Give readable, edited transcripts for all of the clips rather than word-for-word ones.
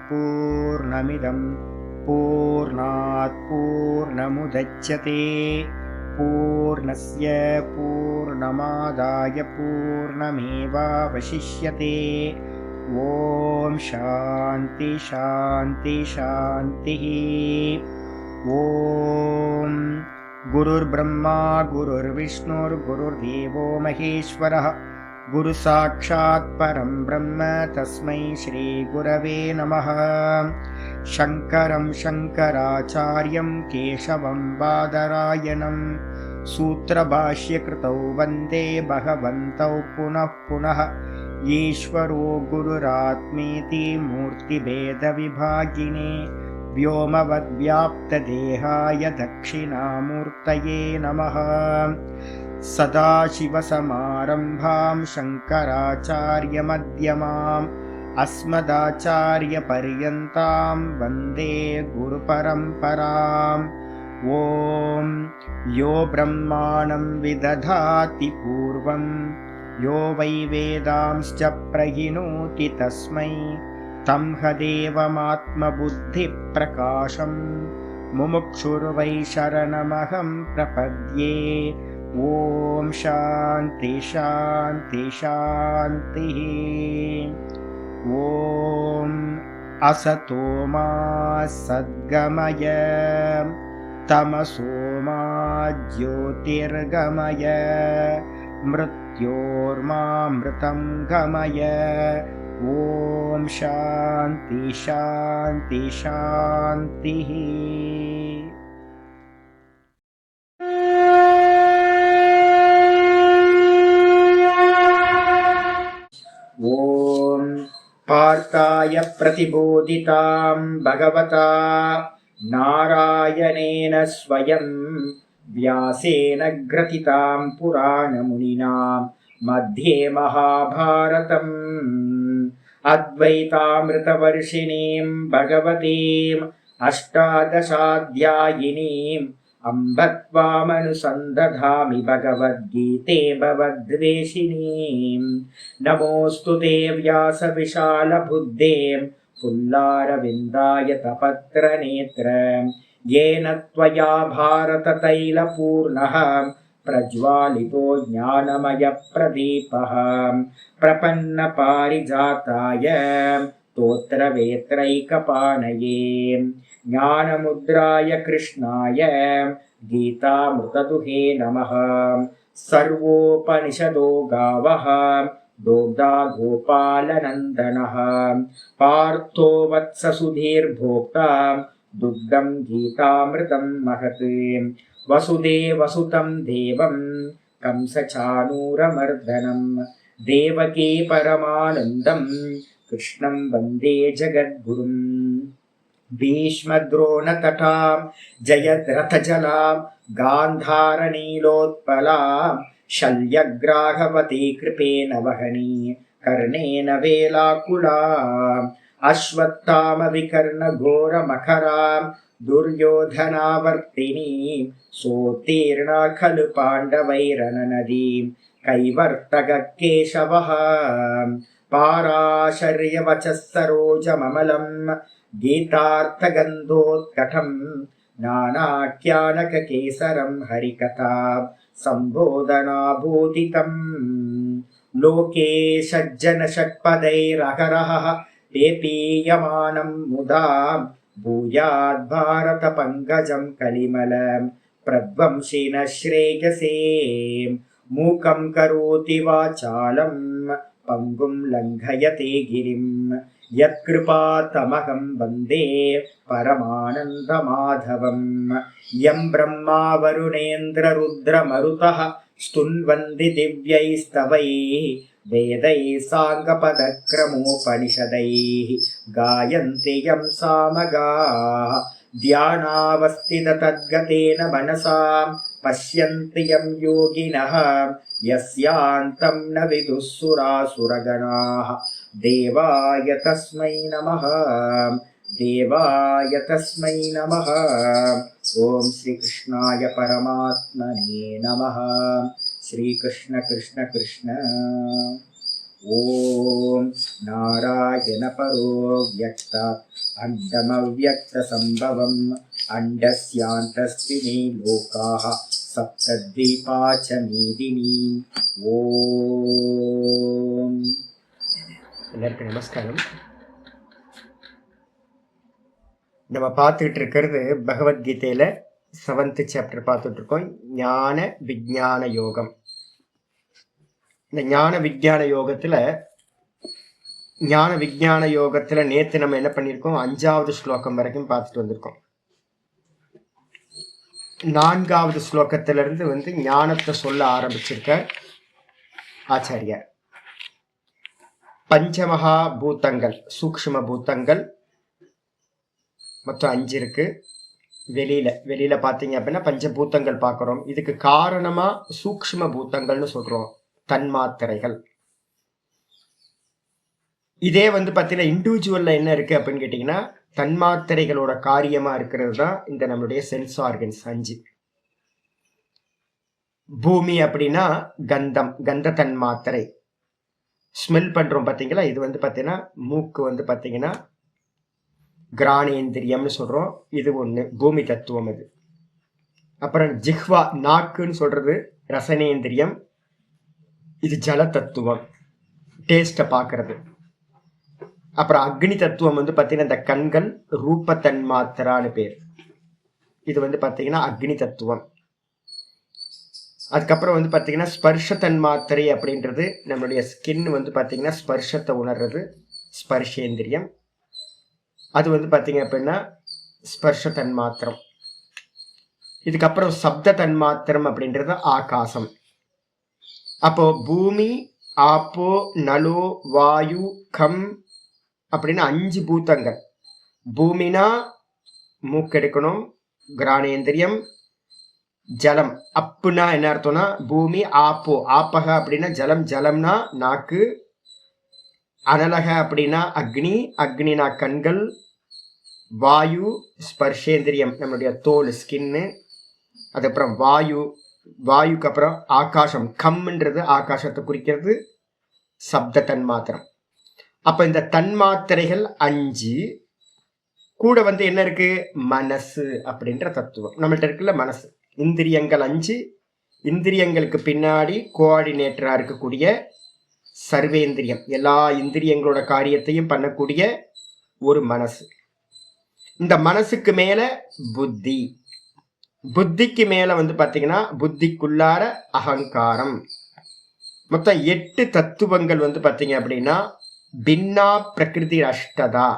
पूर्णमिदं पूर्णात् पूर्णमुदच्यते पूर्णस्य पूर्णमादाय पूर्णमेवावशिष्यते। ॐ शान्ति शान्ति शान्तिः। ॐ गुरुर्ब्रह्मा गुरुर्विष्णुर्गुरुर्देवो महेश्वरः गुरुसाक्षात् परं ब्रह्म तस्मै श्रीगुरवे नमः। शङ्करं शङ्कराचार्यं केशवं बादरायणं सूत्रभाष्यकृतौ वन्दे भगवन्तौ पुनः पुनः। ईश्वरो गुरुरात्मेति मूर्तिभेदविभागिने व्योमवद्व्याप्तदेहाय दक्षिणामूर्तये नमः। सदाशिवसमारम्भां शङ्कराचार्यमध्यमाम् अस्मदाचार्यपर्यन्तां वन्दे गुरुपरम्पराम्। ॐ यो ब्रह्माणं विदधाति पूर्वं यो वै वेदांश्च प्रहिणोति तस्मै तं हदेवमात्मबुद्धिप्रकाशं मुमुक्षुर्वै शरणमहं प्रपद्ये। ॐ शान्ति शान्ति शान्तिः। ॐ असतो मा सद्गमय तमसो मा ज्योतिर्गमय मृत्योर्मामृतं गमय। ॐ शान्ति शान्ति शान्तिः। ॐ पार्थाय प्रतिबोधितां भगवता नारायणेन स्वयं व्यासेन ग्रथितां पुराणमुनिना मध्ये महाभारतम् अद्वैतामृतवर्षिणीं भगवतीम् अष्टादशाध्यायिनीम् अम्ब त्वामनुसन्दधामि भगवद्गीते भवद्वेषिणीम्। नमोऽस्तु ते व्यासविशालबुद्धे पुल्लारविन्दाय तपत्रनेत्र येन त्वया भारततैलपूर्णः प्रज्वालितो ज्ञानमयप्रदीपः प्रपन्नपारिजाताय स्तोत्रवेत्रैकपाणये ज्ञानमुद्राय कृष्णाय गीतामृतदुहे नमः। सर्वोपनिषदो गावः दोग्धा गोपालनन्दनः पार्थो वत्ससुधीर्भोक्ता दुग्धं गीतामृतं महत्। वसुदेवसुतं देवं कंसचाणूरमर्दनं देवकी परमानन्दं कृष्णं वन्दे जगद्गुरुम्। भीष्मद्रोणतटां जयद्रथजलां गान्धारनीलोत्पलां शल्यग्राहवती कृपेण वहनी कर्णेन वेलाकुलाम् अश्वत्थामविकर्णघोरमखरां दुर्योधनावर्तिनीं सोत्तीर्णा खलु पाण्डवैरननदीं कैवर्तककेशवः पाराशर्यवचः सरोजममलं गीतार्थगन्धोत्कटं नानाख्यानककेसरं हरिकथा सम्बोधनाभूतितम्। लोके सज्जनषट्पदैरहरः पेपीयमानं मुदा भूयाद्भारतपङ्कजं कलिमलं प्रध्वंसिनः श्रेयसे। मूकं करोति वाचालं पङ्गुं लङ्घयते गिरिं यत्कृपातमहं वन्दे परमानन्दमाधवम्। यं ब्रह्मा वरुणेन्द्ररुद्रमरुतः स्तुन्वन्ति दिव्यैस्तवैः वेदैः साङ्गपदक्रमोपनिषदैः गायन्ति यं सामगाः ध्यानावस्थिततद्गतेन मनसा पश्यन्ति यं योगिनः यस्यान्तं न विदुः सुरासुरगणाः। देवाय तस्मै नमः देवाय तस्मै नमः। ॐ श्रीकृष्णाय परमात्मने नमः। श्रीकृष्ण कृष्ण कृष्ण। ஓம் நாராயண பரோ வியக்தா அண்டமவ்யக்த சம்பவம் அண்டஸ்யாந்தஸ்தினி லோகாः சப்தத்வீபா ச மேதினி. ஓம். எல்லாருக்கும் நமஸ்காரம். நம்ம பார்த்துக்கிட்டு இருக்கிறது பகவத்கீதையில 7th சாப்டர் பார்த்துட்டு இருக்கோம், ஞான விஞ்ஞான யோகம். இந்த ஞான விஞ்ஞான யோகத்துல நேத்து நம்ம என்ன பண்ணியிருக்கோம், 5வது ஸ்லோகம் வரைக்கும் பார்த்துட்டு வந்திருக்கோம். 4வது ஸ்லோகத்திலிருந்து ஞானத்தை சொல்ல ஆரம்பிச்சிருக்க ஆச்சாரியார். பஞ்சமகா பூதங்கள், சூக்ஷ்ம பூதங்கள் மொத்தம் 5 இருக்கு. வெளியில பாத்தீங்க அப்படின்னா பஞ்சபூதங்கள் பார்க்கிறோம். இதுக்கு காரணமா சூக்ஷ்ம பூதங்கள்னு சொல்றோம், தன்மாத்திரைகள். இதே பாத்தீங்கன்னா இண்டிவிஜுவல்ல என்ன இருக்கு அப்படின்னு கேட்டீங்கன்னா, தன்மாத்திரைகளோட காரியமா இருக்கிறது தான் இந்த நம்மளுடைய சென்ஸ் ஆர்கன்ஸ் 5. பூமி அப்படின்னா கந்தம், கந்த தன்மாத்திரை. ஸ்மெல் பண்றோம் பாத்தீங்களா, இது பாத்தீங்கன்னா மூக்கு பாத்தீங்கன்னா கிராணேந்திரியம்னு சொல்றோம், இது ஒண்ணு பூமி தத்துவம். இது அப்புறம் ஜிஹ்வா, நாக்குன்னு சொல்றது ரசனேந்திரியம், இது ஜல தத்துவம், டேஸ்ட பாக்குறது. அப்புறம் அக்னி தத்துவம் பாத்தீங்கன்னா இந்த கண்கள், ரூப தன்மாத்திரான்னு பேர், இது பாத்தீங்கன்னா அக்னி தத்துவம். அதுக்கப்புறம் பாத்தீங்கன்னா ஸ்பர்ஷ தன்மாத்திரை அப்படின்றது நம்மளுடைய ஸ்கின் பாத்தீங்கன்னா ஸ்பர்ஷத்தை உணர்றது, ஸ்பர்ஷேந்திரியம். அது பாத்தீங்க அப்படின்னா ஸ்பர்ஷ தன்மாத்திரம். இதுக்கப்புறம் சப்த தன்மாத்திரம் அப்படின்றது ஆகாசம். அப்போ பூமி, ஆப்போ, நலோ, வாயு, கம் அப்படின்னு 5 பூதங்கள். பூமினா மூக்கெடுக்கணும், கிராணேந்திரியம். ஜலம் அப்புனா என்ன அர்த்தம்னா பூமி, ஆப்போ ஆப்பக அப்படின்னா ஜலம், ஜலம்னா நாக்கு. அனலக அப்படின்னா அக்னி, அக்னினா கண்கள். வாயு ஸ்பர்ஷேந்திரியம், நம்மளுடைய தோல், ஸ்கின்னு. அதுக்கப்புறம் வாயு, வாயுக்கு அப்புறம் ஆகாசம், கம்ன்றது ஆகாசத்தை குறிக்கிறது, சப்த தன்மாத்திரம். அப்ப இந்த தன்மாத்திரைகள் 5 கூட என்ன இருக்கு, மனசு அப்படின்ற தத்துவம் நம்மள்ட்ட இருக்குல்ல. மனசு, இந்திரியங்கள் 5, இந்திரியங்களுக்கு பின்னாடி கோஆர்டினேட்டரா இருக்கக்கூடிய சர்வேந்திரியம், எல்லா இந்திரியங்களோட காரியத்தையும் பண்ணக்கூடிய ஒரு மனசு. இந்த மனசுக்கு மேல புத்தி, புத்திக்கு மேல பாத்தீங்கன்னா புத்திக்குள்ளார அகங்காரம். மொத்தம் 8 தத்துவங்கள் பாத்தீங்க அப்படின்னா பின்னா பிரகிருதி அஷ்டதா.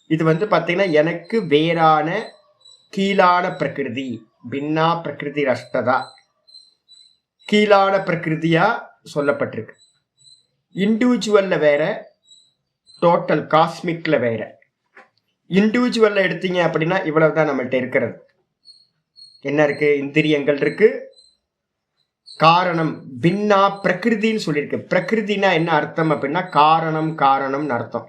இது பாத்தீங்கன்னா எனக்கு வேறான கீழான பிரகிருதி, பின்னா பிரகிருதி அஷ்டதா, கீழான பிரகிருதியா சொல்லப்பட்டிருக்கு. இண்டிவிஜுவல்ல வேற, டோட்டல் காஸ்மிக்ல வேற. இண்டிவிஜுவல்ல எடுத்தீங்க அப்படின்னா இவ்வளவுதான் நம்மள்ட்ட இருக்கிறது. என்ன இருக்கு, இந்திரியங்கள் இருக்கு, காரணம் பின்னா பிரகிருதின்னு சொல்லியிருக்கு. பிரகிருதினா என்ன அர்த்தம் அப்படின்னா காரணம், காரணம்னு அர்த்தம்.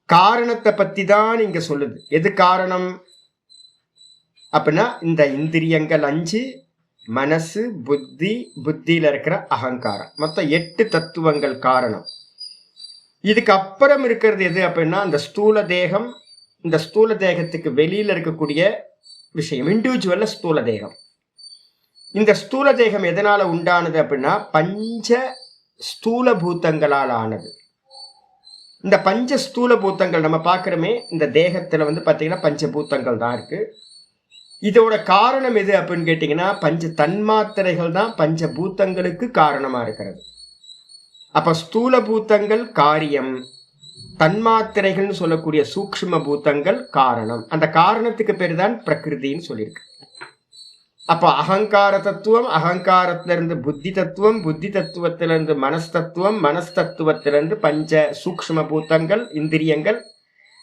காரணத்தை பத்தி தான் இங்க சொல்லுது. எது காரணம் அப்படின்னா இந்த இந்திரியங்கள் 5, மனசு, புத்தி, புத்தியில இருக்கிற அகங்காரம், மொத்தம் 8 தத்துவங்கள் காரணம். இதுக்கு அப்புறம் இருக்கிறது எது அப்படின்னா இந்த ஸ்தூல தேகம். இந்த ஸ்தூல தேகத்துக்கு வெளியில இருக்கக்கூடிய விஷயம் இண்டிவிஜுவல்ல ஸ்தூல தேகம். இந்த ஸ்தூல தேகம் எதனால உண்டானது அப்படின்னா பஞ்ச ஸ்தூல பூதங்களால் ஆனது. இந்த பஞ்ச ஸ்தூல பூதங்கள் நம்ம பார்க்கிறோமே, இந்த தேகத்துல பாத்தீங்கன்னா பஞ்சபூதங்கள் தான் இருக்கு. இதோட காரணம் எது அப்படின்னு கேட்டீங்கன்னா பஞ்ச தன்மாத்திரைகள் தான் பஞ்சபூதங்களுக்கு காரணமா இருக்கிறது. அப்ப ஸ்தூல பூதங்கள் காரியம், தன்மாத்திரைகள்னு சொல்லக்கூடிய சூக்ஷ்ம பூதங்கள் காரணம். அந்த காரணத்துக்கு பேரு தான் பிரகிருதின்னு சொல்லியிருக்கு. அப்ப அகங்கார தத்துவம், அகங்காரத்திலிருந்து புத்தி தத்துவம், புத்தி தத்துவத்திலிருந்து மனஸ் தத்துவம், மனஸ் தத்துவத்திலிருந்து பஞ்ச சூக்ஷ்ம பூதங்கள், இந்திரியங்கள்,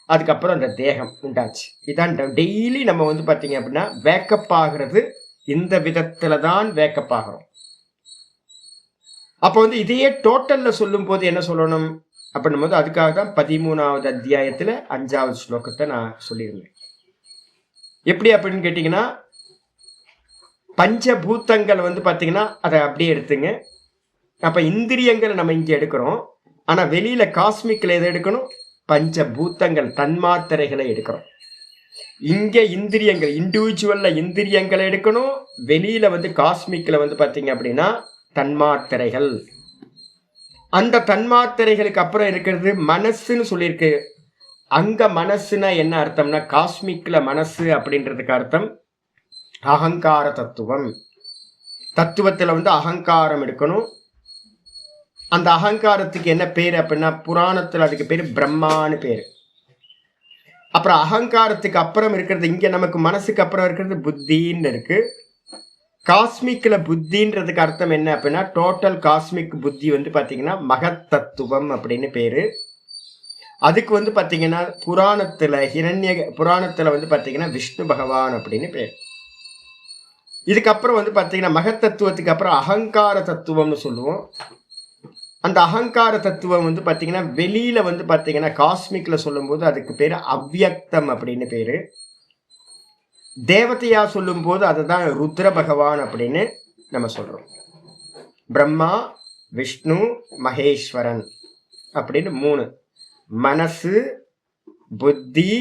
அதுக்கப்புறம் அந்த தேகம் உண்டாச்சு. இதான் டெய்லி நம்ம பாத்தீங்க அப்படின்னா வேக்கப் ஆகிறது. இந்த விதத்துல தான் வேக்கப் ஆகிறோம். அப்போ இதையே டோட்டல்ல சொல்லும் போது என்ன சொல்லணும் அப்படின்னும் போது அதுக்காக தான் 13வது அத்தியாயத்துல 5வது ஸ்லோகத்தை நான் சொல்லியிருந்தேன். எப்படி அப்படின்னு கேட்டீங்கன்னா பஞ்சபூதங்கள் பாத்தீங்கன்னா அதை அப்படியே எடுத்துங்க. அப்ப இந்திரியங்களை நம்ம இங்க எடுக்கிறோம். ஆனா வெளியில காஸ்மிக்ல எதை எடுக்கணும்? பஞ்சபூத்தங்கள் தன்மாத்திரைகளை எடுக்கிறோம். இங்க இந்திரியங்கள் இண்டிவிஜுவல்ல இந்திரியங்களை எடுக்கணும். வெளியில காஸ்மிக்ல பாத்தீங்க அப்படின்னா தன்மாத்திரைகள். அந்த தன்மாத்திரைகளுக்கு அப்புறம் இருக்கிறது மனசுன்னு சொல்லியிருக்கு. அங்க மனசுனா என்ன அர்த்தம்னா, காஸ்மிக்ல மனசு அப்படின்றதுக்கு அர்த்தம் அகங்கார தத்துவம். தத்துவத்துல அகங்காரம் எடுக்கணும். அந்த அகங்காரத்துக்கு என்ன பேரு அப்படின்னா, புராணத்துல அதுக்கு பேரு பிரம்மான்னு பேரு. அப்புறம் அகங்காரத்துக்கு அப்புறம் இருக்கிறது, இங்க நமக்கு மனசுக்கு அப்புறம் இருக்கிறது புத்தின்னு இருக்கு. காஸ்மிக்ல புத்தின்றதுக்கு அர்த்தம் என்ன அப்படின்னா, டோட்டல் காஸ்மிக் புத்தி பாத்தீங்கன்னா மகத் தத்துவம் அப்படின்னு பேரு. அதுக்கு பாத்தீங்கன்னா புராணத்துல புராணத்துல பாத்தீங்கன்னா விஷ்ணு பகவான் அப்படின்னு பேரு. இதுக்கப்புறம் பாத்தீங்கன்னா மகத் தத்துவத்துக்கு அப்புறம் அகங்கார தத்துவம்னு சொல்லுவோம். அந்த அகங்கார தத்துவம் பாத்தீங்கன்னா வெளியில பாத்தீங்கன்னா காஸ்மிக்ல சொல்லும் போது அதுக்கு பேரு அவ்யக்தம் அப்படின்னு பேரு. தேவதையா சொல்லும் போது அதுதான் ருத்ர பகவான் அப்படின்னு நம்ம சொல்றோம். பிரம்மா, விஷ்ணு, மகேஸ்வரன் அப்படின்னு 3. மனசு, புத்தி,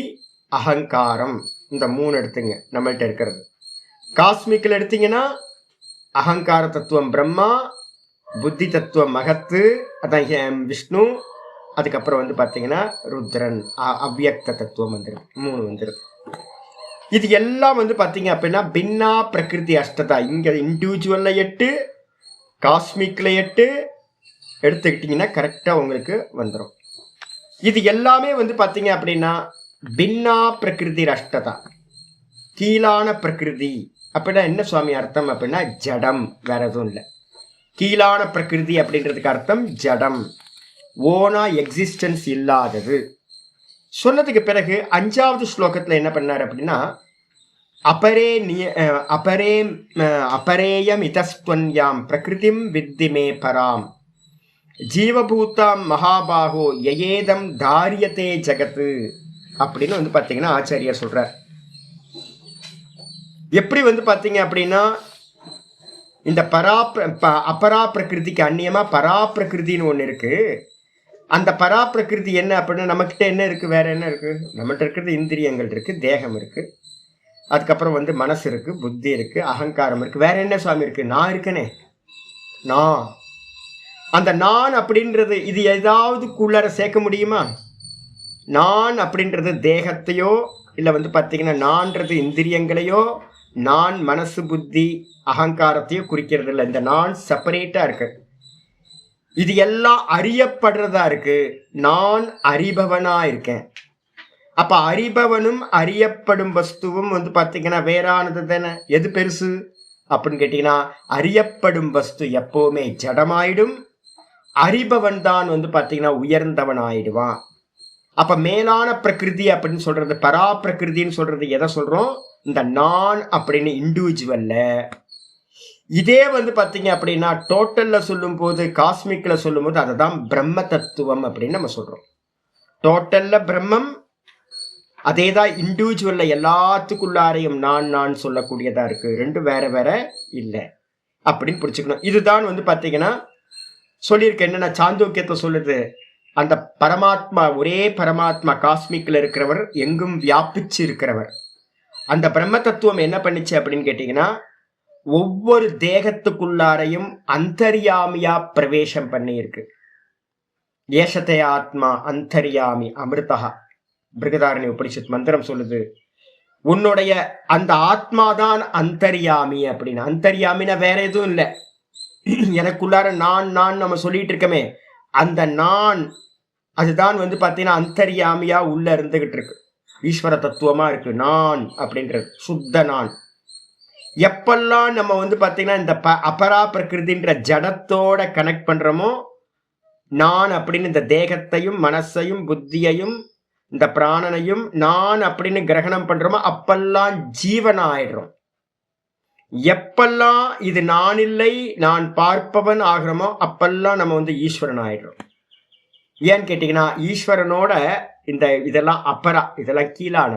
அகங்காரம், இந்த 3 எடுத்துங்க நம்மள்ட்ட இருக்கிறது. காஸ்மிக்ல எடுத்தீங்கன்னா அகங்கார தத்துவம் பிரம்மா, புத்தி தத்துவம் மகத்து, அதான் விஷ்ணு, அதுக்கப்புறம் பாத்தீங்கன்னா ருத்ரன், அவ்யக்த தத்துவம் வந்துடும். 3 வந்துடும். இது எல்லாம் பாத்தீங்க அப்படின்னா பின்னா பிரகிருதி அஷ்டதா. இங்க இண்டிவிஜுவல்ல 8, காஸ்மிக்ல 8 எடுத்துக்கிட்டீங்கன்னா கரெக்டா உங்களுக்கு வந்துடும். இது எல்லாமே பாத்தீங்க அப்படின்னா பின்னா பிரகிருதி அஷ்டதா, கீழான பிரகிருதி. அப்படின்னா என்ன சுவாமி அர்த்தம் அப்படின்னா ஜடம், வேற எதுவும் இல்லை. கீழான பிரகிருதி அப்படின்றதுக்கு அர்த்தம் ஜடம், ஓனா எக்ஸிஸ்டன்ஸ் இல்லாதது. சொன்னதுக்கு பிறகு 5வது ஸ்லோகத்துல என்ன பண்ணார் அப்படின்னா, அபரேயம் இதஸ்வன்யாம் பிரகிருதிம் வித்திமே பராம் ஜீவபூதாம் மகாபாகோ யயேதம் தாரியதே ஜகத்து அப்படின்னு பாத்தீங்கன்னா ஆச்சாரியார் சொல்றார். எப்படி பாத்தீங்க அப்படின்னா இந்த அபரா பிரகிருதிக்கு அந்நியமா பரா பிரகிருதின்னு ஒண்ணு இருக்கு. அந்த பரா பிரகிருதி என்ன அப்படின்னா, நம்மகிட்ட என்ன இருக்கு, வேற என்ன இருக்கு? நம்மகிட்ட இருக்கிறது இந்திரியங்கள் இருக்கு, தேகம் இருக்கு, அதுக்கப்புறம் மனசு இருக்கு, புத்தி இருக்கு, அகங்காரம் இருக்கு. வேற என்ன சுவாமி இருக்கு? நான் இருக்கனே, நான். அந்த நான் அப்படின்றது இது ஏதாவது குள்ளார சேர்க்க முடியுமா? நான் அப்படின்றது தேகத்தையோ இல்ல பாத்தீங்கன்னா நான்றது இந்திரியங்களையோ, நான் மனசு புத்தி அகங்காரத்தையோ குறிக்கிறது இல்லை. இந்த நான் செப்பரேட்டா இருக்கு. இது எல்லாம் அறியப்படுறதா இருக்கு. நான் அறிபவனா இருக்கேன். அப்ப அறிபவனும் அறியப்படும் வஸ்துவும் பாத்தீங்கன்னா வேறானது தானே. எது பெருசு அப்படின்னு கேட்டீங்கன்னா, அறியப்படும் வஸ்து எப்பவுமே ஜடமாயிடும், அறிபவன் தான் பாத்தீங்கன்னா உயர்ந்தவன் ஆயிடுவான். அப்ப மேலான பிரகிருதி அப்படின்னு சொல்றது, பரா பிரகிருதின்னு சொல்றது எதை சொல்றோம்? இந்த நான் அப்படின்னு இண்டிவிஜுவல்ல. இதே பாத்தீங்க அப்படின்னா டோட்டல்ல சொல்லும் போது, காஸ்மிக்ல சொல்லும் போது அதுதான் பிரம்ம தத்துவம் அப்படின்னு நம்ம சொல்றோம். டோட்டல்ல பிரம்மம், அதேதான் இண்டிவிஜுவல்ல எல்லாத்துக்குள்ளாரையும் நான் சொல்லக்கூடியதா இருக்கு. ரெண்டும் வேற வேற இல்லை அப்படின்னு புரிச்சுக்கணும். இதுதான் பாத்தீங்கன்னா சொல்லியிருக்க என்னன்னா சாந்தோக்கியத்தை சொல்லுது. அந்த பரமாத்மா, ஒரே பரமாத்மா காஸ்மிக்ல இருக்கிறவர், எங்கும் வியாபிச்சு இருக்கிறவர். அந்த பிரம்ம தத்துவம் என்ன பண்ணிச்சு அப்படின்னு கேட்டீங்கன்னா, ஒவ்வொரு தேகத்துக்குள்ளாரையும் அந்தர்யாமியா பிரவேசம் பண்ணி இருக்கு. ஏஷதே ஆத்மா அந்தர்யாமி அமிர்தா, பிருகதாரண்ய உபனிஷத் மந்திரம் சொல்லுது. உன்னுடைய அந்த ஆத்மாதான் அந்தர்யாமி அப்படின்னு. அந்தர்யாமினா வேற எதுவும் இல்லை. எனக்குள்ளார நான் நம்ம சொல்லிட்டு இருக்கமே, அந்த நான் அதுதான் பாத்தீங்கன்னா அந்தர்யாமியா உள்ள இருந்துகிட்டு இருக்கு, ஈஸ்வர தத்துவமா இருக்கு. நான் அப்படின்றது சுத்த நான். எப்பெல்லாம் நம்ம பாத்தீங்கன்னா இந்த அபரா பிரகிருதின்ற ஜடத்தோட கனெக்ட் பண்றோமோ, நான் அப்படின்னு இந்த தேகத்தையும் மனசையும் புத்தியையும் இந்த பிராணனையும் நான் அப்படின்னு கிரகணம் பண்றோமோ, அப்பெல்லாம் ஜீவன் ஆயிடுறோம். எப்பெல்லாம் இது நான் இல்லை நான் பார்ப்பவன் ஆகிறோமோ, அப்பெல்லாம் நம்ம ஈஸ்வரன் ஆயிடுறோம். ஏன்னு கேட்டீங்கன்னா, ஈஸ்வரனோட இதெல்லாம் அப்பரா, இதெல்லாம் கீழான.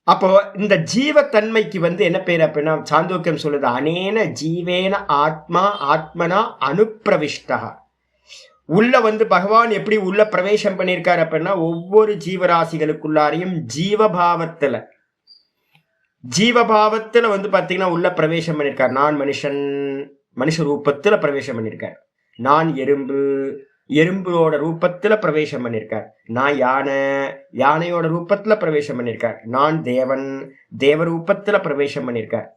அப்போ இந்த ஜீவத்தன்மைக்கு என்ன பேரு அப்படின்னா சாந்தோக்கியம் சொல்லுது, அனேன ஜீவேன ஆத்மா ஆத்மனா அனுப்பிரவிஷ்டா. உள்ள பகவான் எப்படி உள்ள பிரவேசம் பண்ணியிருக்காரு அப்படின்னா ஒவ்வொரு ஜீவராசிகளுக்குள்ளாரையும் ஜீவபாவத்துல பாத்தீங்கன்னா உள்ள பிரவேசம் பண்ணியிருக்கார். நான் மனுஷ ரூபத்துல பிரவேசம் பண்ணியிருக்கார். நான் எறும்போட ரூபத்துல பிரவேசம் பண்ணியிருக்கார். நான் யானையோட ரூபத்துல பிரவேசம் பண்ணியிருக்கார். நான் தேவ ரூபத்துல பிரவேசம் பண்ணியிருக்கார்.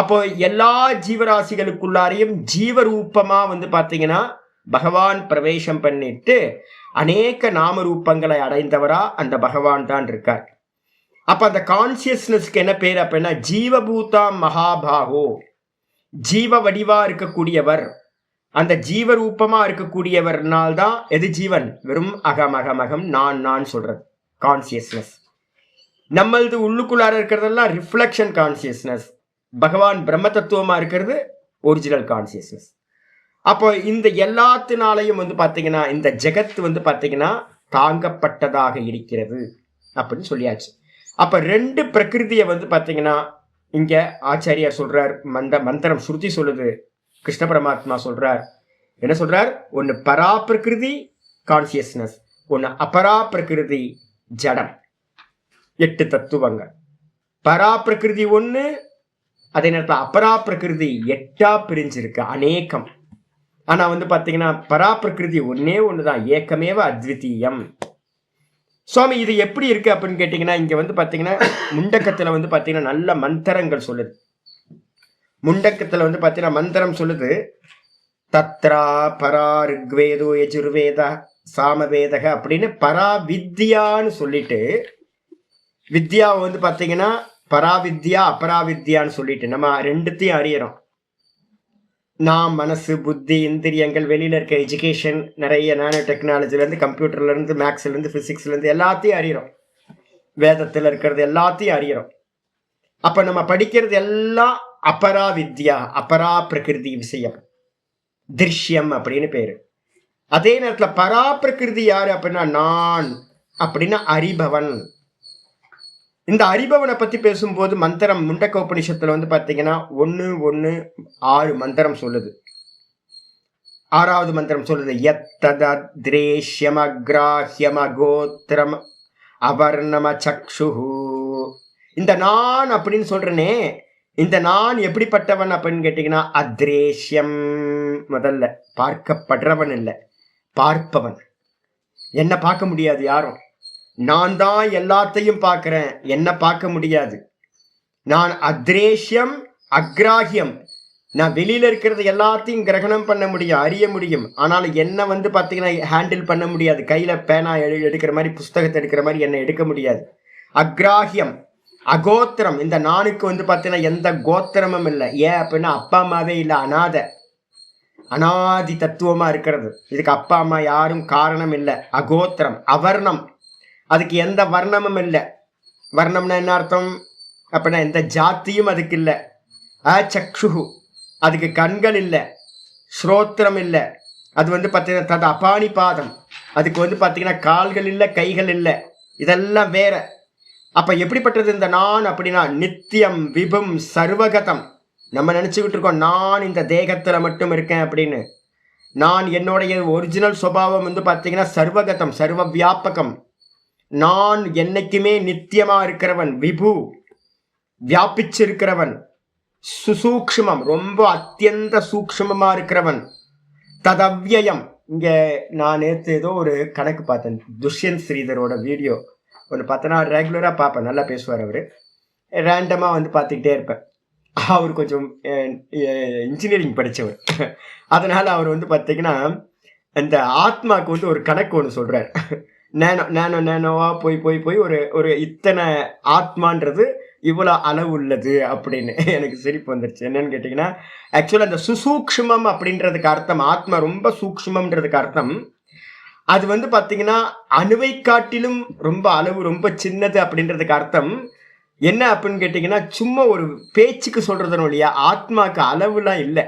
அப்போ எல்லா ஜீவராசிகளுக்குள்ளாரையும் ஜீவரூபமா பாத்தீங்கன்னா பகவான் பிரவேசம் பண்ணிட்டு அநேக நாம ரூபங்களை அடைந்தவரா அந்த பகவான் தான் இருக்கார். அப்ப அந்த கான்சியஸ்னஸ்க்கு என்ன பேர் அப்படின்னா ஜீவபூதா மகாபாகோ, ஜீவ வடிவா இருக்கக்கூடியவர். அந்த ஜீவரூபமா இருக்கக்கூடியவர்னால்தான் எது ஜீவன், வெறும் அகம் நான் சொல்றது கான்சியஸ்னஸ். நம்மளது உள்ளுக்குள்ளார இருக்கிறதெல்லாம் ரிஃப்ளெக்ஷன் கான்சியஸ்னஸ். பகவான் பிரம்ம தத்துவமா இருக்கிறது ஒரிஜினல் கான்சியஸ்னஸ். அப்போ இந்த எல்லாத்தினாலையும் பாத்தீங்கன்னா இந்த ஜெகத் பாத்தீங்கன்னா தாங்கப்பட்டதாக இருக்கிறது அப்படின்னு சொல்லியாச்சு. அப்ப ரெண்டு பிரகிருதியை பாத்தீங்கன்னா இங்க ஆச்சாரியார் சொல்றார், மந்திரம் ஸ்ருதி சொல்லுது, கிருஷ்ண பரமாத்மா சொல்றார். என்ன சொல்றார்? ஒன்னு பரா பிரகிருதி கான்சியஸ்னஸ், ஒன்னு அபரா பிரகிருதி ஜடம். 8 தத்துவங்கள். பரா பிரகிருதி ஒண்ணு, அதே நேரத்தில் அபரா பிரகிருதி 8ஆ பிரிஞ்சிருக்கு, அநேகம். ஆனா பாத்தீங்கன்னா பரா பிரகிருதி ஒண்ணுதான், ஏக்கமேவ அத்விதீயம். சுவாமி இது எப்படி இருக்கு அப்படின்னு கேட்டீங்கன்னா இங்க பாத்தீங்கன்னா முண்டக்கத்துல பாத்தீங்கன்னா நல்ல மந்திரங்கள் சொல்லுது. முண்டக்கத்துல பாத்தீங்கன்னா மந்திரம் சொல்லுது, தத்ரா பரா ரிக்வேதோ யஜுர்வேத சாமவேதக அப்படின்னு பரா வித்யான்னு சொல்லிட்டு, வித்யாவை பாத்தீங்கன்னா பராவித்யா அபராவித்யான்னு சொல்லிட்டு நம்ம ரெண்டுத்தையும் அறியறோம். நாம் மனசு புத்தி இந்திரியங்கள், வெளியில இருக்க எஜுகேஷன், நிறைய நானோ டெக்னாலஜிலேருந்து கம்ப்யூட்டர்லேருந்து மேக்ஸ்லேருந்து ஃபிசிக்ஸ்லேருந்து எல்லாத்தையும் அறிகிறோம். வேதத்தில் இருக்கிறது எல்லாத்தையும் அறிகிறோம். அப்போ நம்ம படிக்கிறது எல்லாம் அபரா வித்யா, அபரா பிரகிருதி விஷயம், திருஷ்யம் அப்படின்னு பேரு. அதே நேரத்தில் பரா பிரகிருதி யாரு அப்படின்னா நான் அப்படின்னா அறிபவன். இந்த அறிபவனை பத்தி பேசும்போது மந்திரம் முண்டக்க உபநிஷத்துல பாத்தீங்கன்னா 1:1:6 மந்திரம் சொல்லுது. 6வது மந்திரம் சொல்லுது, யத்தத்ரேஷ்யம் அக்ராஹ்யம் அகோத்திரம் அவர்ணம சக்ஷுஹு. இந்த நான் அப்படின்னு சொல்றனே, இந்த நான் எப்படிப்பட்டவன் அப்படின்னு கேட்டீங்கன்னா அத்ரேஷ்யம், முதல்ல பார்க்கப்படுறவன் இல்லை, பார்ப்பவன். என்ன பார்க்க முடியாது யாரும். நான் தான் எல்லாத்தையும் பார்க்கிறேன், என்ன பார்க்க முடியாது. நான் அத்ரேஷ்யம் அக்ராஹ்யம், நான் வெளியில இருக்கிறது எல்லாத்தையும் கிரகணம் பண்ண முடியும், அறிய முடியும். ஆனால் என்ன பாத்தீங்கன்னா ஹேண்டில் பண்ண முடியாது. கையில பேனா எடுக்கிற மாதிரி, புஸ்தகத்தை எடுக்கிற மாதிரி என்ன எடுக்க முடியாது. அக்ராஹ்யம் அகோத்திரம், இந்த நானுக்கு பாத்தீங்கன்னா எந்த கோத்திரமும் இல்லை. ஏன் அப்படின்னா அப்பா அம்மாவே இல்லை, அனாதி தத்துவமா இருக்கிறது. இதுக்கு அப்பா அம்மா யாரும் காரணம் இல்லை. அகோத்திரம். அவர்ணம், அதுக்கு எந்த வர்ணமும் இல்லை. வர்ணம்னா என்ன அர்த்தம் அப்படின்னா எந்த ஜாத்தியும் அதுக்கு இல்லை. அச்சக்ஷு, அதுக்கு கண்கள் இல்லை, ஸ்ரோத்திரம் இல்லை. அது பார்த்தீங்கன்னா தது அபானி பாதம், அதுக்கு பார்த்தீங்கன்னா கால்கள் இல்லை, கைகள் இல்லை. இதெல்லாம் வேற. அப்ப எப்படிப்பட்டது இந்த நான் அப்படின்னா நித்தியம் விபும் சர்வகதம். நம்ம நினைச்சுக்கிட்டு இருக்கோம் நான் இந்த தேகத்துல மட்டும் இருக்கேன் அப்படின்னு. நான் என்னுடைய ஒரிஜினல் சுபாவம் பார்த்தீங்கன்னா சர்வகதம், சர்வ வியாபகம். நான் என்னைக்குமே நித்தியமா இருக்கிறவன், விபு வியாபிச்சிருக்கிறவன், சுசூக்ஷ்மம் ரொம்ப அத்தியந்த சூக்ஷ்மமா இருக்கிறவன், ததவ்யயம். இங்க நான் நேற்று ஏதோ ஒரு கணக்கு பார்த்தேன், துஷ்யந்த் ஸ்ரீதரோட வீடியோ ஒன்று பார்த்தேன்னா, ரெகுலரா பார்ப்பேன், நல்லா பேசுவார் அவரு. ரேண்டமா பார்த்துக்கிட்டே இருப்பேன். அவர் கொஞ்சம் இன்ஜினியரிங் படித்தவர், அதனால அவர் பார்த்தீங்கன்னா இந்த ஆத்மாவுக்கு ஒரு கணக்கு ஒன்று சொல்றாரு. நேனோவா போய் ஒரு இத்தனை ஆத்மான்றது இவ்வளவு அளவு உள்ளது அப்படின்னு எனக்கு சிரிப்பு வந்துருச்சு. என்னன்னு கேட்டீங்கன்னா ஆக்சுவலா அந்த சுசூக்ஷ்மம் அப்படின்றதுக்கு அர்த்தம், ஆத்மா ரொம்ப சூக்ஷ்மம்ன்றதுக்கு அர்த்தம் அது பாத்தீங்கன்னா அணுவை காட்டிலும் ரொம்ப அளவு ரொம்ப சின்னது அப்படின்றதுக்கு அர்த்தம் என்ன அப்படின்னு கேட்டீங்கன்னா சும்மா ஒரு பேச்சுக்கு சொல்றதுன்னு இல்லையா. ஆத்மாக்கு அளவுலாம் இல்லை,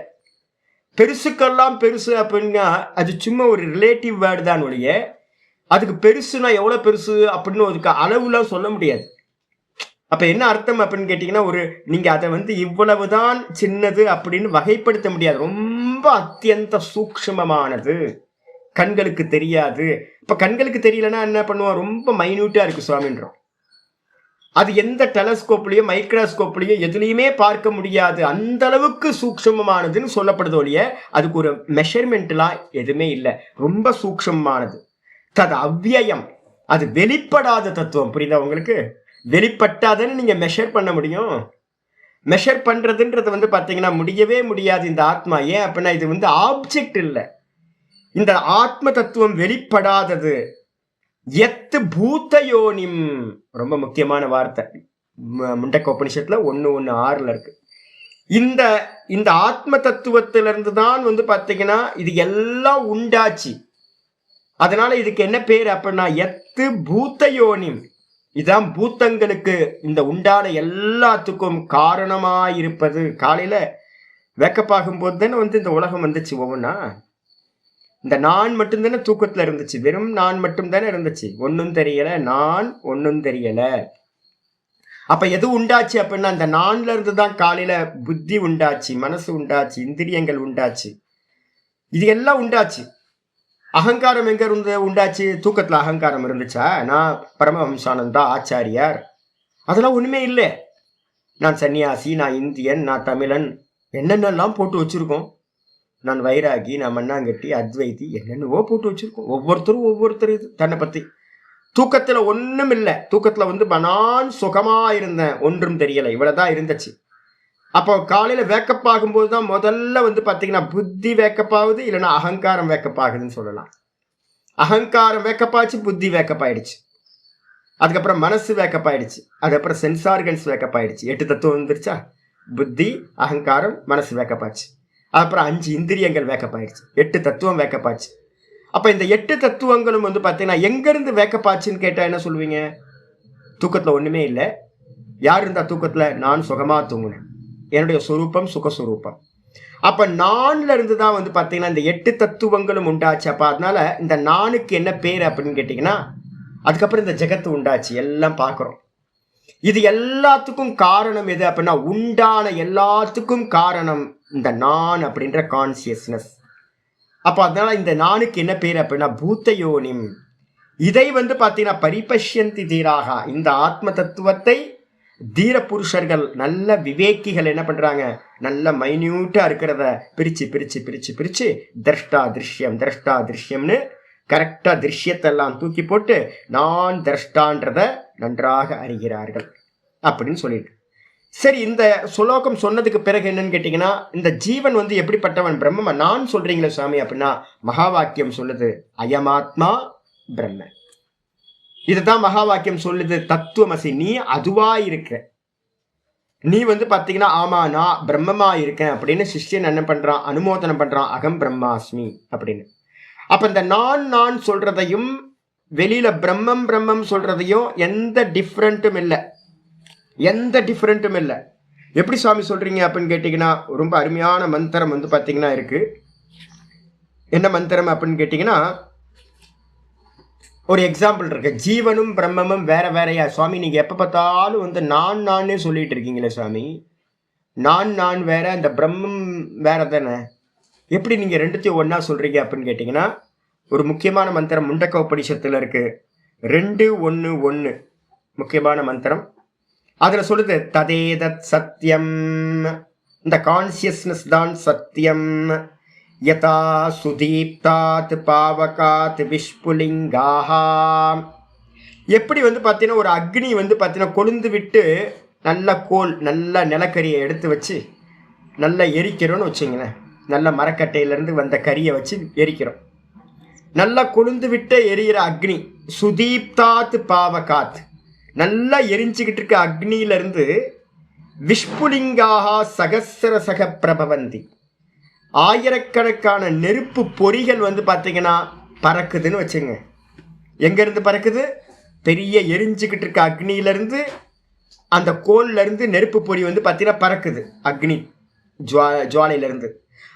பெருசுக்கெல்லாம் பெருசு அப்படின்னா அது சும்மா ஒரு ரிலேட்டிவ் வேர்டு தான் ஒழிய அதுக்கு பெருசுனா எவ்வளவு பெருசு அப்படின்னு அதுக்கு அளவுலாம் சொல்ல முடியாது. அப்ப என்ன அர்த்தம் அப்படின்னு கேட்டீங்கன்னா, நீங்க அதை இவ்வளவுதான் சின்னது அப்படின்னு வகைப்படுத்த முடியாது. ரொம்ப அத்தியந்த சூக்ஷ்மமானது, கண்களுக்கு தெரியாது. இப்ப கண்களுக்கு தெரியலன்னா என்ன பண்ணுவோம்? ரொம்ப மைன்யூட்டா இருக்கு சுவாமின்றோம். அது எந்த டெலஸ்கோப்லயோ மைக்ரோஸ்கோப்லயோ எதுலையுமே பார்க்க முடியாது, அந்த அளவுக்கு சூக்ஷ்மமானதுன்னு சொல்லப்படுது ஒழிய அதுக்கு ஒரு மெஷர்மெண்ட்லாம் எதுவுமே இல்லை. ரொம்ப சூக்ஷ்மமானது. தது அவ்வியம், அது வெளிப்படாத தத்துவம். புரியுதா உங்களுக்கு? வெளிப்பட்டாதானே நீங்க மெஷர் பண்ண முடியும். மெஷர் பண்றதுன்றது பாத்தீங்கன்னா முடியவே முடியாது இந்த ஆத்மா. ஏன் அப்படின்னா இது ஆப்ஜெக்ட் இல்லை. இந்த ஆத்ம தத்துவம் வெளிப்படாதது. எத்து பூத்தயோனிம், ரொம்ப முக்கியமான வார்த்தை, முண்டக்க உபனிஷத்துல 1:1:6 இருக்கு. இந்த இந்த ஆத்ம தத்துவத்திலிருந்து தான் பாத்தீங்கன்னா இது எல்லாம் உண்டாச்சு. அதனால இதுக்கு என்ன பேர் அப்படின்னா எத்து பூத்தயோனிம். இதான் பூத்தங்களுக்கு, இந்த உண்டான எல்லாத்துக்கும் காரணமாயிருப்பது. காலையில வேக்கப்பாகும் போது தானே இந்த உலகம் வந்துச்சு. ஒவ்வொன்னா இந்த நான் மட்டும்தானே தூக்கத்துல இருந்துச்சு. வெறும் நான் மட்டும் தானே இருந்துச்சு. ஒன்னும் தெரியல, நான் ஒன்னும் தெரியல. அப்ப எது உண்டாச்சு அப்படின்னா இந்த நான்ல இருந்து தான் காலையில புத்தி உண்டாச்சு, மனசு உண்டாச்சு, இந்திரியங்கள் உண்டாச்சு, இது எல்லாம் உண்டாச்சு. அகங்காரம் எங்க இருந்து உண்டாச்சு? தூக்கத்துல அகங்காரம் இருந்துச்சா? நான் பரமஹம்சானந்தா ஆச்சாரியார், அதெல்லாம் ஒண்ணுமே இல்லை. நான் சன்னியாசி, நான் இந்தியன், நான் தமிழன், என்னென்னலாம் போட்டு வச்சிருக்கோம். நான் வைராகி, நான் மண்ணாங்கட்டி, அத்வைதி, என்னென்னவோ போட்டு வச்சிருக்கோம். ஒவ்வொருத்தரும் ஒவ்வொருத்தர் தன்னை பத்தி. தூக்கத்துல ஒண்ணும் இல்லை. தூக்கத்துல நான் சுகமா இருந்தேன், ஒன்றும் தெரியல, இவ்வளவுதான் இருந்துச்சு. அப்போ காலையில வேக்கப் ஆகும்போது தான் முதல்ல பாத்தீங்கன்னா புத்தி வேக்கப் ஆகுது, இல்லைன்னா அகங்காரம் வேக்கப் ஆகுதுன்னு சொல்லலாம். அகங்காரம் வேக்கப் ஆச்சு, புத்தி வேக்கப் ஆயிடுச்சு. அதுக்கப்புறம் மனசு வேக்கப் ஆயிடுச்சு. அதுக்கப்புறம் சென்ஸ் ஆர்கன்ஸ் வேக்கப் ஆயிடுச்சு. 8 தத்துவம் வந்துருச்சா? புத்தி, அகங்காரம், மனசு வேக்கப் ஆச்சு. அப்புறம் 5 இந்திரியங்கள் வேக்கப் ஆயிடுச்சு. 8 தத்துவம் வேக்கப் ஆச்சு. அப்ப இந்த 8 தத்துவங்களும் பாத்தீங்கன்னா எங்க இருந்து வேக்கப் ஆச்சுன்னு கேட்டா என்ன சொல்லுவீங்க? தூக்கத்துல ஒண்ணுமே இல்லை. யார் இருந்தா தூக்கத்துல? நான் சுகமா தூங்குனேன், என்னுடைய சொரூபம் சுகஸ்வரூபம். அப்ப நான்ல இருந்து தான் பாத்தீங்கன்னா இந்த 8 தத்துவங்களும் உண்டாச்சு. அப்ப அதனால இந்த நானுக்கு என்ன பேர் அப்படின்னு கேட்டீங்கன்னா, அதுக்கப்புறம் இந்த ஜெகத்து உண்டாச்சு, எல்லாம் பார்க்கிறோம். இது எல்லாத்துக்கும் காரணம் எது அப்படின்னா, உண்டான எல்லாத்துக்கும் காரணம் இந்த நான் அப்படின்ற கான்சியஸ்னஸ். அப்ப அதனால இந்த நானுக்கு என்ன பேர் அப்படின்னா பூத்தயோனிம். இதை பாத்தீங்கன்னா பரிபஷ்யந்தி தீராக, இந்த ஆத்ம தத்துவத்தை தீர புருஷர்கள், நல்ல விவேக்கிகள் என்ன பண்றாங்க? நல்ல மைன்யூட்டா இருக்கிறத பிரிச்சு பிரிச்சு பிரிச்சு பிரிச்சு திரஷ்டா திருஷ்யம், திரஷ்டா திருஷ்யம்னு கரெக்டா திருஷ்யத்தெல்லாம் தூக்கி போட்டு நான் திரஷ்டான்றத நன்றாக அறிகிறார்கள் அப்படின்னு சொல்லிட்டு. சரி, இந்த சுலோகம் சொன்னதுக்கு பிறகு என்னன்னு கேட்டீங்கன்னா, இந்த ஜீவன் எப்படிப்பட்டவன்? பிரம்ம நான் சொல்றீங்களே சுவாமி அப்படின்னா, மகா வாக்கியம் சொல்லுது அயமாத்மா பிரம்ம. இதுதான் மகா வாக்கியம் சொல்லுது. தத்துவமசி, நீ அதுவா இருக்க. நீ பாத்தீங்கன்னா ஆமா நான் பிரம்மமா இருக்கேன் அப்படின்னு சிஷ்யன் என்ன பண்றான்? அனுமோதனம் பண்றான், அகம் பிரம்மாஸ்மி அப்படின்னு. அப்ப இந்த நான் சொல்றதையும் வெளியில பிரம்மம் பிரம்மம் சொல்றதையும் எந்த டிஃப்ரெண்ட்டும் இல்லை, எந்த டிஃப்ரெண்ட்டும் இல்லை. எப்படி சுவாமி சொல்றீங்க அப்படின்னு கேட்டீங்கன்னா, ரொம்ப அருமையான மந்திரம் பாத்தீங்கன்னா இருக்கு. என்ன மந்திரம் அப்படின்னு கேட்டீங்கன்னா, ஒரு எக்ஸாம்பிள் இருக்கு. ஜீவனும் பிரம்மமும் வேற வேறையா? சுவாமி நீங்க எப்ப பார்த்தாலும் நானே சொல்லிட்டு இருக்கீங்களே சுவாமி, நான் வேற, அந்த பிரம்மம் வேற தானே, எப்படி நீங்க ரெண்டுத்தையும் ஒன்னா சொல்றீங்க அப்படின்னு கேட்டீங்கன்னா, ஒரு முக்கியமான மந்திரம் முண்டக்க உபனிஷத்துல இருக்கு. 2:1:1 முக்கியமான மந்திரம். அதுல சொல்லுது ததேதத் சத்தியம், இந்த கான்சியஸ்னஸ் தான் சத்தியம். யதா சுதீப்தாத் பாவகாத் விஷ்புலிங்காஹா. எப்படி பார்த்தீங்கன்னா ஒரு அக்னி பார்த்தீங்கன்னா கொழுந்து விட்டு நல்ல கோல், நல்ல நிலக்கரியை எடுத்து வச்சு நல்லா எரிக்கிறோன்னு வச்சுங்களேன். நல்ல மரக்கட்டையிலேருந்து வந்த கரியை வச்சு எரிக்கிறோம். நல்லா கொழுந்து விட்டு எரியிற அக்னி. சுதீப்தாத் பாவகாத், நல்லா எரிஞ்சுக்கிட்டு இருக்க அக்னியிலிருந்து விஷ்புலிங்காக சகசிர சக பிரபவந்தி, ஆயிரக்கணக்கான நெருப்பு பொறிகள் பார்த்தீங்கன்னா பறக்குதுன்னு வச்சுங்க. எங்கேருந்து பறக்குது? பெரிய எரிஞ்சுக்கிட்டு இருக்க அக்னியிலேருந்து, அந்த கோல்லேருந்து நெருப்பு பொறி பார்த்தீங்கன்னா பறக்குது அக்னி ஜுவாலையிலேருந்து.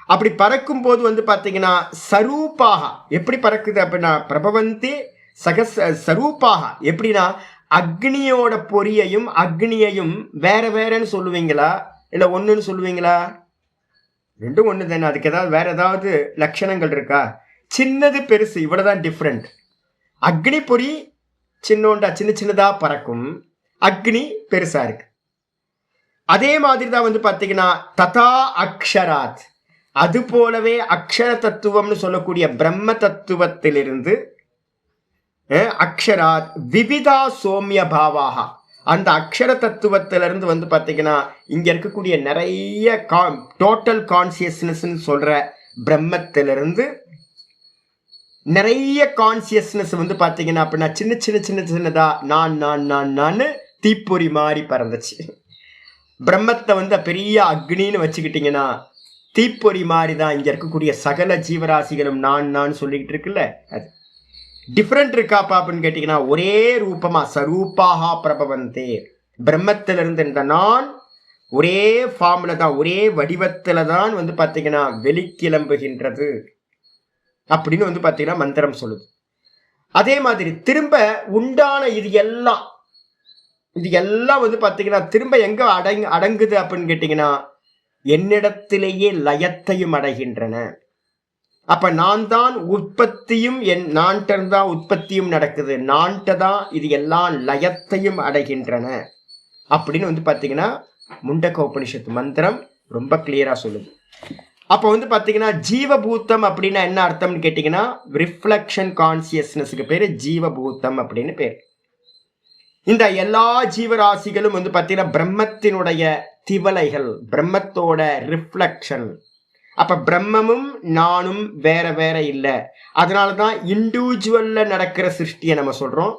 அப்படி பறக்கும் போது பார்த்தீங்கன்னா சரூப்பாக எப்படி பறக்குது அப்படின்னா, பிரபவந்தி சரூப்பாக, எப்படின்னா அக்னியோட பொறியையும் அக்னியையும் வேற வேறன்னு சொல்லுவீங்களா இல்ல ஒண்ணுன்னு சொல்லுவீங்களா? ரெண்டும் ஒண்ணு தானே. அதுக்கு ஏதாவது வேற ஏதாவது லட்சணங்கள் இருக்கா? சின்னது பெருசு இவ்வளவுதான் டிஃப்ரெண்ட். அக்னி பொறி சின்னோண்டா சின்ன சின்னதா பறக்கும், அக்னி பெருசா இருக்கு. அதே மாதிரி தான் பாத்தீங்கன்னா ததா அக்ஷராத், அது போலவே அக்ஷர தத்துவம்னு சொல்லக்கூடிய பிரம்ம தத்துவத்திலிருந்து அக்ஷராத் விவிதா சோமிய பாவாக, அந்த அக்ஷர தத்துவத்திலிருந்து பாத்தீங்கன்னா இங்க இருக்கக்கூடிய நிறைய டோட்டல் கான்சியஸ்னஸ் சொல்ற பிரம்மத்திலிருந்து நிறைய கான்சியஸ்னஸ் பாத்தீங்கன்னா அப்படின்னா சின்ன சின்ன சின்ன சின்னதா நான் நான் நான் நான் தீப்பொறி மாதிரி பறந்துச்சு. பிரம்மத்தை பெரிய அக்னின்னு வச்சுக்கிட்டீங்கன்னா தீப்பொறி மாதிரி தான் இங்க இருக்கக்கூடிய சகல ஜீவராசிகளும் நான் நான் சொல்லிக்கிட்டு இருக்குல்ல. அது டிஃப்ரெண்ட் இருக்காப்பா அப்படின்னு கேட்டீங்கன்னா ஒரே ரூபமா சரூபாகா பிரபவந்தே, பிரம்மத்திலிருந்து இந்த நான் ஒரே ஃபார்ம்ல தான் ஒரே வடிவத்துல தான் பாத்தீங்கன்னா வெளிக்கிளம்புகின்றது அப்படின்னு பாத்தீங்கன்னா மந்திரம் சொல்லுது. அதே மாதிரி திரும்ப உண்டான இது எல்லாம் பாத்தீங்கன்னா திரும்ப எங்க அடங்குது அப்படின்னு கேட்டீங்கன்னா என்னிடத்திலேயே லயத்தையும் அடைகின்றன. அப்ப நான் தான் உற்பத்தியும், நான்கிட்ட தான் உற்பத்தியும் நடக்குது, நான்கிட்ட தான் இது எல்லாம் லயத்தையும் அடைகின்றன அப்படின்னு பாத்தீங்கன்னா முண்டக உபனிஷத்து மந்திரம் ரொம்ப கிளியரா சொல்லுது. அப்போ பாத்தீங்கன்னா ஜீவபூத்தம் அப்படின்னா என்ன அர்த்தம்னு கேட்டீங்கன்னா ரிஃப்ளெக்ஷன் கான்சியஸ்னஸுக்கு பேரு ஜீவபூத்தம் அப்படின்னு பேர். இந்த எல்லா ஜீவராசிகளும் பாத்தீங்கன்னா பிரம்மத்தினுடைய திவலைகள், பிரம்மத்தோட ரிஃப்ளெக்ஷன். அப்ப பிரம்மமும் நானும் வேற வேற இல்லை. அதனாலதான் இண்டிவிஜுவல்ல நடக்கிற சிருஷ்டியை நம்ம சொல்றோம்,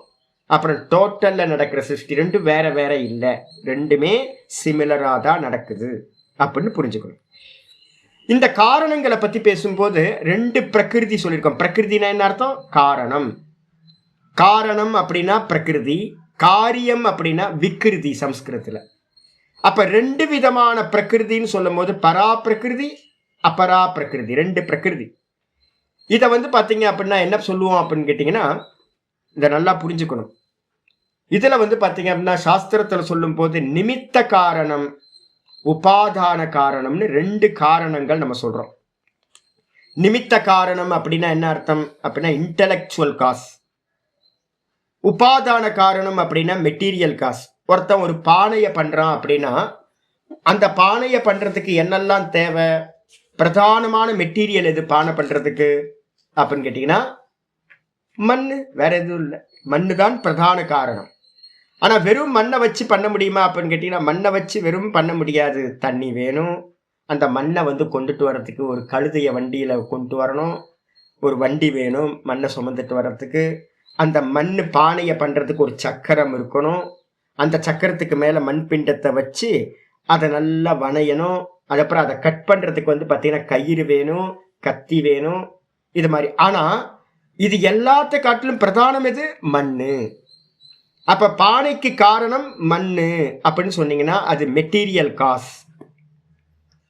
அப்புறம் டோட்டல்ல நடக்கிற சிருஷ்டி ரெண்டும் வேற வேற இல்லை, ரெண்டுமே சிமிலரா தான் நடக்குது அப்படின்னு புரிஞ்சுக்கணும். இந்த காரணங்களை பத்தி பேசும்போது ரெண்டு பிரகிருதி சொல்லியிருக்கோம். பிரகிருதினா என்ன அர்த்தம்? காரணம். காரணம் அப்படின்னா பிரகிருதி, காரியம் அப்படின்னா விக்கிருதி சம்ஸ்கிருதத்துல. அப்ப ரெண்டு விதமான பிரகிருதின்னு சொல்லும் போது பரா பிரகிருதி அபரா பிரகிருதி, ரெண்டு பிரகிருதி. இதை பாத்தீங்க அப்படின்னா என்ன சொல்லுவோம் அப்படின்னு கேட்டீங்கன்னா இதை நல்லா புரிஞ்சுக்கணும். இதுல பாத்தீங்க அப்படின்னா சாஸ்திரத்துல சொல்லும் போது நிமித்த காரணம் உபாதான காரணம்னு ரெண்டு காரணங்கள் நம்ம சொல்றோம். நிமித்த காரணம் அப்படின்னா என்ன அர்த்தம் அப்படின்னா இன்டெலக்சுவல் காஸ். உபாதான காரணம் அப்படின்னா மெட்டீரியல் காஸ். ஒருத்தன் ஒரு பானையை பண்றான் அப்படின்னா அந்த பானையை பண்றதுக்கு என்னெல்லாம் தேவை, பிரதானமான மெட்டீரியல் எது பானை பண்றதுக்கு அப்படின்னு கேட்டீங்கன்னா மண்ணு, வேற எதுவும் இல்லை, மண்ணு தான் பிரதான காரணம். ஆனா வெறும் மண்ணை வச்சு பண்ண முடியுமா அப்படின்னு கேட்டீங்கன்னா மண்ணை வச்சு வெறும் பண்ண முடியாது. தண்ணி வேணும், அந்த மண்ணை கொண்டுட்டு வர்றதுக்கு ஒரு கழுதைய வண்டியில கொண்டு வரணும், ஒரு வண்டி வேணும் மண்ணை சுமந்துட்டு வர்றதுக்கு. அந்த மண் பானையை பண்றதுக்கு ஒரு சக்கரம் இருக்கணும், அந்த சக்கரத்துக்கு மேல மண் பிண்டத்தை வச்சு அதை நல்லா வணையணும். அதுக்கப்புறம் அதை கட் பண்றதுக்கு பாத்தீங்கன்னா கயிறு வேணும், கத்தி வேணும், இது மாதிரி. ஆனா இது எல்லாத்த காட்டிலும் பிரதானம் எது? மண்ணு. அப்ப பானைக்கு காரணம் மண்ணு அப்படின்னு சொன்னீங்கன்னா அது மெட்டீரியல் காஸ்.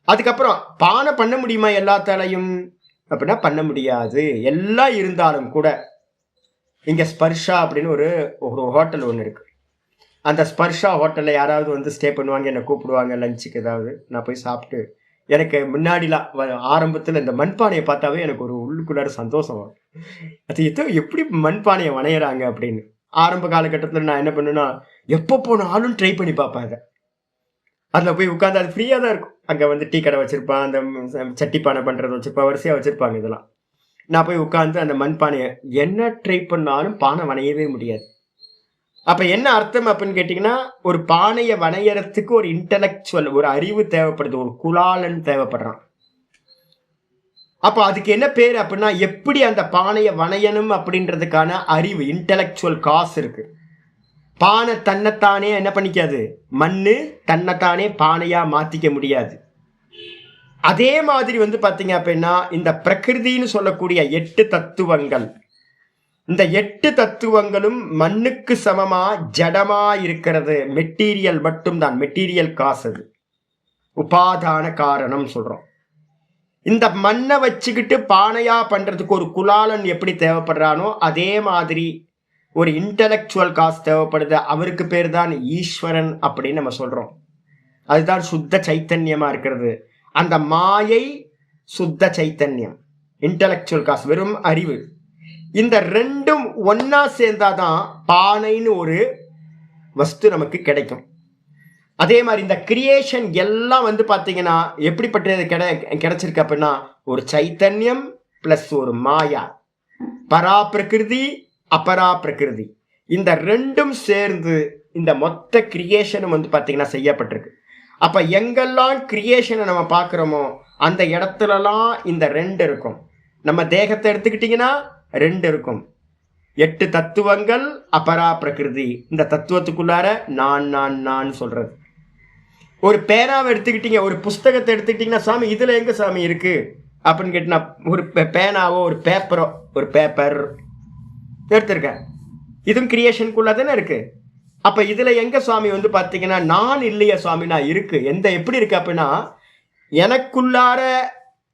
அதுக்கப்புறம் பானை பண்ண முடியுமா எல்லாத்தாலையும் அப்படின்னா பண்ண முடியாது. எல்லாம் இருந்தாலும் கூட இங்க ஸ்பர்ஷா அப்படின்னு ஒரு ஹோட்டல் ஒன்று இருக்கு. அந்த ஸ்பர்ஷா ஹோட்டல்ல யாராவது ஸ்டே பண்ணுவாங்க, என்னை கூப்பிடுவாங்க லஞ்சுக்கு. ஏதாவது நான் போய் சாப்பிட்டு எனக்கு முன்னாடிலாம் ஆரம்பத்தில் இந்த மண்பானையை பார்த்தாவே எனக்கு ஒரு உள்ளுக்குள்ளார சந்தோஷம் வரும். அது எப்படி மண்பானையை வணையிறாங்க அப்படின்னு. ஆரம்ப காலகட்டத்தில் நான் என்ன பண்ணுன்னா எப்போ போனாலும் ட்ரை பண்ணி பார்ப்பேன். அதை அதில் போய் உட்காந்து, அது ஃப்ரீயாக தான் இருக்கும். அங்கே டீ கடை வச்சுருப்பான், அந்த சட்டி பானை பண்ணுறது வச்சுருப்பா, வரிசையாக வச்சுருப்பாங்க. இதெல்லாம் நான் போய் உட்காந்து அந்த மண்பானையை என்ன ட்ரை பண்ணாலும் பானை வணையவே முடியாது. அப்போ என்ன அர்த்தம் அப்படின்னு கேட்டிங்கன்னா ஒரு பானையை வணையறதுக்கு ஒரு இன்டலெக்சுவல், ஒரு அறிவு தேவைப்படுது, ஒரு குலாலன் தேவைப்படுறான். அப்போ அதுக்கு என்ன பேர் அப்படின்னா எப்படி அந்த பானையை வணையணும் அப்படின்றதுக்கான அறிவு, இன்டெலெக்சுவல் காஸ் இருக்கு. பானை தன்னைத்தானே என்ன பண்ணிக்காது, மண்ணு தன்னைத்தானே பானையா மாத்திக்க முடியாது. அதே மாதிரி பாத்தீங்க அப்படின்னா இந்த பிரகிருதின்னு சொல்லக்கூடிய 8 தத்துவங்கள், இந்த 8 தத்துவங்களும் மண்ணுக்கு சமமா ஜடமா இருக்கிறது. மெட்டீரியல் மட்டும்தான், மெட்டீரியல் காஸ். அது உபாதான காரணம் சொல்றோம். இந்த மண்ணை வச்சுக்கிட்டு பானையா பண்றதுக்கு ஒரு குலாலன் எப்படி தேவைப்படுறானோ அதே மாதிரி ஒரு இன்டலெக்சுவல் காஸ் தேவைப்படுது, அவருக்கு பேர் தான் ஈஸ்வரன் அப்படின்னு நம்ம சொல்றோம். அதுதான் சுத்த சைத்தன்யமா இருக்கிறது. அந்த மாயை சுத்த சைத்தன்யம், இன்டலெக்சுவல் காஸ் வெறும் அறிவு. இந்த ரெண்டும் ஒன்னா சேர்ந்தாதான் பானைன்னு ஒரு வஸ்து நமக்கு கிடைக்கும். அதே மாதிரி இந்த கிரியேஷன் எல்லாம் வந்து பாத்தீங்கன்னா எப்படிப்பட்டது கிடைச்சிருக்கு அப்படின்னா ஒரு சைத்தன்யம் பிளஸ் ஒரு மாயா, பரா பிரகிருதி அபரா பிரகிருதி, இந்த ரெண்டும் சேர்ந்து இந்த மொத்த கிரியேஷனும் வந்து பாத்தீங்கன்னா செய்யப்பட்டிருக்கு. அப்ப எங்கெல்லாம் கிரியேஷனை நம்ம பார்க்குறோமோ அந்த இடத்துலலாம் இந்த ரெண்டு இருக்கும். நம்ம தேகத்தை எடுத்துக்கிட்டிங்கன்னா ரெண்டு இருக்கும். 8 தத்துவங்கள் அபரா பிரகிருதி, இந்த தத்துவத்துக்குள்ளார நான் நான் நான் சொல்றது. ஒரு பேனாவை எடுத்துக்கிட்டீங்க, ஒரு புஸ்தகத்தை எடுத்துக்கிட்டீங்கன்னா சாமி இதுல எங்க சாமி இருக்கு அப்படின்னு கேட்டினா, ஒரு பேனாவோ ஒரு பேப்பரோ, ஒரு பேப்பர் எடுத்திருக்கேன், இதுவும் கிரியேஷனுக்குள்ள தானே இருக்கு. அப்ப இதுல எங்க சுவாமி வந்து பாத்தீங்கன்னா நான் இல்லையா சுவாமி, நான் இருக்கு. எந்த எப்படி இருக்கு அப்படின்னா எனக்குள்ளார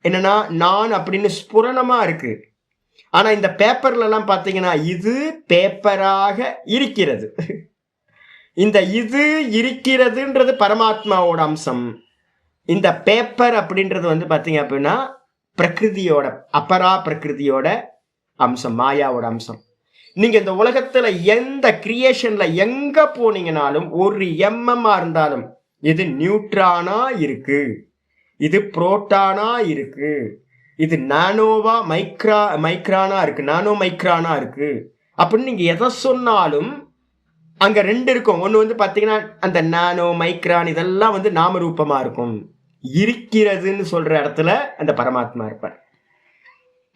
என்னன்னா நான் அப்படின்னு ஸ்புரணமா இருக்கு. ஆனா இந்த பேப்பர்ல எல்லாம் பாத்தீங்கன்னா இது பேப்பராக இருக்கிறது. இந்த இது இருக்கிறதுன்றது பரமாத்மாவோட அம்சம். இந்த பேப்பர் அப்படின்றது வந்து பாத்தீங்க அப்படின்னா பிரகிருதியோட, அபரா பிரகிருதியோட அம்சம், மாயாவோட அம்சம். நீங்க இந்த உலகத்துல எந்த கிரியேஷன்ல எங்க போனீங்கனாலும் ஒரு எம்எம்மா இருந்தாலும் இது நியூட்ரானா இருக்கு, இது புரோட்டானா இருக்கு, இது நானோவா மைக்ரானா இருக்கு, நானோ மைக்ரானா இருக்கு அப்படின்னு நீங்க எதை சொன்னாலும் அங்க ரெண்டு இருக்கும். ஒண்ணு வந்து பாத்தீங்கன்னா அந்த நானோ மைக்ரான் இதெல்லாம் வந்து நாம ரூபமா இருக்கும். இருக்கிறதுன்னு சொல்ற இடத்துல அந்த பரமாத்மா இருப்பார்.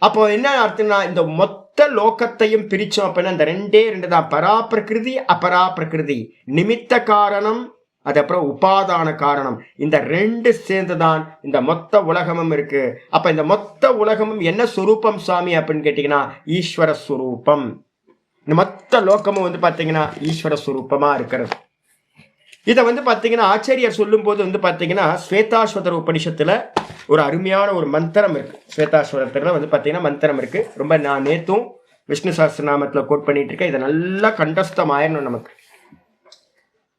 அப்போ என்ன அர்த்தம்னா இந்த மொத்த லோகத்தையும் பிரிச்சோம் அப்படின்னா இந்த ரெண்டே ரெண்டு தான், பரா பிரகிருதி அபரா பிரகிருதி, நிமித்த காரணம் அது அப்புறம் உபாதான காரணம், இந்த ரெண்டு சேர்ந்துதான் இந்த மொத்த உலகமும் இருக்கு. அப்ப இந்த மொத்த உலகமும் என்ன சுரூபம் சுவாமி அப்படின்னு கேட்டீங்கன்னா ஈஸ்வர சுரூபம். இந்த மொத்த லோகமும் வந்து பாத்தீங்கன்னா ஈஸ்வர சுரூபமா இருக்கிறது. இதை வந்து பாத்தீங்கன்னா ஆச்சாரியர் சொல்லும் போது வந்து பாத்தீங்கன்னா ஸ்வேதாஸ்வதர உபனிஷத்துல ஒரு அருமையான ஒரு மந்திரம் இருக்கு. ஸ்வேதாஸ்வதத்துல வந்து பாத்தீங்கன்னா மந்திரம் இருக்கு. ரொம்ப நான் நேத்தும் விஷ்ணு சஹஸ்ரநாமத்துல கோட் பண்ணிட்டு இருக்கேன். இதை நல்லா கண்டஸ்தம் ஆயிரணும் நமக்கு.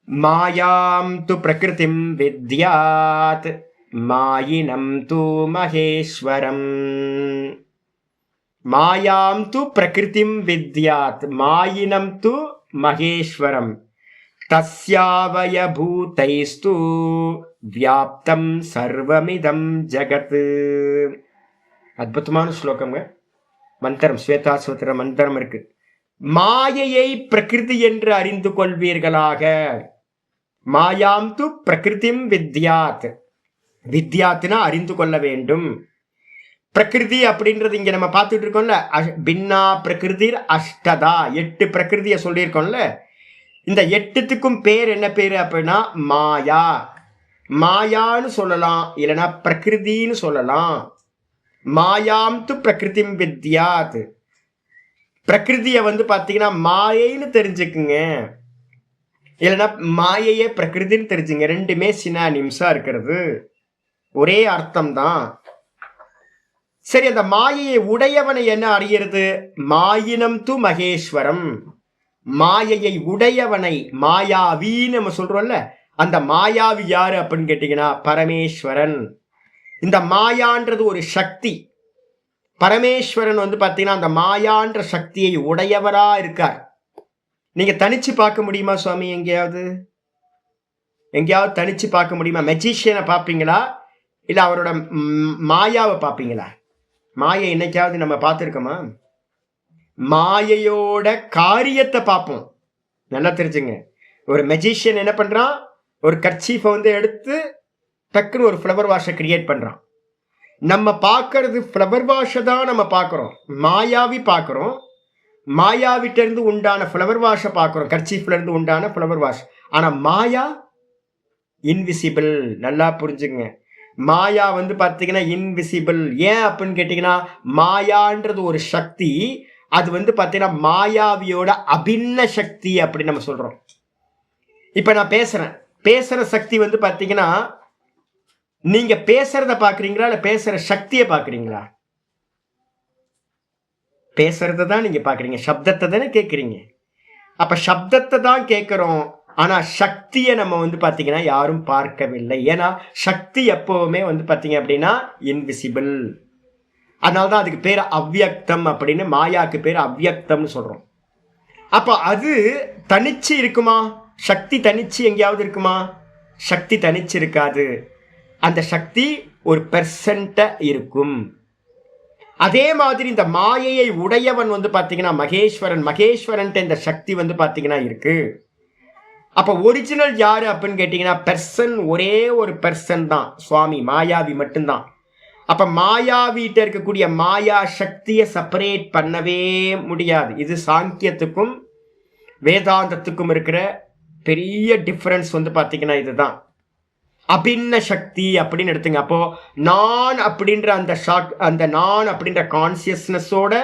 மாயாம் து பிரகிருதிம் வித்யாத் மாயினம் து மகேஸ்வரம். மாயாம் து பிரகிருதிம் வித்யாத் மாயினம் து மகேஸ்வரம் தஸ்யாவய பூதைஸ்து வியாப்தம் சர்வமிதம் ஜகத். அற்புதமான ஸ்லோகங்க, மந்திரம், ஸ்வேதாஸ்வதர மந்திரம் இருக்கு. மாயையை பிரகிருதி என்று அறிந்து கொள்வீர்களாக. மாயாம் து பிரகிருதிம் வித்யாத், வித்யாத்னா அறிந்து கொள்ள வேண்டும். பிரகிருதி அப்படின்றது இங்க நம்ம பார்த்துட்டு இருக்கோம்ல, பின்னா பிரகிருதி அஷ்டதா, 8 பிரகிருதியை சொல்லியிருக்கோம்ல. இந்த 8த்துக்கும் பேர் என்ன பேரு அப்படின்னா மாயா. மாயான்னு சொல்லலாம், இல்லைன்னா பிரகிருதின்னு சொல்லலாம். மாயாம் து பிரகிருதிம் வித்யாத், பிரகிருதியை வந்து பாத்தீங்கன்னா மாயைன்னு தெரிஞ்சுக்குங்க, இல்லைன்னா மாயையே பிரகிருதின்னு தெரிஞ்சுங்க. ரெண்டுமே சினானிம்ஸா இருக்கிறது, ஒரே அர்த்தம் தான். சரி, அந்த மாயையை உடையவனை என்ன அறியறது? மாயினம் து மகேஸ்வரம். மாயையை உடையவனை மாயாவின்னு நம்ம சொல்றோம்ல, அந்த மாயாவி யாரு அப்படின்னு கேட்டீங்கன்னா பரமேஸ்வரன். இந்த மாயான்றது ஒரு சக்தி. பரமேஸ்வரன் வந்து பாத்தீங்கன்னா அந்த மாயான்ற சக்தியை உடையவரா இருக்கார். நீங்க தனிச்சு பார்க்க முடியுமா சுவாமி? எங்கேயாவது தனிச்சு பார்க்க முடியுமா? மெஜிஷியனை பார்ப்பீங்களா, இல்ல அவரோட மாயாவை பார்ப்பீங்களா? மாயை என்னைக்காவது நம்ம பார்த்துருக்கோமா? மாயையோட காரியத்தை பார்ப்போம். நல்லா தெரிஞ்சுங்க. ஒரு மெஜிஷியன் என்ன பண்றான், ஒரு கர்ச்சீஃபை வந்து எடுத்து டக்குன்னு ஒரு ஃப்ளவர் வாஷை கிரியேட் பண்றான். நம்ம பார்க்கறது ஃப்ளவர் வாஷை தான் நம்ம பார்க்குறோம், மாயாவி பார்க்குறோம். மாயாவிட்ட இருந்து உண்டான ஃப்ளவர் வாஷை பார்க்குறோம், கர்ச்சீஃப்ல இருந்து உண்டான ஃப்ளவர் வாஷ். ஆனா மாயா இன்விசிபிள். நல்லா புரிஞ்சுங்க, மாயா வந்து பார்த்தீங்கன்னா இன்விசிபிள். ஏன் அப்படின்னு கேட்டீங்கன்னா மாயான்றது ஒரு சக்தி, அது வந்து பார்த்தீங்கன்னா மாயாவியோட அபின்ன சக்தி அப்படின்னு நம்ம சொல்றோம். இப்ப நான் பேசுற சக்தி வந்து பார்த்தீங்கன்னா நீங்க பேசுறத பாக்குறீங்களா, இல்ல பேசுற சக்தியை பாக்குறீங்களா? பேசுறத தான் நீங்க பாக்குறீங்க, சப்தத்தை தானே கேட்குறீங்க. அப்ப சப்தத்தை தான் கேட்கிறோம், ஆனா சக்தியை நம்ம வந்து பாத்தீங்கன்னா யாரும் பார்க்கவில்லை. ஏன்னா சக்தி எப்பவுமே வந்து பாத்தீங்க அப்படின்னா இன்விசிபிள். அதனால்தான் அதுக்கு பேர் அவ்வியக்தம் அப்படின்னு, மாயாக்கு பேர் அவ்வியக்தம்னு சொல்றோம். அப்ப அது தனிச்சு இருக்குமா? சக்தி தனிச்சு எங்கேயாவது இருக்குமா? சக்தி தனிச்சு இருக்காது. அந்த சக்தி ஒரு பெர்சன்ட்ட இருக்கும். அதே மாதிரி இந்த மாயையை உடையவன் வந்து பாத்தீங்கன்னா மகேஸ்வரன். மகேஸ்வரன் இந்த சக்தி வந்து பாத்தீங்கன்னா இருக்கு. அப்ப ஒரிஜினல் யாரு அப்படின்னு கேட்டீங்கன்னா பெர்சன், ஒரே ஒரு பெர்சன் தான், சுவாமி மாயாவி மட்டும்தான். அப்ப மாயாவிட்ட இருக்கக்கூடிய மாயா சக்தியை செப்பரேட் பண்ணவே முடியாது. இது சாங்கியத்துக்கும் வேதாந்தத்துக்கும் இருக்கிற பெரிய டிஃபரன்ஸ் வந்து பாத்தீங்கன்னா இதுதான். அபின்ன சக்தி அப்படின்னு எடுத்துங்க. அப்போ நான் அப்படின்ற அந்த நான் அப்படின்ற கான்சியஸ்னஸோட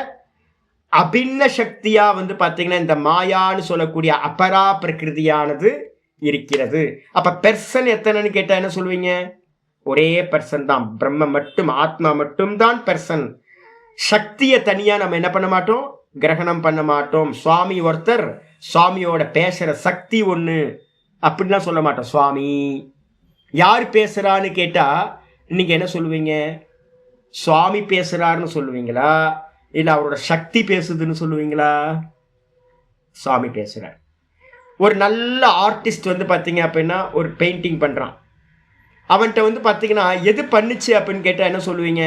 அபின்ன சக்தியா வந்து பாத்தீங்கன்னா இந்த மாயான்னு சொல்லக்கூடிய அபரா பிரகிருதியானது இருக்கிறது. அப்ப பெர்சன் எத்தனைன்னு கேட்டா என்ன சொல்லுவீங்க? ஒரே பெர்சன் தான், பிரம்ம மட்டும், ஆத்மா மட்டும் தான் பெர்சன். சக்தியை தனியா நம்ம என்ன பண்ண மாட்டோம், கிரகணம் பண்ண மாட்டோம். சுவாமி ஒருத்தர், சுவாமியோட பேசுற சக்தி ஒண்ணு அப்படின்லாம் சொல்ல மாட்டோம். சுவாமி யார் பேசுறான்னு கேட்டா நீங்க என்ன சொல்லுவீங்க? சுவாமி பேசுறாருன்னு சொல்லுவீங்களா, இல்ல அவரோட சக்தி பேசுதுன்னு சொல்லுவீங்களா? சுவாமி பேசுறார். ஒரு நல்ல ஆர்டிஸ்ட் வந்து பாத்தீங்க அப்படின்னா ஒரு பெயிண்டிங் பண்றான். அவன்கிட்ட வந்து பாத்தீங்கன்னா எது பண்ணுச்சு அப்படின்னு கேட்டா என்ன சொல்லுவீங்க?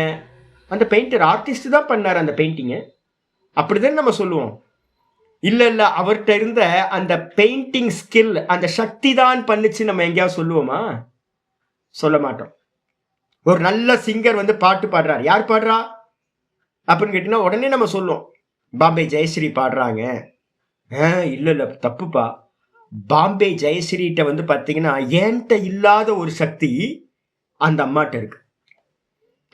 அந்த பெயிண்டர், ஆர்டிஸ்ட் தான் பண்ணாரு அந்த பெயிண்டிங்க, அப்படிதான் நம்ம சொல்லுவோம். இல்ல இல்ல அவர்கிட்ட இருந்த அந்த பெயிண்டிங் ஸ்கில், அந்த சக்தி தான் பண்ணுச்சு நம்ம எங்கேயாவது சொல்லுவோமா? சொல்ல மாட்டோம். ஒரு நல்ல சிங்கர் வந்து பாட்டு பாடுறாரு, யார் பாடுறா அப்படின்னு கேட்டீங்கன்னா உடனே நம்ம சொல்லுவோம் பாம்பே ஜெயஸ்ரீ பாடுறாங்க. இல்ல இல்ல தப்புப்பா, பாம்பே ஜெயஸ்ரீட்ட வந்து பாத்தீங்கன்னா ஏன்ட்ட இல்லாத ஒரு சக்தி அந்த அம்மாட்ட இருக்கு.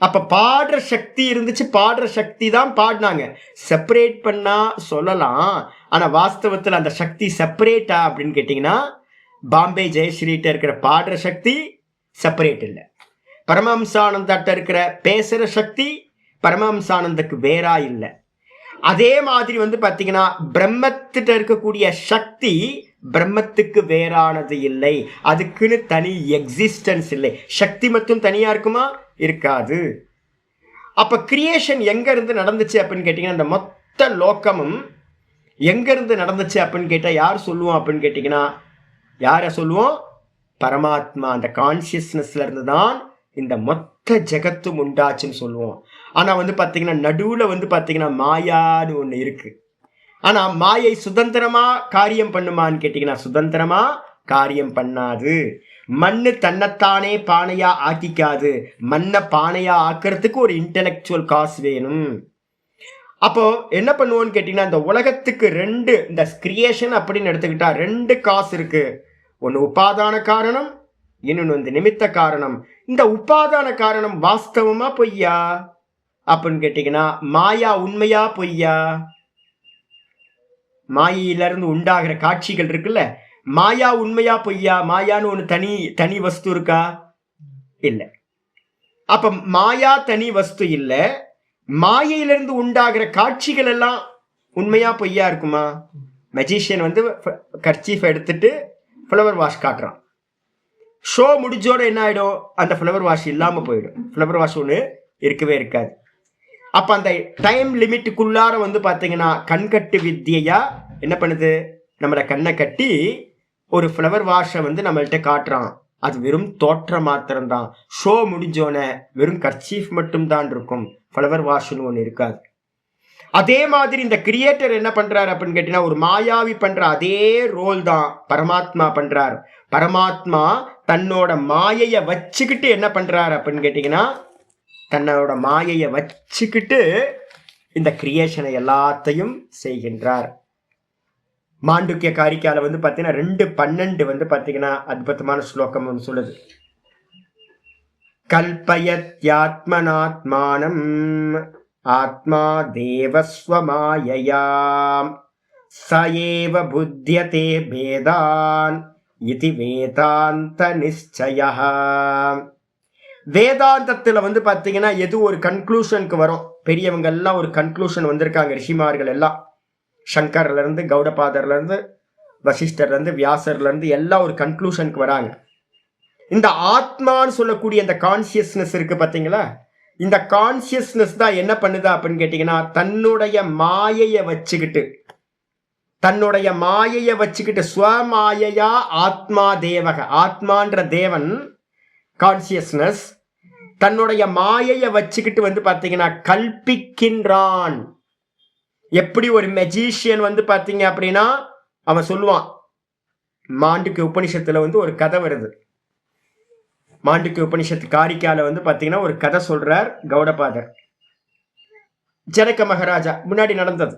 அப்ப பாடுற சக்தி இருந்துச்சு, பாடுற சக்தி தான் பாடினாங்க. செப்பரேட் பண்ணா சொல்லலாம், ஆனா வாஸ்தவத்தில் அந்த சக்தி செப்பரேட்டா அப்படின்னு கேட்டீங்கன்னா பாம்பே ஜெயஸ்ரீட்ட இருக்கிற பாடுற சக்தி செப்பரேட் இல்லை. பரமஹம்சானந்தாட்ட இருக்கிற பேசுற சக்தி பரமஹம்சானந்துக்கு வேறா இல்லை. அதே மாதிரி வந்து பாத்தீங்கன்னா பிரம்மத்திட்ட இருக்கக்கூடிய சக்தி பிரம்மத்துக்கு வேறானது இல்லை. அதுக்குன்னு தனி எக்ஸிஸ்டன்ஸ் இல்லை. சக்தி மட்டும் தனியா இருக்குமா? இருக்காது. அப்ப கிரியேஷன் எங்க இருந்து நடந்துச்சு அப்படின்னு கேட்டீங்கன்னா, இந்த மொத்த லோக்கமும் எங்க இருந்து நடந்துச்சு அப்படின்னு கேட்டா யார் சொல்லுவோம் அப்படின்னு கேட்டீங்கன்னா, யார சொல்லுவோம்? பரமாத்மா. அந்த கான்சியஸ்னஸ்ல இருந்து தான் இந்த மொத்த ஜெகத்தும் உண்டாச்சுன்னு சொல்லுவோம். ஆனா வந்து பாத்தீங்கன்னா நடுவுல வந்து பாத்தீங்கன்னா மாயான்னு ஒண்ணு இருக்கு. ஆனா மாயை சுதந்திரமா காரியம் பண்ணுமான்னு கேட்டீங்கன்னா சுதந்திரமா காரியம் பண்ணாது. மண்ணு தன்னைத்தானே பானையா ஆக்கிக்காது. மண்ணை பானையா ஆக்கிறதுக்கு ஒரு இன்டெலெக்சுவல் காசு வேணும். அப்போ என்ன பண்ணுவோன்னு கேட்டீங்கன்னா, இந்த உலகத்துக்கு ரெண்டு, இந்த கிரியேஷன் அப்படின்னு எடுத்துக்கிட்டா ரெண்டு காசு இருக்கு. ஒன்னு உபாதான காரணம், இன்னொன்னு வந்து நிமித்த காரணம். இந்த உபாதான காரணம் வாஸ்தவமா பொய்யா அப்படின்னு கேட்டீங்கன்னா, மாயா உண்மையா பொய்யா? மாயிலிருந்து உண்டாகிற காட்சிகள் இருக்குல்ல, மாயா உண்மையா பொய்யா? மாயான்னு ஒண்ணு தனி வஸ்து இருக்கா? இல்ல. அப்ப மாயா தனி வஸ்து இல்ல, மாயையிலிருந்து உண்டாகிற காட்சிகள் எல்லாம் உண்மையா பொய்யா இருக்குமா? மெஜிஷியன் வந்து கர்ச்சீஃப் எடுத்துட்டு ஃப்ளவர் வாஷ் காட்டுறான். ஷோ முடிஞ்சோட என்ன ஆயிடும்? அந்த ஃப்ளவர் வாஷ் இல்லாம போயிடும். ஃப்ளவர் வாஷ் ஒன்று இருக்கவே இருக்காது. அப்ப அந்த டைம் லிமிட்டுக்குள்ளார வந்து பாத்தீங்கன்னா கண்கட்டு வித்தியா என்ன பண்ணுது? நம்மளை கண்ணை கட்டி ஒரு ஃப்ளவர் வாஷை வந்து நம்மள்கிட்ட காட்டுறான். அது வெறும் தோற்றம் மாத்திரம்தான். ஷோ முடிஞ்சோன வெறும் கர்ச்சீஃப் மட்டும் தான் இருக்கும், ஃப்ளவர் வாஷ்னு ஒன்று இருக்காது. அதே மாதிரி இந்த கிரியேட்டர் என்ன பண்றாரு அப்படின்னு கேட்டீங்கன்னா, ஒரு மாயாவி பண்ற அதே ரோல் தான் பரமாத்மா பண்றார். பரமாத்மா தன்னோட மாயைய வச்சுக்கிட்டு என்ன பண்றாரு அப்படின்னு கேட்டீங்கன்னா, தன்னோட மாயைய வச்சுக்கிட்டு இந்த கிரியேஷனை எல்லாத்தையும் செய்கின்றார். மாண்டுக்கிய காரிக்கால வந்து பாத்தீங்கன்னா 2:12 வந்து பாத்தீங்கன்னா அற்புதமான ஸ்லோகம் ஒன்று சொல்லுது. கல்பயத்யாத்மனாத்மானம் ஆத்மா தேவஸ்வமாயயாம் சயேவ புத்தியதே பேதான் இதி வேதாந்த நிச்சயः. வேதாந்தத்துல வந்து பாத்தீங்கன்னா எது ஒரு கன்க்ளூஷனுக்கு வரும், பெரியவங்க எல்லாம் ஒரு கன்க்ளூஷன் வந்திருக்காங்க. ரிஷிமார்கள் எல்லாம், சங்கர்ல இருந்து கௌடபாதர்ல இருந்து வசிஷ்டர்ல இருந்து வியாசர்ல இருந்து எல்லாம் ஒரு கன்க்ளூஷனுக்கு வராங்க. இந்த ஆத்மான்னு சொல்லக்கூடிய இந்த கான்சியஸ்னஸ் இருக்கு பாத்தீங்களா, இந்த கான்சியஸ்னஸ் தான் என்ன பண்ணுது அப்படின்னு கேட்டீங்கன்னா, தன்னுடைய மாயையை வச்சுக்கிட்டு ஸ்வமாயையா ஆத்மா தேவக, ஆத்மான்ற தேவன் கான்சியஸ்னஸ் தன்னுடைய மாயையை வச்சுக்கிட்டு வந்து பாத்தீங்கன்னா கல்பிக்கின்றான். எப்படி ஒரு மெஜிஷியன் வந்து பாத்தீங்க அப்படின்னா அவன் சொல்லுவான், மாண்டுக்கு உபனிஷத்துல வந்து ஒரு கதை வருது. மாண்டுக்கு உபனிஷத்து காரிக்கால வந்து பாத்தீங்கன்னா ஒரு கதை சொல்றார் கௌடபாதர். ஜனக மகாராஜா முன்னாடி நடந்தது.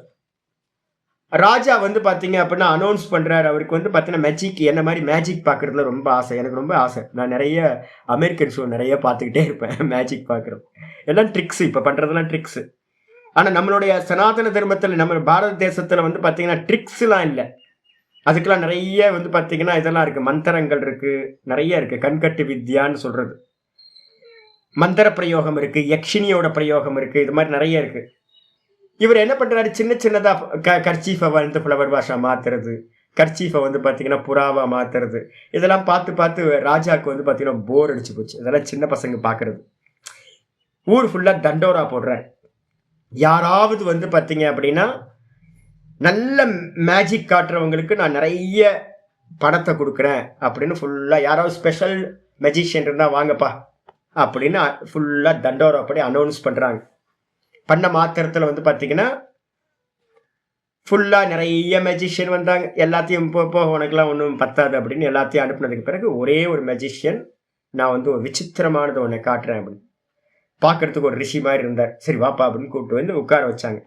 ராஜா வந்து பாத்தீங்க அப்படின்னா அனௌன்ஸ் பண்றாரு, அவருக்கு வந்து பாத்தீங்கன்னா மேஜிக், என்ன மாதிரி மேஜிக் பாக்குறதுல ரொம்ப ஆசை, எனக்கு ரொம்ப ஆசை. நான் நிறைய அமெரிக்கன் ஷோ நிறைய பார்த்துக்கிட்டே இருப்பேன். மேஜிக் பாக்குறது எல்லாம் ட்ரிக்ஸ், இப்ப பண்றதெல்லாம் ட்ரிக்ஸ். ஆனா நம்மளுடைய சனாதன தர்மத்துல, நம்ம பாரத தேசத்துல வந்து பாத்தீங்கன்னா ட்ரிக்ஸ் எல்லாம் இல்லை. அதுக்கெல்லாம் நிறைய வந்து பாத்தீங்கன்னா இதெல்லாம் இருக்கு, மந்திரங்கள் இருக்கு, நிறைய இருக்கு. கண்கட்டு வித்யான்னு சொல்றது, மந்திர பிரயோகம் இருக்கு, யக்ஷினியோட பிரயோகம் இருக்கு, இது மாதிரி நிறைய இருக்கு. இவர் என்ன பண்றாரு, சின்ன சின்னதா கர்ச்சீஃபை வந்து ஃப்ளவர் வாஷா மாத்துறது, கர்ச்சீஃபை வந்து பாத்தீங்கன்னா புறாவா மாத்துறது, இதெல்லாம் பார்த்து ராஜாவுக்கு வந்து பாத்தீங்கன்னா போர் அடிச்சு போச்சு. இதெல்லாம் சின்ன பசங்க பாக்குறது. ஊர் ஃபுல்லா தண்டோரா போடுறாரு. யாராவது வந்து பாத்தீங்க அப்படின்னா நல்ல மேஜிக் காட்டுறவங்களுக்கு நான் நிறைய பணத்தை கொடுக்குறேன் அப்படின்னு ஃபுல்லா, யாராவது ஸ்பெஷல் மெஜிஷியன் இருந்தா வாங்கப்பா அப்படின்னு ஃபுல்லா தண்டோரா படி அனௌன்ஸ் பண்றாங்க. பண்ண மாத்திரத்துல வந்து பாத்தீங்கன்னா ஃபுல்லா நிறைய மெஜிஷியன் வந்தாங்க. எல்லாத்தையும் போ உனக்குலாம் ஒன்றும் பத்தாது அப்படின்னு எல்லாத்தையும் அனுப்புனதுக்கு பிறகு ஒரே ஒரு மெஜிஷியன், நான் வந்து ஒரு விசித்திரமானது ஒன்றை காட்டுறேன் அப்படின்னு, பார்க்கறதுக்கு ஒரு ரிஷி மாதிரி இருந்தார். சரி வாப்பா அப்படின்னு கூப்பிட்டு வந்து உட்கார வச்சாங்க.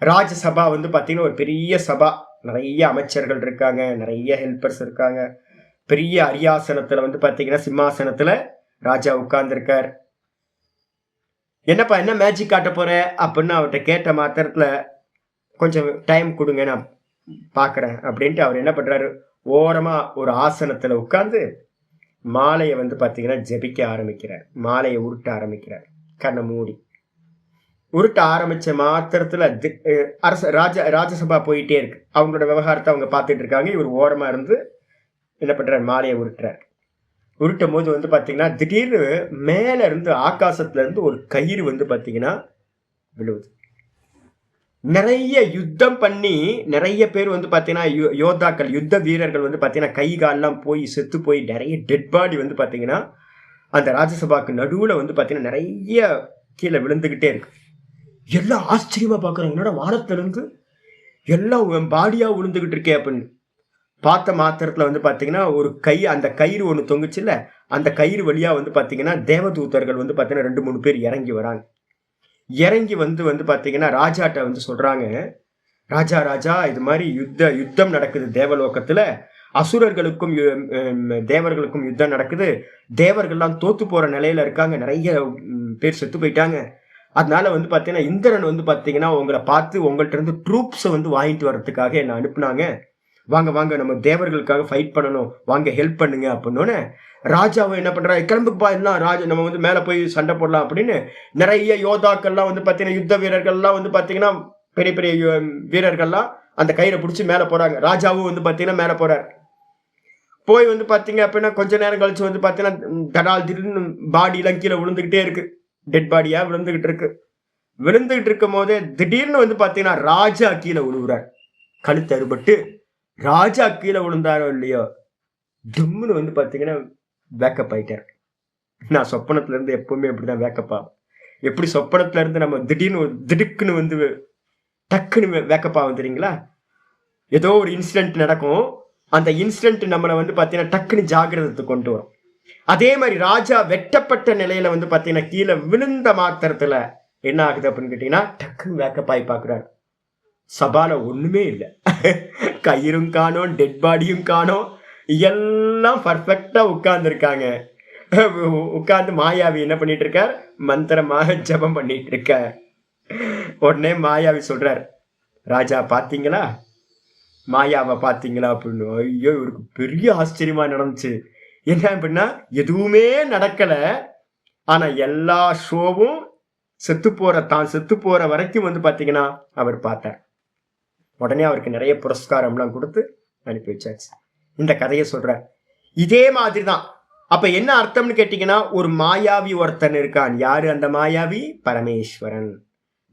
ராஜசபா வந்து பாத்தீங்கன்னா ஒரு பெரிய சபா, நிறைய அமைச்சர்கள் இருக்காங்க, நிறைய ஹெல்பர்ஸ் இருக்காங்க. பெரிய அரியாசனத்துல வந்து பாத்தீங்கன்னா சிம்மாசனத்துல ராஜா உட்கார்ந்துருக்கார். என்னப்பா என்ன மேஜிக் காட்ட போற அப்படின்னு அவர்கிட்ட கேட்ட மாத்திரத்துல, கொஞ்சம் டைம் கொடுங்க நான் பாக்குறேன் அப்படின்ட்டு அவர் என்ன பண்றாரு, ஓரமா ஒரு ஆசனத்துல உட்கார்ந்து மாலையை வந்து பாத்தீங்கன்னா ஜபிக்க ஆரம்பிக்கிறார். மாலையை உருட்ட ஆரம்பிக்கிறார். கண்ணை மூடி உருட்ட ஆரம்பிச்ச மாத்திரத்துல ராஜசபா போயிட்டே இருக்கு. அவங்களோட விவகாரத்தை அவங்க பார்த்துட்டு இருக்காங்க. இவர் ஓரமா இருந்து என்ன பண்றாரு, மாலையை உருட்டுறாரு. உருட்டும் போது வந்து பாத்தீங்கன்னா திடீர்னு மேல இருந்து ஆகாசத்துல இருந்து ஒரு கயிறு வந்து பாத்தீங்கன்னா விழுவுது. நிறைய யுத்தம் பண்ணி நிறைய பேர் வந்து பாத்தீங்கன்னா யோத்தாக்கள், யுத்த வீரர்கள் வந்து பாத்தீங்கன்னா கை காலெல்லாம் போய் செத்து போய் நிறைய டெட் பாடி வந்து பாத்தீங்கன்னா அந்த ராஜசபாக்கு நடுவுல வந்து பாத்தீங்கன்னா நிறைய கீழே விழுந்துகிட்டே இருக்கு. எல்லாம் ஆச்சரியமா பாக்குறாங்க, என்னோட வானத்துல இருந்து எல்லாம் பாடியா விழுந்துகிட்டு இருக்கே அப்படின்னு. பார்த்த மாத்திரத்துல வந்து பாத்தீங்கன்னா ஒரு அந்த கயிறு ஒண்ணு தொங்குச்சு இல்ல, அந்த கயிறு வழியா வந்து பாத்தீங்கன்னா தேவதூதர்கள் வந்து பாத்தீங்கன்னா 2-3 பேர் இறங்கி வராங்க. இறங்கி வந்து பாத்தீங்கன்னா ராஜாட்ட வந்து சொல்றாங்க, ராஜா இது மாதிரி யுத்தம் நடக்குது தேவலோகத்துல, அசுரர்களுக்கும் தேவர்களுக்கும் யுத்தம் நடக்குது, தேவர்கள்லாம் தோத்து போற நிலையில இருக்காங்க, நிறைய பேர் செத்து போயிட்டாங்க. அதனால வந்து பாத்தீங்கன்னா இந்திரன் வந்து பாத்தீங்கன்னா உங்களை பார்த்து உங்கள்ட்ட இருந்து ட்ரூப்ஸை வந்து வாங்கிட்டு வர்றதுக்காக என்ன அனுப்புனாங்க, வாங்க நம்ம தேவர்களுக்காக ஃபைட் பண்ணணும், வாங்க ஹெல்ப் பண்ணுங்க அப்படின்னு. ராஜாவை என்ன பண்றா, கிளம்புப்பா எல்லாம் ராஜா, நம்ம வந்து மேல போய் சண்டை போடலாம் அப்படின்னு நிறைய யோதாக்கள்லாம் வந்து பாத்தீங்கன்னா யுத்த வீரர்கள்லாம் வந்து பாத்தீங்கன்னா பெரிய பெரிய வீரர்கள்லாம் அந்த கயிறை பிடிச்சி மேல போறாங்க. ராஜாவும் வந்து பாத்தீங்கன்னா மேல போறாரு. போய் வந்து பாத்தீங்க அப்படின்னா கொஞ்ச நேரம் கழிச்சு வந்து பாத்தீங்கன்னா திடீர்னு பாடி எல்லாம் கீழே விழுந்துகிட்டே இருக்கு, டெட் பாடியா விழுந்துகிட்டு இருக்கும் போதே திடீர்னு வந்து பாத்தீங்கன்னா ராஜா கீழே விழுவுறார். கழுத்து அறுபட்டு ராஜா கீழே விழுந்தாரோ இல்லையோ, தும்முன்னு வந்து பாத்தீங்கன்னா வேக்கப் ஆயிட்டார். நான் சொப்பனத்துல இருந்து எப்பவுமே அப்படிதான் வேக்கப் ஆகும். எப்படி சொப்பனத்துல இருந்து நம்ம திடுக்குன்னு வந்து டக்குன்னு வேக்கப் ஆகும் தெரியுங்களா, ஏதோ ஒரு இன்சிடென்ட் நடக்கும், அந்த இன்சிடென்ட் நம்மளை வந்து பாத்தீங்கன்னா டக்குன்னு ஜாகிரதத்துக்கு கொண்டு வரும். அதே மாதிரி ராஜா வெட்டப்பட்ட நிலையில வந்து பாத்தீங்கன்னா கீழே விழுந்த மாத்திரத்துல என்ன ஆகுது அப்படின்னு கேட்டீங்கன்னா டக்குன்னு வேக்கப் ஆகி பாக்குறாரு. சபால ஒண்ணுமே இல்லை, கயிறும் காணோம், டெட் பாடியும் காணோம், எல்லாம் பர்ஃபெக்டா உட்கார்ந்து இருக்காங்க. உட்கார்ந்து மாயாவி என்ன பண்ணிட்டு இருக்கார், மந்திரமாக ஜபம் பண்ணிட்டு இருக்கார். உடனே மாயாவி சொல்றார், ராஜா பாத்தீங்களா, மாயாவை பாத்தீங்களா அப்படின்னு. ஐயோ இவருக்கு பெரிய ஆச்சரியமா நடந்துச்சு. என்ன அப்படின்னா எதுவுமே நடக்கல, ஆனா எல்லா ஷோவும் தான் செத்து போற வரைக்கும் வந்து பாத்தீங்கன்னா அவர் பார்த்தார். உடனே அவருக்கு நிறைய புரஸ்காரம்லாம் கொடுத்து அனுப்பி வச்சாச்சு. இந்த கதையை சொல்றார். இதே மாதிரிதான். அப்ப என்ன அர்த்தம்னு கேட்டீங்கன்னா, ஒரு மாயாவி ஒருத்தன் இருக்கான். யாரு அந்த மாயாவி? பரமேஸ்வரன்.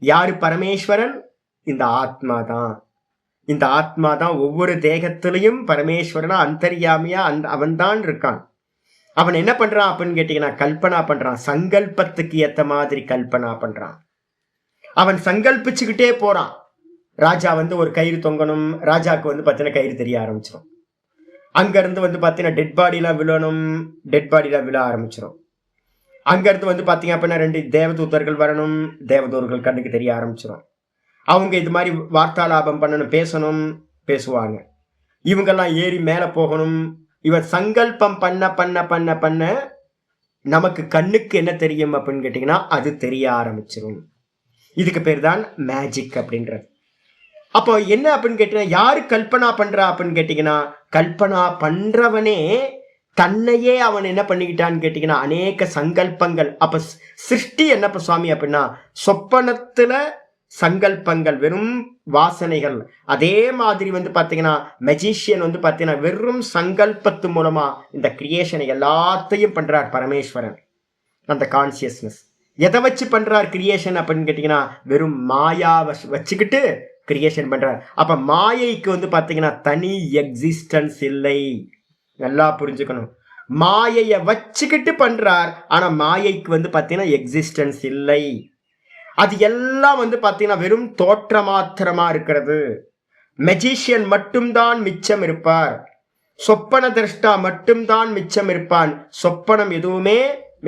யாரு பரமேஸ்வரன்? இந்த ஆத்மா தான். இந்த ஆத்மா தான் ஒவ்வொரு தேகத்திலையும் பரமேஸ்வரனா அந்தர்யாமியா அவன் தான் இருக்கான். அவன் என்ன பண்றான் அப்படின்னு கேட்டீங்கன்னா, கல்பனா பண்றான். சங்கல்பத்துக்கு ஏத்த மாதிரி கல்பனா பண்றான். அவன் சங்கல்பிச்சுக்கிட்டே போறான். ராஜா ஒரு கயிறு தொங்கணும். ராஜாவுக்கு பார்த்தீங்கன்னா கயிறு தெரிய ஆரம்பிச்சிடும். அங்க இருந்து பார்த்தீங்கன்னா டெட் பாடிலாம் விழணும். டெட் பாடிலாம் விழ ஆரம்பிச்சிடும். அங்க இருந்து பார்த்தீங்க அப்படின்னா 2 தேவதூதர்கள் வரணும். தேவதூதர்கள் கண்ணுக்கு தெரிய ஆரம்பிச்சிடும். அவங்க இது மாதிரி வார்த்தாலாபம் பண்ணணும், பேசணும், பேசுவாங்க. இவங்கெல்லாம் ஏறி மேல போகணும். இவன் சங்கல்பம் பண்ண பண்ண பண்ண பண்ண நமக்கு கண்ணுக்கு என்ன தெரியும் அப்படின்னு கேட்டீங்கன்னா, அது தெரிய ஆரம்பிச்சிடும். இதுக்கு பேர் தான் மேஜிக் அப்படின்றது. அப்போ என்ன அப்படின்னு கேட்டீங்கன்னா, யாரு கல்பனா பண்றா அப்படின்னு கேட்டீங்கன்னா, கல்பனா பண்றவனே தன்னையே அவன் என்ன பண்ணிக்கிட்டான்னு கேட்டீங்கன்னா, அநேக சங்கல்பங்கள். அப்ப சிருஷ்டி என்னப்ப சுவாமி அப்படின்னா, சொப்பனத்துல சங்கல்பங்கள், வெறும் வாசனைகள். அதே மாதிரி பாத்தீங்கன்னா மெஜிஷியன் பாத்தீங்கன்னா வெறும் சங்கல்பத்து மூலமா இந்த கிரியேஷனை எல்லாத்தையும் பண்றார் பரமேஸ்வரன். அந்த கான்சியஸ்னஸ் எதை வச்சு பண்றார் கிரியேஷன் அப்படின்னு கேட்டீங்கன்னா, வெறும் மாயாவை வச்சுக்கிட்டு கிரியேஷன் பண்றார். அப்ப மாயைக்கு பாத்தீங்கன்னா தனி எக்ஸிஸ்டன்ஸ் இல்லை. நல்லா புரிஞ்சுக்கணும். மாயைய வச்சுக்கிட்டு பண்றார், ஆனா மாயைக்கு பாத்தீங்கன்னா எக்ஸிஸ்டன்ஸ் இல்லை. அது எல்லாம் பாத்தீங்கன்னா வெறும் தோற்ற மாத்திரமா இருக்கிறது. மெஜிஷியன் மட்டும்தான் மிச்சம் இருப்பார். சொப்பன திரஷ்டா மட்டும்தான் மிச்சம் இருப்பான். சொப்பனம் எதுவுமே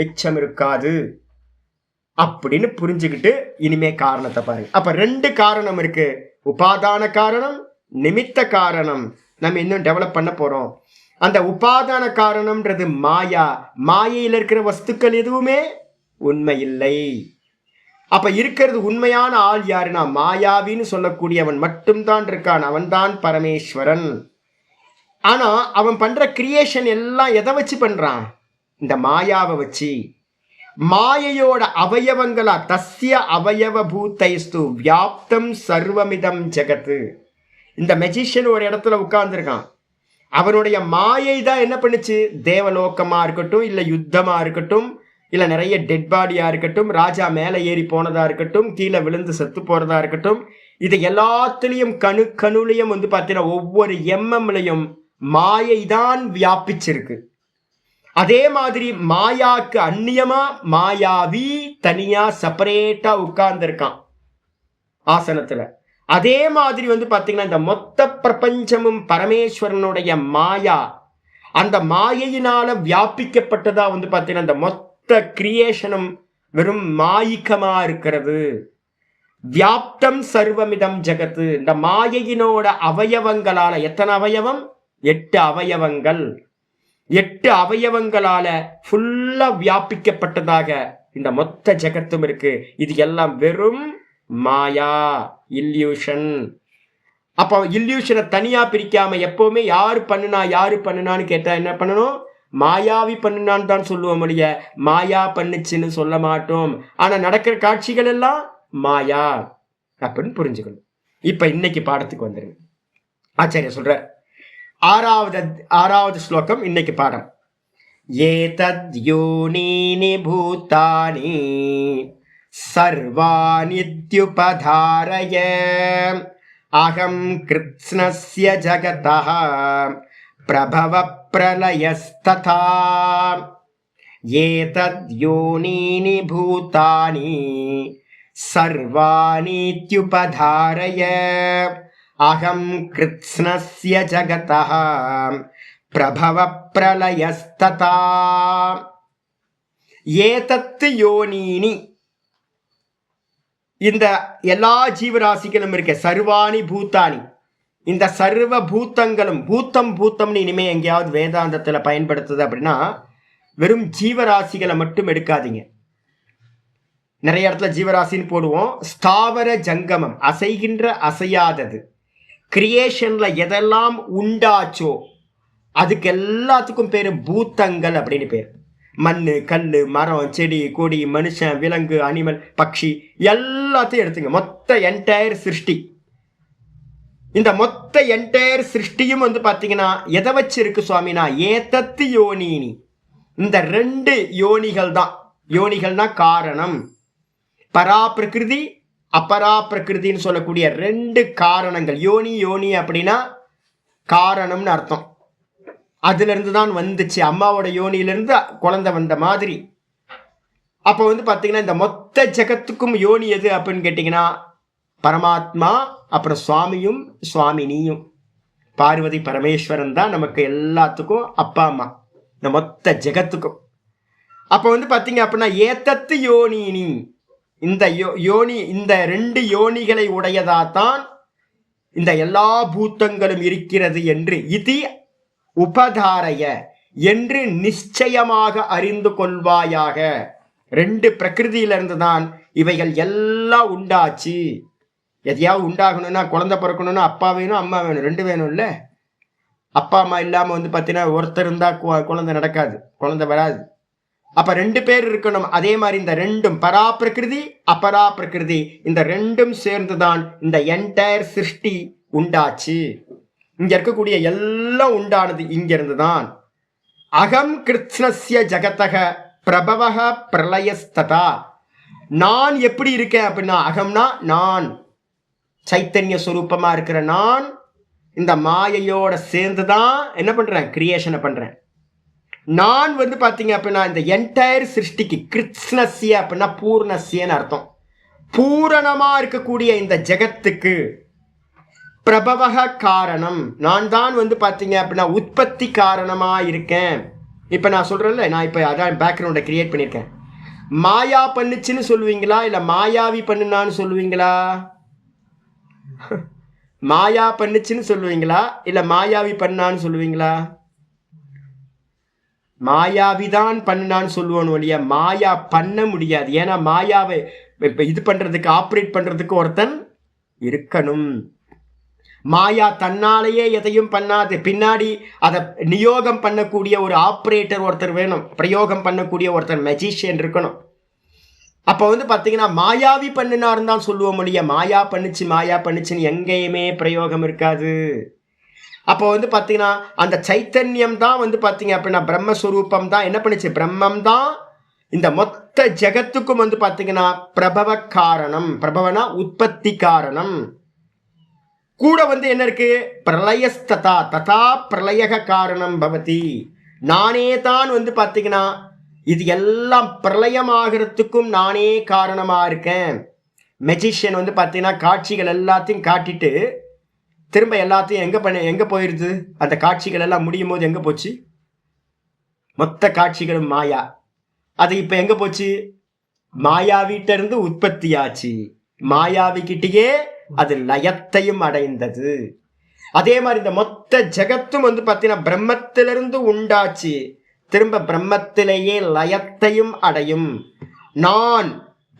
மிச்சம் இருக்காது அப்படின்னு புரிஞ்சுக்கிட்டு இனிமே காரணத்தை பாருங்க. அப்ப 2 காரணம் இருக்கு. உபாதான காரணம், நிமித்த காரணம். நம்ம இன்னும் டெவலப் பண்ண போறோம். அந்த உபாதான காரணம்ன்றது மாயா. மாயையில் இருக்கிற வஸ்துக்கள் எதுவுமே உண்மை இல்லை. அப்ப இருக்கிறது உண்மையான ஆள் யாருன்னா, மாயாவின்னு சொல்லக்கூடியவன் மட்டும்தான் இருக்கான். அவன் தான் பரமேஸ்வரன். ஆனா அவன் பண்ற கிரியேஷன் எல்லாம் எதை வச்சு பண்றான்? இந்த மாயாவை வச்சு. மாயையோட அவயவங்களா தஸ்ய அவயவ பூத்தைஸ்து வியாப்தம் சர்வமிதம் ஜெகத்து. இந்த மெஜிஷியன் ஒரு இடத்துல உட்கார்ந்துருக்கான். அவனுடைய மாயை தான் என்ன பண்ணுச்சு? தேவலோகமா இருக்கட்டும், இல்ல யுத்தமா இருக்கட்டும், இல்ல நிறைய டெட் பாடியா இருக்கட்டும், ராஜா மேல ஏறி போனதா இருக்கட்டும், கீழே விழுந்து செத்து போறதா இருக்கட்டும், இது எல்லாத்திலையும் கணுலையும் பாத்தீங்கன்னா ஒவ்வொரு எம்எம்லையும் மாயை தான் வியாபிச்சிருக்கு. அதே மாதிரி மாயாக்கு அந்நியமா மாயாவி தனியா செப்பரேட்டா உட்கார்ந்து இருக்கான் ஆசனத்துல. அதே மாதிரி பாத்தீங்கன்னா இந்த மொத்த பிரபஞ்சமும் பரமேஸ்வரனுடைய மாயா. அந்த மாயையினால வியாபிக்கப்பட்டதா பாத்தீங்கன்னா இந்த மொத்த கிரியேஷனும் வெறும் மாயிக்கமா இருக்கிறது. வியாப்தம் சர்வமிதம் ஜெகத்து. இந்த மாயையினோட அவயவங்களால, எத்தனை அவயவம்? 8 அவயவங்கள். 8 அவயவங்களால ஃபுல்லா வியாபிக்கப்பட்டதாக இந்த மொத்த ஜெகத்தும் இருக்கு. இது எல்லாம் வெறும் மாயா, இல்யூஷன். அப்ப இல்யூஷனை தனியா பிரிக்காம எப்பவுமே யாரு பண்ணுனான்னு கேட்டா என்ன பண்ணணும்? மாயாவி பண்ணுனான்னு தான் சொல்லுவோம் முடிய, மாயா பண்ணுச்சுன்னு சொல்ல மாட்டோம். ஆனா நடக்கிற காட்சிகள் எல்லாம் மாயா அப்படின்னு புரிஞ்சுக்கணும். இப்ப இன்னைக்கு பாடத்துக்கு வந்துருங்க. ஆச்சாரிய சொல்ற ஆறாவது ஸ்லோகம் இன்னைக்கு பாடம். ஏதத் யோனீனி பூதானி சர்வானித்யுபதாரய அகம் கிருத்ஸ்னஸ்ய ஜகதः பிரபவ பிரலயஸ்ததா. ஏதத் யோனீனி பூதானி சர்வானித்யுபதாரய அகம் கிருத்ஸ்னஸ்ய ஜகதः பிரபவ பிரலயஸ்ததா. ஏதத்து யோனீனி, இந்த எல்லா ஜீவராசிகளும் இருக்க சர்வாணி பூத்தானி, இந்த சர்வ பூத்தங்களும், பூத்தம்னு இனிமே எங்கேயாவது வேதாந்தத்துல பயன்படுத்துது அப்படின்னா வெறும் ஜீவராசிகளை மட்டும் எடுக்காதீங்க. நிறைய இடத்துல ஜீவராசின்னு போடுவோம். ஸ்தாவர ஜங்கமம், அசைகின்ற அசையாதது. கிரியேஷன்ல எதெல்லாம் உண்டாச்சோ அதுக்கு எல்லாத்துக்கும் பேரு பூத்தங்கள் அப்படின்னு பேர். மண்ணு, கல்லு, மரம், செடி, கொடி, மனுஷன், விலங்கு, அனிமல், பக்ஷி எல்லாத்தையும் எடுத்துங்க. மொத்த என்டையர் சிருஷ்டி இந்த மொத்த என்டையர் சிருஷ்டியும் வந்து பாத்தீங்கன்னா எதை வச்சு இருக்கு சுவாமினா ஏதத்து யோனினி. இந்த 2 யோனிகள் தான். யோனிகள்னா காரணம். பரா பிரகிருதி அபரா பிரகிருதின்னு சொல்லக்கூடிய 2 காரணங்கள். யோனி யோனி அப்படின்னா காரணம்னு அர்த்தம். அதுல இருந்து தான் வந்துச்சு, அம்மாவோட யோனியிலிருந்து குழந்தை வந்த மாதிரி. அப்போ வந்து பாத்தீங்கன்னா இந்த மொத்த ஜெகத்துக்கும் யோனி எது அப்படின்னு கேட்டீங்கன்னா பரமாத்மா, அப்புறம் சுவாமியும் சுவாமினியும். பார்வதி பரமேஸ்வரன் தான் நமக்கு எல்லாத்துக்கும் அப்பா அம்மா, இந்த மொத்த ஜெகத்துக்கும். அப்போ வந்து பாத்தீங்க அப்படின்னா ஏதத்து யோனினி, இந்த யோனி, இந்த 2 யோனிகளை உடையதாத்தான் இந்த எல்லா பூத்தங்களும் இருக்கிறது என்று இதி உபதாரைய என்று நிச்சயமாக அறிந்து கொள்வாயாக. 2 பிரகிருதியிலிருந்து தான் இவைகள் எல்லாம் உண்டாச்சு. எதையாவது உண்டாகணும்னா, குழந்தை பிறக்கணும்னா அப்பா வேணும் அம்மா வேணும், 2 வேணும் இல்ல. அப்பா அம்மா இல்லாம வந்து பார்த்தீங்கன்னா ஒருத்தர் இருந்தா குழந்தை நடக்காது, குழந்தை வராது. அப்ப 2 பேர் இருக்கணும். அதே மாதிரி இந்த 2ம் பரா பிரகிருதி அபரா பிரகிருதி, இந்த 2ம் சேர்ந்துதான் இந்த என்டையர் சிருஷ்டி உண்டாச்சு. இங்க இருக்கக்கூடிய எல்லாம் உண்டானது இங்க இருந்துதான். அகம் கிருஷ்ணஸ்ய ஜகதக பிரபவக பிரளயஸ்ததா. நான் எப்படி இருக்கேன் அப்படின்னா, அகம்னா நான், சைத்தன்ய சுரூபமா இருக்கிற நான் இந்த மாயையோட சேர்ந்துதான் என்ன பண்றேன், கிரியேஷனை பண்றேன். நான் வந்து பாத்தீங்க அப்படின்னா இந்த என்டையர் சிருஷ்டிக்கு கிருஷ்ணஸ்ய அப்படின்னா பூர்ணஸ்யன்னு அர்த்தம். பூரணமா இருக்கக்கூடிய இந்த ஜெகத்துக்கு பிரபவக காரணம் நான் தான் வந்து பாத்தீங்க அப்படின்னா உற்பத்தி காரணமா இருக்கேன். இப்ப நான் சொல்றேன்ல, நான் இப்ப அதான் பேக்ரவுண்டை கிரியேட் பண்ணியிருக்கேன். மாயா பண்ணுச்சுன்னு சொல்லுவீங்களா இல்ல மாயாவி பண்ணுனான்னு சொல்லுவீங்களா? மாயா பண்ணுச்சுன்னு சொல்லுவீங்களா இல்ல மாயாவி பண்ணான்னு சொல்லுவீங்களா? மாயாவிதான் பண்ணான்னு சொல்லுவோம் ஒழிய மாயா பண்ண முடியாது. ஏன்னா மாயாவை இது பண்றதுக்கு, ஆப்ரேட் பண்றதுக்கு ஒருத்தன் இருக்கணும். மாயா தன்னாலேயே எதையும் பண்ணாது, பின்னாடி அதை நியோகம் பண்ணக்கூடிய ஒரு ஆப்ரேட்டர் ஒருத்தர் வேணும், பிரயோகம் பண்ணக்கூடிய ஒருத்தர் மெஜிஷியன் இருக்கணும். அப்போ வந்து பார்த்தீங்கன்னா மாயாவி பண்ணினா இருந்தால் சொல்லுவோம் இல்லையா, மாயா பண்ணுச்சுன்னு எங்கேயுமே பிரயோகம் இருக்காது. அப்போ வந்து பார்த்தீங்கன்னா அந்த சைத்தன்யம் தான் வந்து பார்த்தீங்க அப்படின்னா பிரம்மஸ்வரூபம் தான் என்ன பண்ணுச்சு, பிரம்மம் தான் இந்த மொத்த ஜெகத்துக்கும் வந்து பார்த்தீங்கன்னா பிரபவ காரணம். பிரபவனா உற்பத்தி காரணம். கூட வந்து என்ன இருக்கு, பிரளயஸ்ததா ததா பிரளயக காரணம் பவதி. நானே தான் வந்து பார்த்தீங்கன்னா இது எல்லாம் பிரளயமாகிறதுக்கும் நானே காரணமா இருக்கேன். மெஜிஷியன் வந்து பார்த்தீங்கன்னா காட்சிகள் எல்லாத்தையும் காட்டிட்டு திரும்ப எல்லாத்தையும் எங்க போயிருது, அந்த காட்சிகள் எல்லாம் முடியும் போது எங்க போச்சு, மொத்த காட்சிகளும் மாயா. அது இப்ப எங்க போச்சு, மாயாவிட்ட இருந்து உற்பத்தி ஆச்சு, மாயாவிக்கிட்டேயே அது லயத்தையும் அடைந்தது. அதே மாதிரி இந்த மொத்த ஜெகத்தும் வந்து பார்த்தீங்கன்னா பிரம்மத்திலிருந்து உண்டாச்சு, திரும்ப பிரம்மத்திலேயே லயத்தையும் அடையும். நான்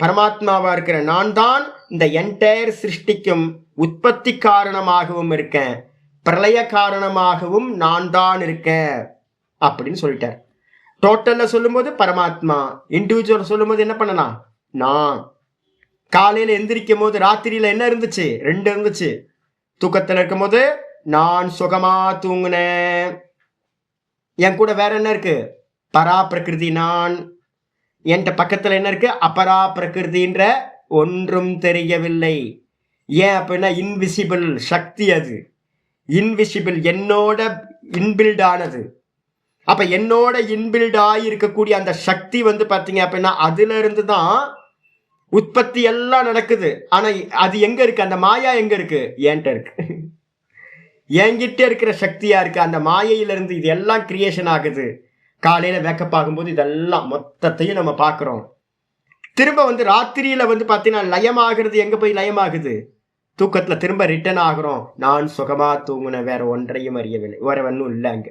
பரமாத்மாவா இருக்கிற நான் தான் இந்த என்டையர் சிருஷ்டிக்கும் உற்பத்தி காரணமாகவும் இருக்கேன், பிரளய காரணமாகவும் நான் தான் இருக்கேன் அப்படின்னு சொல்லிட்டார். டோட்டல்ல சொல்லும்போது பரமாத்மா, இண்டிவிஜுவல் சொல்லும்போது என்ன பண்ணலாம், நான். காலையில எந்திரிக்கும் போது ராத்திரியில என்ன இருந்துச்சு, 2 இருந்துச்சு. தூக்கத்தில் இருக்கும் போது நான் சுகமா தூங்குனேன், என் கூட வேற என்ன இருக்கு, பரா பிரகிருதி நான், என்கிட்ட பக்கத்துல என்ன இருக்கு, அபரா பிரகிருதின்ற ஒன்றும் தெரியவில்லை. ஏன் அப்படின்னா இன்விசிபிள் சக்தி, அது இன்விசிபிள், என்னோட இன்பில்ட் ஆனது. அப்ப என்னோட இன்பில்ட் ஆகியிருக்கக்கூடிய அந்த சக்தி வந்து பாத்தீங்க அப்படின்னா அதுல இருந்து தான் உற்பத்தி எல்லாம் நடக்குது. ஆனா அது எங்க இருக்கு, அந்த மாயா எங்க இருக்கு, என்கிட்ட இருக்கு, என்கிட்ட இருக்கிற சக்தியா இருக்கு. அந்த மாயையிலிருந்து இது எல்லாம் கிரியேஷன் ஆகுது. காலையில வேக்கப் ஆகும்போது இதெல்லாம் மொத்தத்தையும் நம்ம பார்க்கிறோம். திரும்ப வந்து ராத்திரியில வந்து பார்த்தீங்கன்னா லயமாகிறது, எங்க போய் லயமாகுது, தூக்கத்துல திரும்ப ரிட்டர்ன் ஆகுறோம். நான் சுகமா தூங்குன, வேற ஒன்றையும் அறியவில்லை, வேற ஒன்றும் இல்லை அங்க.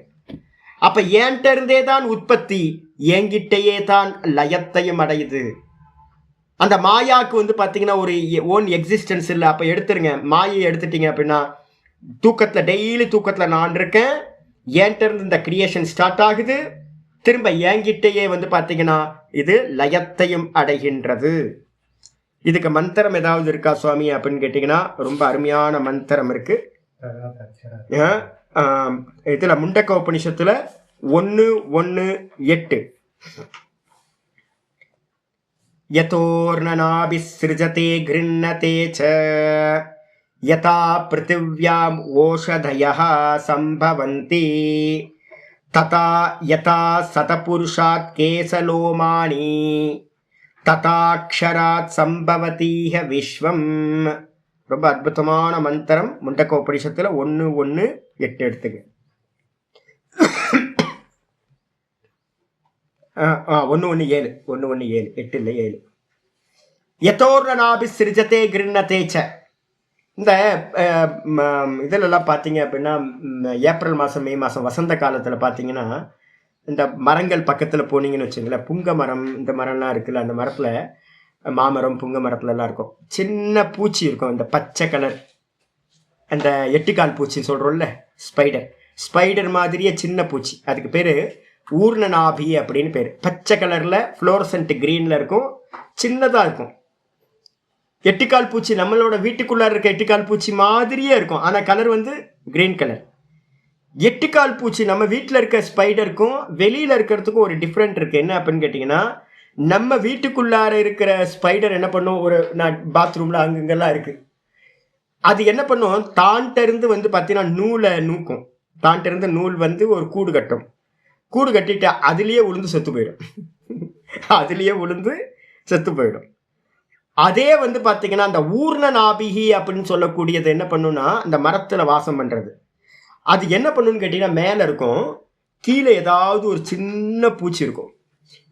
அப்ப என்கிட்ட இருந்தே தான் உற்பத்தி, என்கிட்டயே தான் லயத்தையும் அடையுது. அந்த மாயாவுக்கு வந்து பார்த்தீங்கன்னா ஒரு ஓன் எக்ஸிஸ்டன்ஸ் இல்லை. அப்ப எடுத்துருங்க, மாயை எடுத்துட்டீங்க அப்படின்னா தூக்கத்துல டெய்லி தூக்கத்துல நான் இருக்கேன், என்கிட்ட இருந்து இந்த கிரியேஷன் ஸ்டார்ட் ஆகுது, திரும்ப என்கிட்டயே வந்து பார்த்தீங்கன்னா இது லயத்தையும் அடைகின்றது. இதுக்கு மந்திரம் ஏதாவது இருக்கா சுவாமி அப்படின்னு கேட்டீங்கன்னா ரொம்ப அருமையான மந்திரம் இருக்கு. இதுல முண்டக்க உபனிஷத்துல 1:1:8 யதோர்ணநாபிஸ்ருஜதே கிருண்ணதே ச யதா பிருத்திவ்யாம் ஓஷதயः சம்பவந்தி ததா யதா சதபுருஷாத் கேசலோமானி ததாக்ஷராத் சம்பவதீஹ விஸ்வம். ரொம்ப அற்புதமான மந்திரம். முண்டக்க உபனிஷத்துல 1:1:8 எடுத்துக்க. 1:1:7 1:1:7 8 இல்லை 7. யதோர்ணநாபி சிருஜதே கிருண்ணதேச்ச. இந்த இதிலெல்லாம் பார்த்தீங்க அப்படின்னா ஏப்ரல் மாதம் மே மாதம் வசந்த காலத்தில் பார்த்தீங்கன்னா இந்த மரங்கள் பக்கத்தில் போனீங்கன்னு வச்சுங்களேன், புங்க மரம் இந்த மரம்லாம் இருக்குல்ல, அந்த மரத்தில் மாமரம் புங்க மரத்துலலாம் இருக்கும், சின்ன பூச்சி இருக்கும், இந்த பச்சை கலர் அந்த எட்டுக்கால் பூச்சின்னு சொல்கிறோம்ல, ஸ்பைடர் மாதிரியே சின்ன பூச்சி. அதுக்கு பேர் ஊர்ணநாபி அப்படின்னு பேர். பச்சை கலரில் ஃப்ளோரசன்ட் க்ரீனில் இருக்கும், சின்னதாக இருக்கும். எட்டுக்கால் பூச்சி நம்மளோட வீட்டுக்குள்ளார இருக்க எட்டுக்கால் பூச்சி மாதிரியே இருக்கும், ஆனால் கலர் வந்து கிரீன் கலர். எட்டுக்கால் பூச்சி நம்ம வீட்டில் இருக்க ஸ்பைடருக்கும் வெளியில் இருக்கிறதுக்கும் ஒரு டிஃப்ரெண்ட் இருக்குது. என்ன அப்படின்னு கேட்டிங்கன்னா, நம்ம வீட்டுக்குள்ளார இருக்கிற ஸ்பைடர் என்ன பண்ணும், ஒரு பாத்ரூமில் அங்கங்கெல்லாம் இருக்குது, அது என்ன பண்ணும், தான்கிட்ட வந்து பார்த்தீங்கன்னா நூலை நூக்கும். தான்கிட்ட நூல் வந்து ஒரு கூடு கட்டும். கூடு கட்டிட்டு அதுலேயே உளுந்து செத்து போயிடும். அதுலேயே உளுந்து செத்து போயிடும். அதே வந்து பார்த்தீங்கன்னா அந்த ஊர்ணநாபிகி அப்படின்னு சொல்லக்கூடியது என்ன பண்ணுன்னா, அந்த மரத்தில் வாசம் பண்ணுறது. அது என்ன பண்ணுன்னு கேட்டிங்கன்னா, மேலே இருக்கும், கீழே ஏதாவது ஒரு சின்ன பூச்சி இருக்கும்.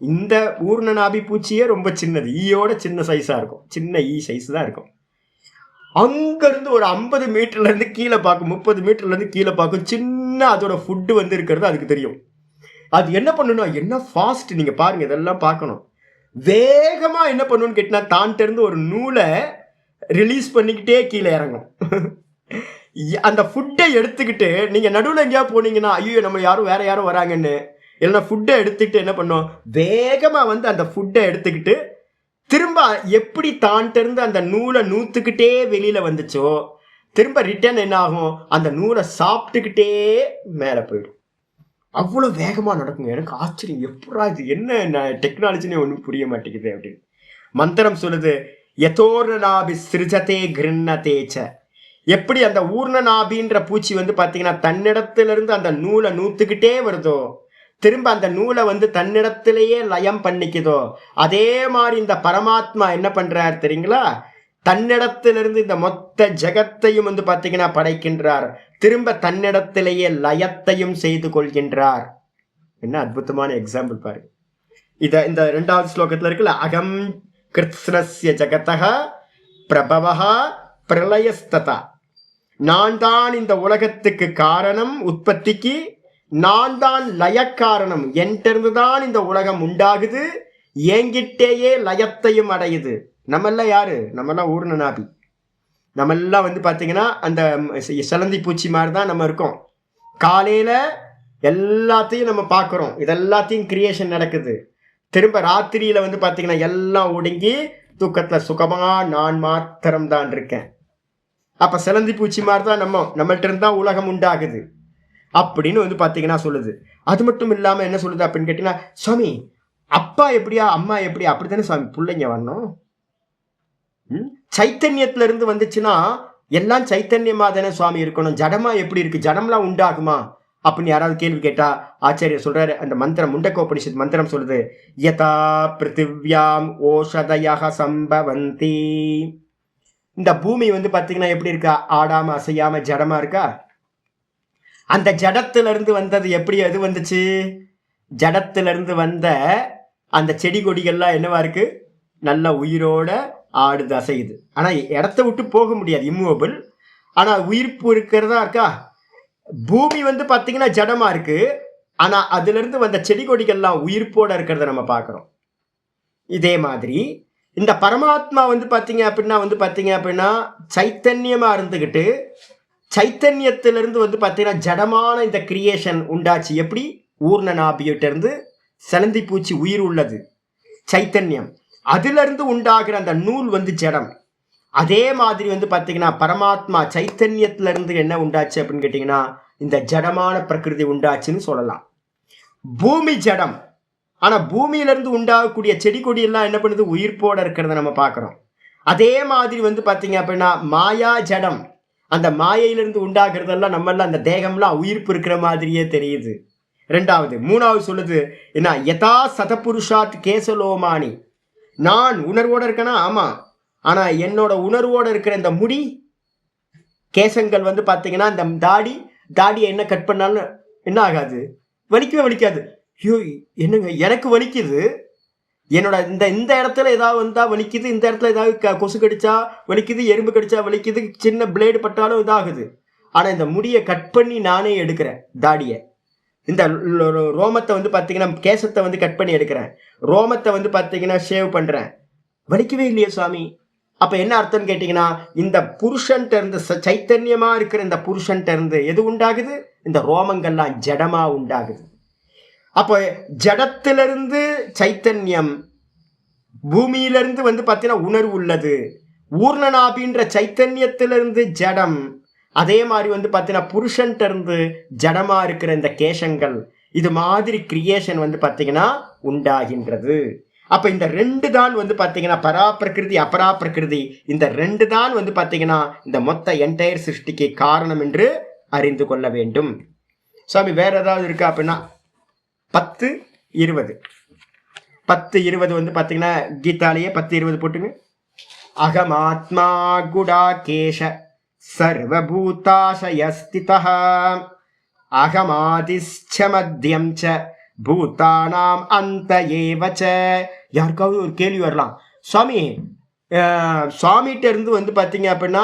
இந்த ஊர்ணநாபி பூச்சியே ரொம்ப சின்னது, ஈயோட சின்ன சைஸாக இருக்கும், சின்ன ஈ சைஸ் தான் இருக்கும். அங்கேருந்து ஒரு 50 மீட்டர்லேருந்து கீழே பார்க்கும், 30 மீட்டர்லேருந்து கீழே பார்க்கும், சின்ன அதோட ஃபுட்டு வந்து இருக்கிறது அதுக்கு தெரியும். அது என்ன பண்ணணும்னா, என்ன ஃபாஸ்ட் நீங்கள் பாருங்கள், இதெல்லாம் பார்க்கணும். வேகமாக என்ன பண்ணணும்னு கேட்டினா, தான்கிட்ட ஒரு நூலை ரிலீஸ் பண்ணிக்கிட்டே கீழே இறங்கும். அந்த ஃபுட்டை எடுத்துக்கிட்டு நீங்கள் நடுவில் எங்கேயா போனீங்கன்னா, ஐயோ நம்ம யாரும் வேற யாரும் வராங்கன்னு, இல்லைன்னா ஃபுட்டை எடுத்துக்கிட்டு என்ன பண்ணோம், வேகமாக வந்து அந்த ஃபுட்டை எடுத்துக்கிட்டு திரும்ப எப்படி தான்கிட்ட அந்த நூலை நூற்றுக்கிட்டே வெளியில் வந்துச்சோ, திரும்ப ரிட்டர்ன் என்ன ஆகும், அந்த நூலை சாப்பிட்டுக்கிட்டே மேலே போயிடும். அவ்வளோ வேகமாக நடக்குங்க. எனக்கு ஆச்சரியம், எப்படா இது என்ன டெக்னாலஜினே ஒன்றும் புரிய மாட்டேங்குது அப்படின்னு. மந்திரம் சொல்லுது, யதோர்ணநாபி சிருஜதே கிருண்ணதேச்ச. எப்படி அந்த ஊர்ணநாபின்ற பூச்சி வந்து பார்த்தீங்கன்னா தன்னிடத்திலிருந்து அந்த நூலை நூற்றுக்கிட்டே வருதோ, திரும்ப அந்த நூலை வந்து தன்னிடத்திலேயே லயம் பண்ணிக்குதோ, அதே மாதிரி இந்த பரமாத்மா என்ன பண்றார் தெரியுங்களா, தன்னிடத்திலிருந்து இந்த மொத்த ஜகத்தையும் வந்து பார்த்தீங்கன்னா படைக்கின்றார், திரும்ப தன்னிடத்திலேயே லயத்தையும் செய்து கொள்கின்றார். என்ன அற்புதமான எக்ஸாம்பிள் பாரு. இந்த 2வது ஸ்லோகத்தில் இருக்குல்ல, அகம் கிருத்ஸ்னஸ்ய ஜகதஹ பிரபவஹ பிரளயஸ்ததா. நான் தான் இந்த உலகத்துக்கு காரணம், உற்பத்திக்கு நான் தான் லயக்காரணம், என்கிட்ட தான் இந்த உலகம் உண்டாகுது, என்கிட்டேயே லயத்தையும் அடையுது. நம்மெல்லாம் யாரு, நம்மெல்லாம் ஊர்ணநாபி. நம்மெல்லாம் வந்து பார்த்தீங்கன்னா அந்த சிலந்தி பூச்சி மாதிரி தான் நம்ம இருக்கோம். காலையில் எல்லாத்தையும் நம்ம பார்க்குறோம், இதெல்லாத்தையும் கிரியேஷன் நடக்குது. திரும்ப ராத்திரியில் வந்து பார்த்தீங்கன்னா எல்லாம் ஒடுங்கி தூக்கத்தில் சுகமாக நான் மாத்திரம்தான் இருக்கேன். அப்போ சிலந்தி பூச்சி மாதிரி தான் நம்மள்ட்ட இருந்தால் உலகம் உண்டாகுது அப்படின்னு வந்து பார்த்தீங்கன்னா சொல்லுது. அது மட்டும் இல்லாமல் என்ன சொல்லுது அப்படின்னு கேட்டிங்கன்னா, சுவாமி அப்பா எப்படியா அம்மா எப்படியா அப்படி தானே சுவாமி பிள்ளைங்க வரணும். சைத்தன்யத்துல இருந்து வந்துச்சுன்னா எல்லாம் சைத்தன்யமா தானே சுவாமி இருக்கணும், ஜடமா எப்படி இருக்கு, ஜடம்லாம் உண்டாகுமா அப்படின்னு யாராவது கேள்வி கேட்டா ஆச்சாரியர் சொல்றாரு, அந்த மந்திரம் முண்டக்கோபனிஷத் மந்திரம் சொல்லுது, யதா பிருத்திவ்யாம் ஓஷதயஹ சம்பவந்தி. இந்த பூமி வந்து பார்த்தீங்கன்னா எப்படி இருக்கா, ஆடாம அசையாம ஜடமா இருக்கா. அந்த ஜடத்திலிருந்து வந்தது எப்படி எது வந்துச்சு, ஜடத்திலிருந்து வந்த அந்த செடி கொடிகள்லாம் என்னவா இருக்கு, நல்ல உயிரோட ஆடுது அசையுது. ஆனால் இடத்த விட்டு போக முடியாது, இம்மூவபிள். ஆனால் உயிர்ப்பு இருக்கிறதா இருக்கா. பூமி வந்து பார்த்தீங்கன்னா ஜடமா இருக்கு, ஆனால் அதுல இருந்து வந்த செடி கொடிகள்லாம் உயிர்ப்போட இருக்கிறத நம்ம பார்க்குறோம். இதே மாதிரி இந்த பரமாத்மா வந்து பார்த்தீங்க அப்படின்னா சைத்தன்யமா இருந்துக்கிட்டு சைத்தன்யத்திலிருந்து வந்து பார்த்தீங்கன்னா ஜடமான இந்த கிரியேஷன் உண்டாச்சு. எப்படி, ஊர்ணநாபியிட்ட இருந்து சிலந்தி பூச்சி உயிர் உள்ளது சைத்தன்யம், அதிலிருந்து உண்டாகிற அந்த நூல் வந்து ஜடம். அதே மாதிரி வந்து பார்த்தீங்கன்னா பரமாத்மா சைத்தன்யத்துல இருந்து என்ன உண்டாச்சு அப்படின்னு கேட்டீங்கன்னா இந்த ஜடமான பிரகிருதி உண்டாச்சுன்னு சொல்லலாம். பூமி ஜடம், ஆனா பூமியிலிருந்து உண்டாகக்கூடிய செடி கொடி எல்லாம் என்ன பண்ணுது, உயிர்ப்போட இருக்கிறத நம்ம பார்க்கிறோம். அதே மாதிரி வந்து பார்த்தீங்க அப்படின்னா மாயா ஜடம், அந்த மாயையிலிருந்து உண்டாகிறதெல்லாம் நம்ம எல்லாம் அந்த தேகம்லாம் உயிர்ப்பு இருக்கிற மாதிரியே தெரியுது. ரெண்டாவது. மூணாவது சொல்லுது என்ன, யதா சதபுருஷாத் கேசலோமானி, நான் உணர்வோட இருக்கேனா, ஆமா, ஆனா என்னோட உணர்வோட இருக்கிற இந்த முடி கேசங்கள் வந்து பார்த்தீங்கன்னா இந்த தாடியை என்ன கட் பண்ணாலும் என்ன ஆகாது, வலிக்கவே வலிக்காது. ஐயோ என்னங்க எனக்கு வலிக்குது, என்னோட இந்த இடத்துல ஏதாவது வந்தா வலிக்குது, இந்த இடத்துல ஏதாவது கொசு கடிச்சா வலிக்குது, எறும்பு கடிச்சா வலிக்குது, சின்ன பிளேடு பட்டாலும் இதாகுது. ஆனா இந்த முடியை கட் பண்ணி நானே எடுக்கிறேன், தாடியை, இந்த ரோமத்தை வந்து பார்த்தீங்கன்னா கேசத்தை வந்து கட் பண்ணி எடுக்கிறேன், ரோமத்தை வந்து பார்த்தீங்கன்னா ஷேவ் பண்றேன், வலிக்கவே இல்லையே சுவாமி. அப்ப என்ன அர்த்தம் கேட்டீங்கன்னா இந்த புருஷன்ட்ட இருந்து சைத்தன்யமா இருக்கிற இந்த புருஷன்ட்ட இருந்து எது உண்டாகுது, இந்த ரோமங்கள்லாம் ஜடமா உண்டாகுது. அப்போ ஜடத்திலிருந்து சைத்தன்யம், பூமியிலிருந்து வந்து பார்த்தீங்கன்னா உணர்வு உள்ளது, ஊர்ணநாபின்ற சைத்தன்யத்திலிருந்து ஜடம், அதே மாதிரி வந்து பார்த்தீங்கன்னா புருஷன்ட்ட இருந்து ஜடமா இருக்கிற இந்த கேசங்கள், இது மாதிரி கிரியேஷன் வந்து பார்த்தீங்கன்னா உண்டாகின்றது. அப்ப இந்த ரெண்டு தான் வந்து பார்த்தீங்கன்னா பரா பிரகிருதி அபரா பிரகிருதி, இந்த ரெண்டு தான் வந்து பார்த்தீங்கன்னா இந்த மொத்த என்டையர் சிருஷ்டிக்கு காரணம் என்று அறிந்து கொள்ள வேண்டும். சுவாமி வேற ஏதாவது இருக்கா அப்படின்னா 10:20 10:20 வந்து பார்த்தீங்கன்னா கீதாலேயே 10:20 போட்டுங்க. அகமாத்மா குடாகேஷ சர்வபூதாசயஸ்திதஹ அகமாதிஸ்ச மத்யம் ச பூதானாம் அந்த ஏவச்ச. யாருக்காவது ஒரு கேள்வி வரலாம், சுவாமி சுவாமிகிட்ட இருந்து வந்து பார்த்தீங்க அப்படின்னா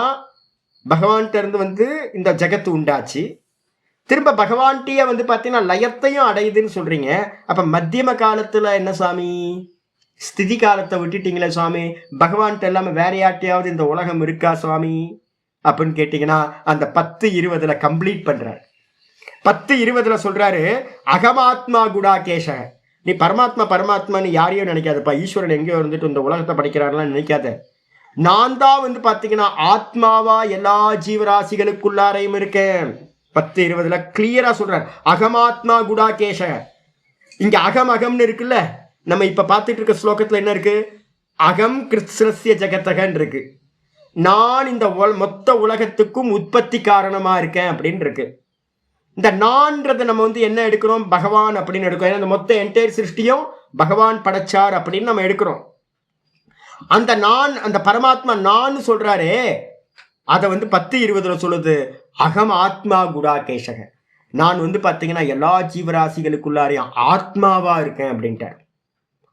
பகவான்கிட்ட இருந்து வந்து இந்த ஜகத்து உண்டாச்சு, திரும்ப பகவான்கிட்டயே வந்து பார்த்தீங்கன்னா லயத்தையும் அடையுதுன்னு சொல்றீங்க, அப்ப மத்தியம காலத்துல என்ன சுவாமி, ஸ்திதி காலத்தை விட்டுட்டீங்களே சுவாமி, பகவான்கிட்ட இல்லாம வேற யார்ட்டையாவது இந்த உலகம் இருக்கா சுவாமி அப்படின்னு கேட்டீங்கன்னா அந்த 10:20 கம்ப்ளீட் பண்றாரு. 10:20 சொல்றாரு அகமாத்மா குடாகேஷ. நீ பரமாத்மான்னு யாரையும் நினைக்காதப்பா, ஈஸ்வரன் எங்கேயோ இருந்துட்டு இந்த உலகத்தை படைக்கிறாருலாம் நினைக்காத. நான் தான் வந்து பார்த்தீங்கன்னா ஆத்மாவா எல்லா ஜீவராசிகளுக்குள்ளாரையும் இருக்கேன். 10:20 கிளியரா சொல்றார் அகமாத்மா குடாகேஷ. இங்க அகம்னு இருக்குல்ல, நம்ம இப்ப பார்த்துட்டு இருக்க ஸ்லோகத்துல என்ன இருக்கு, அகம் கிருஷ்ணஸ்ய ஜெகத்தகன் இருக்கு, நான் இந்த மொத்த உலகத்துக்கும் உற்பத்தி காரணமா இருக்கேன் அப்படின்னு இருக்கு. இந்த நான்றதை நம்ம வந்து என்ன எடுக்கிறோம், பகவான் அப்படின்னு எடுக்கிறோம். ஏன்னா இந்த மொத்த என்டையர் சிருஷ்டியும் பகவான் படைச்சார் அப்படின்னு நம்ம எடுக்கிறோம். அந்த நான், அந்த பரமாத்மா நான் சொல்றாரே, அதை வந்து 10:20 சொல்லுது அகம் ஆத்மா குடாகேஷக. நான் வந்து பார்த்தீங்கன்னா எல்லா ஜீவராசிகளுக்குள்ளாரையும் ஆத்மாவா இருக்கேன் அப்படின்ட்டார்.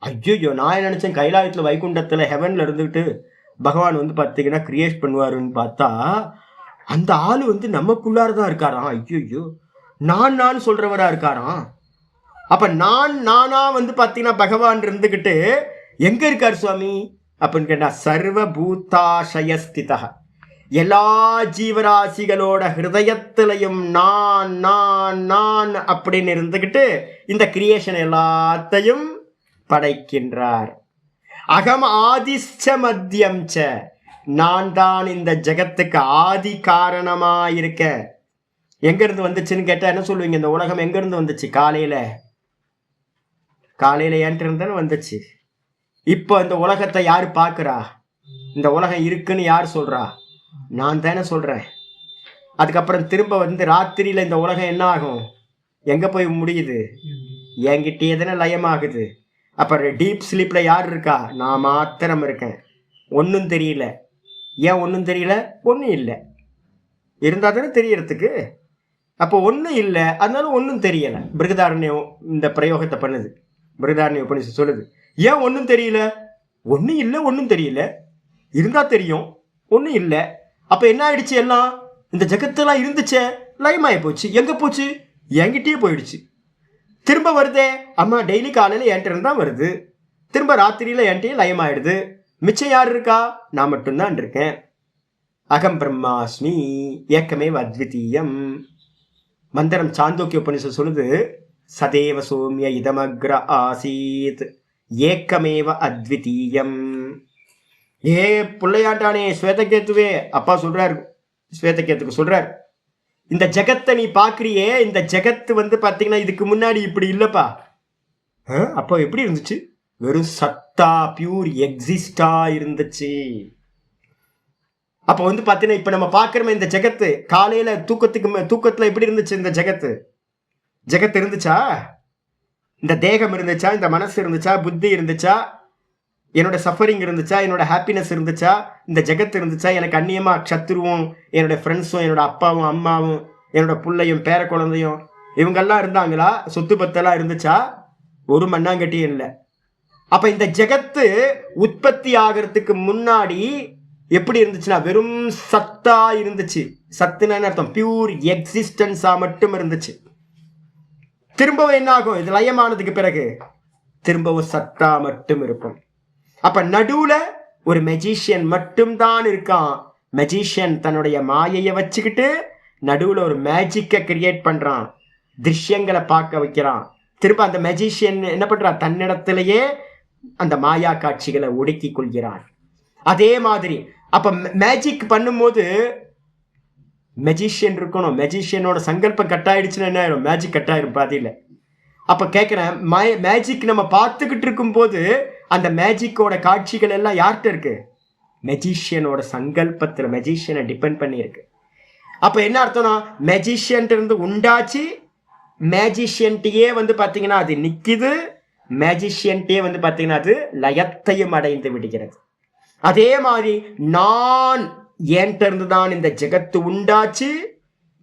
ஐயோ, நான் நினைச்சேன் கைலாயத்தில் வைகுண்டத்தில் ஹெவன்ல இருந்துட்டு பகவான் வந்து பார்த்தீங்கன்னா கிரியேட் பண்ணுவாருன்னு பார்த்தா அந்த ஆள் வந்து நமக்குள்ளாரதான் இருக்காராம். ஐயோ, நான் சொல்றவரா இருக்காராம். அப்ப நானா வந்து பார்த்தீங்கன்னா பகவான் இருந்துகிட்டு எங்க இருக்கார் சுவாமி அப்படின்னு கேட்டா சர்வபூதாசயஸ்திதஹ, எல்லா ஜீவராசிகளோட ஹிருதயத்திலையும் நான் நான் நான் அப்படின்னு இருந்துகிட்டு இந்த கிரியேஷன் எல்லாத்தையும் படைக்கின்றார். அகம் ஆதிஷ்ச மத்தியம் ச, நான் தான் இந்த ஜெகத்துக்கு ஆதி காரணமா இருக்க. எங்க இருந்து வந்துச்சுன்னு கேட்டா என்ன சொல்லுவீங்க, இந்த உலகம் எங்க இருந்து வந்துச்சு, காலையில ஏன்ட்டு இருந்தானே வந்துச்சு. இப்போ இந்த உலகத்தை யாரு பார்க்கிறா, இந்த உலகம் இருக்குன்னு யார் சொல்றா, நான் தானே சொல்றேன். அதுக்கப்புறம் திரும்ப வந்து ராத்திரியில இந்த உலகம் என்ன ஆகும், எங்க போய் முடியுது, என்கிட்டயே தானே லயமாகுது. அப்புறம் டீப் ஸ்லீப்ல யார் இருக்கா, நான் மாத்திரம் இருக்கேன், ஒன்றும் தெரியல. ஏன் ஒன்றும் தெரியல, ஒன்றும் இல்லை, இருந்தா தானே தெரியறதுக்கு. அப்போ ஒன்றும் இல்லை, அதனால ஒன்றும் தெரியலை. பிருகதாரண்யம் இந்த பிரயோகத்தை பண்ணுது, பிருகதாரண்ய உபநிஷத்து சொல்லுது. ஏன் ஒன்றும் தெரியல, ஒன்றும் இல்லை, ஒன்றும் தெரியல, இருந்தா தெரியும், ஒன்றும் இல்லை. அப்போ என்ன ஆயிடுச்சு, எல்லாம் இந்த ஜகத்தெல்லாம் இருந்துச்சே லயமாயி போச்சு. எங்க போச்சு, என்கிட்டயே போயிடுச்சு. திரும்ப வருதே, அம்மா டெய்லி காலையில் என்கிட்ட இருந்தால் வருது, திரும்ப ராத்திரியில் என்கிட்டயே லயமாயிடுது. மிச்சம் யார் இருக்கா, நான் மட்டும்தான் இருக்கேன். அகம் பிரம்மாஸ்மி ஏக்கமேவ அத்விதீயம். மந்திரம் சாந்தோக்கிய உபனிஷத்து சொல்லுது சதேவ சோமிய இதமக்ர ஆசீத் ஏக்கமேவ அத்விதீயம். ஏ பிள்ளையாண்டானே ஸ்வேதகேத்துவே, அப்பா சொல்றாரு ஸ்வேதகேத்துக்கு சொல்றாரு, இந்த ஜெகத்தை நீ பாக்குறியே, இந்த ஜெகத்து வந்து பாத்தீங்கன்னா இதுக்கு முன்னாடி இப்படி இல்லப்பா. அப்போ எப்படி இருந்துச்சு? வெறும் சத்தா, பியூர் எக்ஸிஸ்டா இருந்துச்சு. அப்ப வந்து பாத்தீங்கன்னா இப்ப நம்ம பாக்குறோமே இந்த ஜெகத்து, காலையில தூக்கத்துல எப்படி இருந்துச்சு? இந்த ஜெகத்து இருந்துச்சா? இந்த தேகம் இருந்துச்சா? இந்த மனசு இருந்துச்சா? புத்தி இருந்துச்சா? என்னோட சஃபரிங் இருந்துச்சா? என்னோட ஹாப்பினஸ் இருந்துச்சா? இந்த ஜெகத்து இருந்துச்சா? எனக்கு அந்நியமா சத்துருவும், என்னோட ஃப்ரெண்ட்ஸும், என்னோட அப்பாவும் அம்மாவும், என்னோட பிள்ளையும் பேர குழந்தையும் இவங்கெல்லாம் இருந்தாங்களா? சொத்து பத்தெல்லாம் இருந்துச்சா? ஒரு மண்ணாங்கட்டியும் இல்லை. அப்ப இந்த ஜெகத்து உற்பத்தி ஆகிறதுக்கு முன்னாடி எப்படி இருந்துச்சுன்னா வெறும் சத்தா இருந்துச்சு. சத்துன்னு அர்த்தம் பியூர் எக்ஸிஸ்டன்ஸா மட்டும் இருந்துச்சு. திரும்பவும் என்ன ஆகும்? இது லயமானதுக்கு பிறகு திரும்பவும் சத்தா மட்டும் இருக்கும். அப்ப நடுவுல ஒரு மெஜிஷியன் மட்டும் தான் இருக்கான். மெஜிஷியன் தன்னுடைய மாயையை வச்சுக்கிட்டு நடுவுல ஒரு மேஜிக்கை கிரியேட் பண்றான், திருஷ்யங்களை பார்க்க வைக்கிறான். திரும்ப அந்த மெஜிஷியன் என்ன பண்றான்? தன்னிடத்திலேயே அந்த மாயா காட்சிகளை ஒடுக்கி கொள்கிறான். அதே மாதிரி அப்ப மேஜிக் பண்ணும்போது மெஜிஷியன் இருக்கணும். மெஜிஷியனோட சங்கல்பம் கட்டாயிடுச்சுன்னா என்ன ஆயிரும்? மேஜிக் கட்டாயிரும் பாதியில. அப்ப கேட்கிறேன், மேஜிக் நம்ம பார்த்துக்கிட்டு இருக்கும் போது அந்த மேஜிக்கோட காட்சிகள் எல்லாம் யார்கிட்ட இருக்கு? மெஜிஷியனோட சங்கல்பத்துல, மெஜிஷியனை டிபெண்ட் பண்ணி இருக்கு. அப்ப என்ன அர்த்தம்னா, மெஜிஷியன் இருந்து உண்டாச்சு, மேஜிஷியன்ட்டையே வந்து பாத்தீங்கன்னா அது நிக்குது, மேஜிஷியன்ட்டையே வந்து பாத்தீங்கன்னா அது லயத்தையும் அடைந்து விடுகிறது. அதே மாதிரி நான் ஏன்ட்ட இருந்து தான் இந்த ஜெகத்து உண்டாச்சு,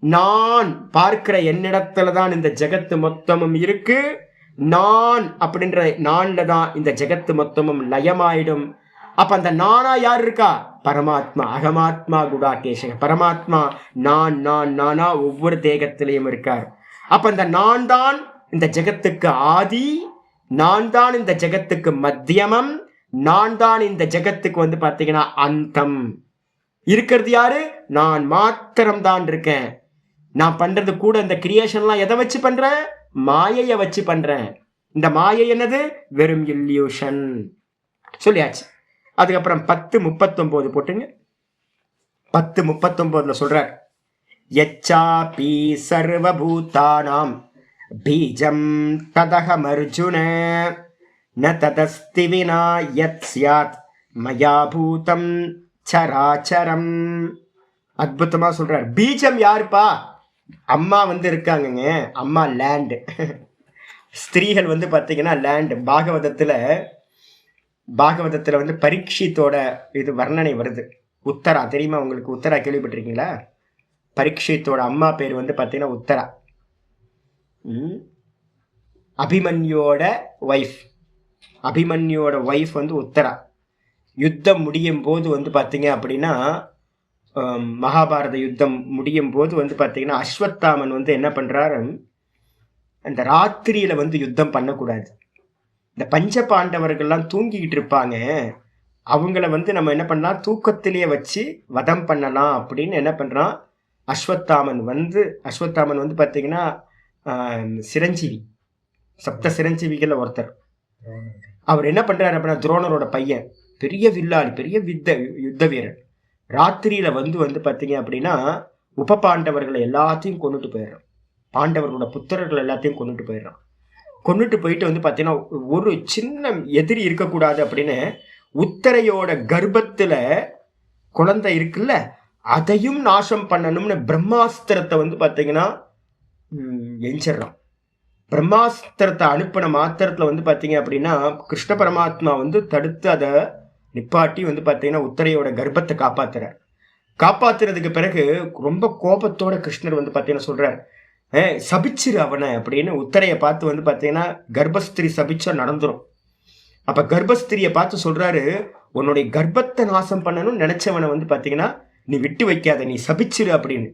நான் பார்க்கிற என்னிடத்துல தான் இந்த ஜெகத்து மொத்தமும் இருக்கு, நான் அப்படின்ற நான்ல தான் இந்த ஜெகத்து மொத்தமும் லயமாயிடும். அப்ப அந்த நானா யார் இருக்கா? பரமாத்மா. அகமாத்மா குடாகேஷக. பரமாத்மா நான் நான் நானா ஒவ்வொரு தேகத்திலையும் இருக்கார். அப்ப இந்த நான் தான் இந்த ஜெகத்துக்கு ஆதி, நான் தான் இந்த ஜெகத்துக்கு மத்தியமம், நான் தான் இந்த ஜெகத்துக்கு வந்து பாத்தீங்கன்னா அந்தம். இருக்கிறது யாரு? நான் மாத்திரம் தான் இருக்கேன். நான் பண்றது கூட இந்த கிரியேஷன்லாம் எதை வச்சு பண்றேன்? மாயையை வச்சு பண்றேன். இந்த மாயை என்னது? வெறும் இல்யூஷன். சொல்லியாச்சு. அதுக்கப்புறம் 10:39 போட்டுங்க. 10:39 சொல்றார், யச்சாபி சர்வபூதானாம் பீஜம் ததஹமர்ஜுன ந ததஸ்தி வினா யத் ஸ்யாத் மயா பூதம் சராச்சரம். அற்புதமா சொல்றார். பீஜம் யாருப்பா? அம்மா வந்து இருக்காங்கங்க. அம்மா லேண்டு. ஸ்திரீகள் வந்து பாத்தீங்கன்னா லேண்டு. பாகவதத்துல வந்து பரீட்சித்தோட இது வர்ணனை வருது. உத்தரா தெரியுமா உங்களுக்கு? உத்தரா கேள்விப்பட்டிருக்கீங்களா? பரீட்சித்தோட அம்மா பேர் வந்து பாத்தீங்கன்னா உத்தரா. அபிமன்யோட ஒய்ஃப் வந்து உத்தரா. யுத்தம் முடியும் போது வந்து பாத்தீங்க அப்படின்னா, மகாபாரத யுத்தம் முடியும் போது வந்து பாத்தீங்கன்னா அஸ்வத்தாமன் வந்து என்ன பண்றாரு, அந்த ராத்திரியில வந்து யுத்தம் பண்ணக்கூடாது. இந்த பஞ்ச பாண்டவர்கள்லாம் தூங்கிக்கிட்டு இருப்பாங்க, அவங்கள வந்து நம்ம என்ன பண்ணலாம், தூக்கத்திலேயே வச்சு வதம் பண்ணலாம் அப்படின்னு என்ன பண்றான் அஸ்வத்தாமன் வந்து பாத்தீங்கன்னா சிரஞ்சீவி, சப்த சிரஞ்சீவிகள் ஒருத்தர். அவர் என்ன பண்றாரு அப்படின்னா, துரோணரோட பையன், பெரிய வில்லாளி, பெரிய யுத்த வீரர். ராத்திரியில வந்து பாத்தீங்க அப்படின்னா உப பாண்டவர்களை எல்லாத்தையும் கொண்டுட்டு போயிடுறான். பாண்டவர்களோட புத்திரர்கள் எல்லாத்தையும் கொண்டுட்டு போயிடுறான். கொண்டுட்டு போயிட்டு வந்து பாத்தீங்கன்னா ஒரு சின்ன எதிரி இருக்கக்கூடாது அப்படின்னு உத்தரையோட கர்ப்பத்துல குழந்தை இருக்குல்ல, அதையும் நாசம் பண்ணணும்னு பிரம்மாஸ்திரத்தை வந்து பாத்தீங்கன்னா எஞ்சிடறான். பிரம்மாஸ்திரத்தை அனுப்பின மாத்திரத்துல வந்து பாத்தீங்க அப்படின்னா கிருஷ்ண பரமாத்மா வந்து தடுத்து அதை நிப்பாட்டி வந்து பாத்தீங்கன்னா உத்தரையோட கர்ப்பத்தை காப்பாத்துறதுக்கு பிறகு ரொம்ப கோபத்தோட கிருஷ்ணர் வந்து பாத்தீங்கன்னா சொல்றாரு, சபிச்சிரு அவனை அப்படின்னு. உத்தரையை பார்த்து வந்து பாத்தீங்கன்னா கர்ப்பஸ்திரி சபிச்சா நடந்துரும். அப்ப கர்ப்பஸ்திரியை பார்த்து சொல்றாரு, உன்னுடைய கர்ப்பத்தை நாசம் பண்ணணும்னு நினைச்சவனை வந்து பாத்தீங்கன்னா நீ விட்டு வைக்காத, நீ சபிச்சிரு அப்படின்னு.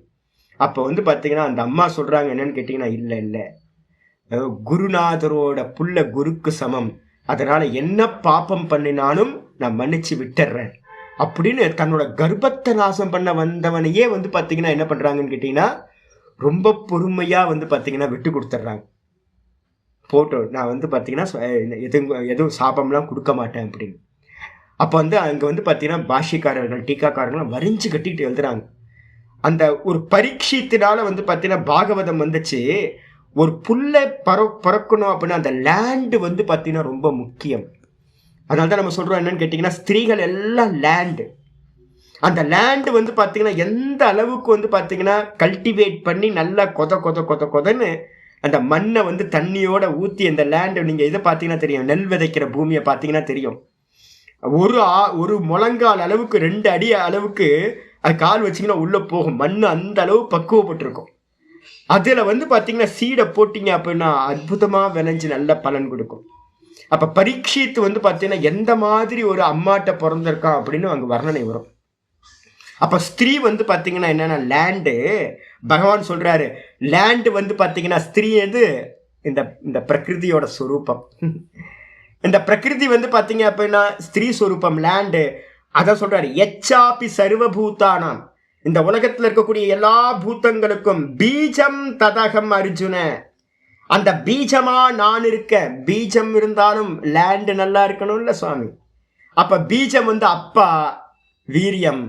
அப்ப வந்து பாத்தீங்கன்னா அந்த அம்மா சொல்றாங்க என்னன்னு கேட்டீங்கன்னா, இல்ல குருநாதரோட புள்ள குருக்கு சமம், அதனால என்ன பாப்பம் பண்ணினாலும் நான் மன்னிச்சு விட்டுறேன் அப்படின்னு தன்னோட கர்ப்பத்தை நாசம் பண்ண வந்தவனையே வந்து பாத்தீங்கன்னா என்ன பண்றாங்கன்னு கேட்டீங்கன்னா ரொம்ப பொறுமையா வந்து பாத்தீங்கன்னா விட்டு கொடுத்துட்றாங்க. போட்டோ நான் வந்து பாத்தீங்கன்னா எதுவும் சாபம்லாம் கொடுக்க மாட்டேன் அப்படின்னு. அப்போ வந்து அங்கே வந்து பார்த்தீங்கன்னா பாஷ்யக்காரர்கள் டீக்காக்காரர்கள் வரிஞ்சு கட்டிக்கிட்டு எழுதுறாங்க. அந்த ஒரு பரீட்சத்தினால வந்து பார்த்தீங்கன்னா பாகவதம் வந்துச்சு. ஒரு புல்லை பறக்கணும் அப்படின்னா அந்த லேண்டு வந்து பார்த்தீங்கன்னா ரொம்ப முக்கியம். அதனால தான் நம்ம சொல்கிறோம் என்னன்னு கேட்டிங்கன்னா, ஸ்திரீகள் எல்லாம் லேண்டு. அந்த லேண்டு வந்து பார்த்தீங்கன்னா எந்த அளவுக்கு வந்து பார்த்தீங்கன்னா கல்டிவேட் பண்ணி நல்லா கொதன்னு அந்த மண்ணை வந்து தண்ணியோட ஊற்றி அந்த லேண்டு, நீங்கள் இதை பார்த்தீங்கன்னா தெரியும், நெல் விதைக்கிற பூமியை பார்த்தீங்கன்னா தெரியும். ஒரு முழங்கால் அளவுக்கு 2 அடி அளவுக்கு அது கால் வச்சிங்கன்னா உள்ளே போகும். மண் அந்த அளவு பக்குவப்பட்டிருக்கும். அதில் வந்து பார்த்தீங்கன்னா சீடை போட்டிங்க அப்படின்னா அற்புதமாக விளைஞ்சு நல்ல பலன் கொடுக்கும். அப்போ பரீட்சித்து வந்து பார்த்தீங்கன்னா எந்த மாதிரி ஒரு அம்மாட்ட பிறந்திருக்கான் அப்படின்னு அங்கே வர்ணனை வரும். அப்போ ஸ்திரீ வந்து பார்த்தீங்கன்னா என்னென்னா லேண்டு. பகவான் சொல்கிறாரு, லேண்டு வந்து பார்த்தீங்கன்னா ஸ்திரீ வந்து இந்த பிரகிருதியோட ஸ்வரூபம். இந்த பிரகிருதி வந்து பார்த்தீங்க அப்படின்னா ஸ்திரீ ஸ்வரூபம் லேண்டு. அதான் சொல்கிறாரு, எச்சாப்பி சர்வபூதானாம், இந்த உலகத்தில் இருக்கக்கூடிய எல்லா பூத்தங்களுக்கும் பீஜம் ததகம் அர்ஜுன, அந்த பீஜமா நான் இருக்க. பீஜம் இருந்தாலும் லேண்டு நல்லா இருக்கணும்ல சுவாமி. அப்போ பீஜம் வந்து அப்பா வீரியம்,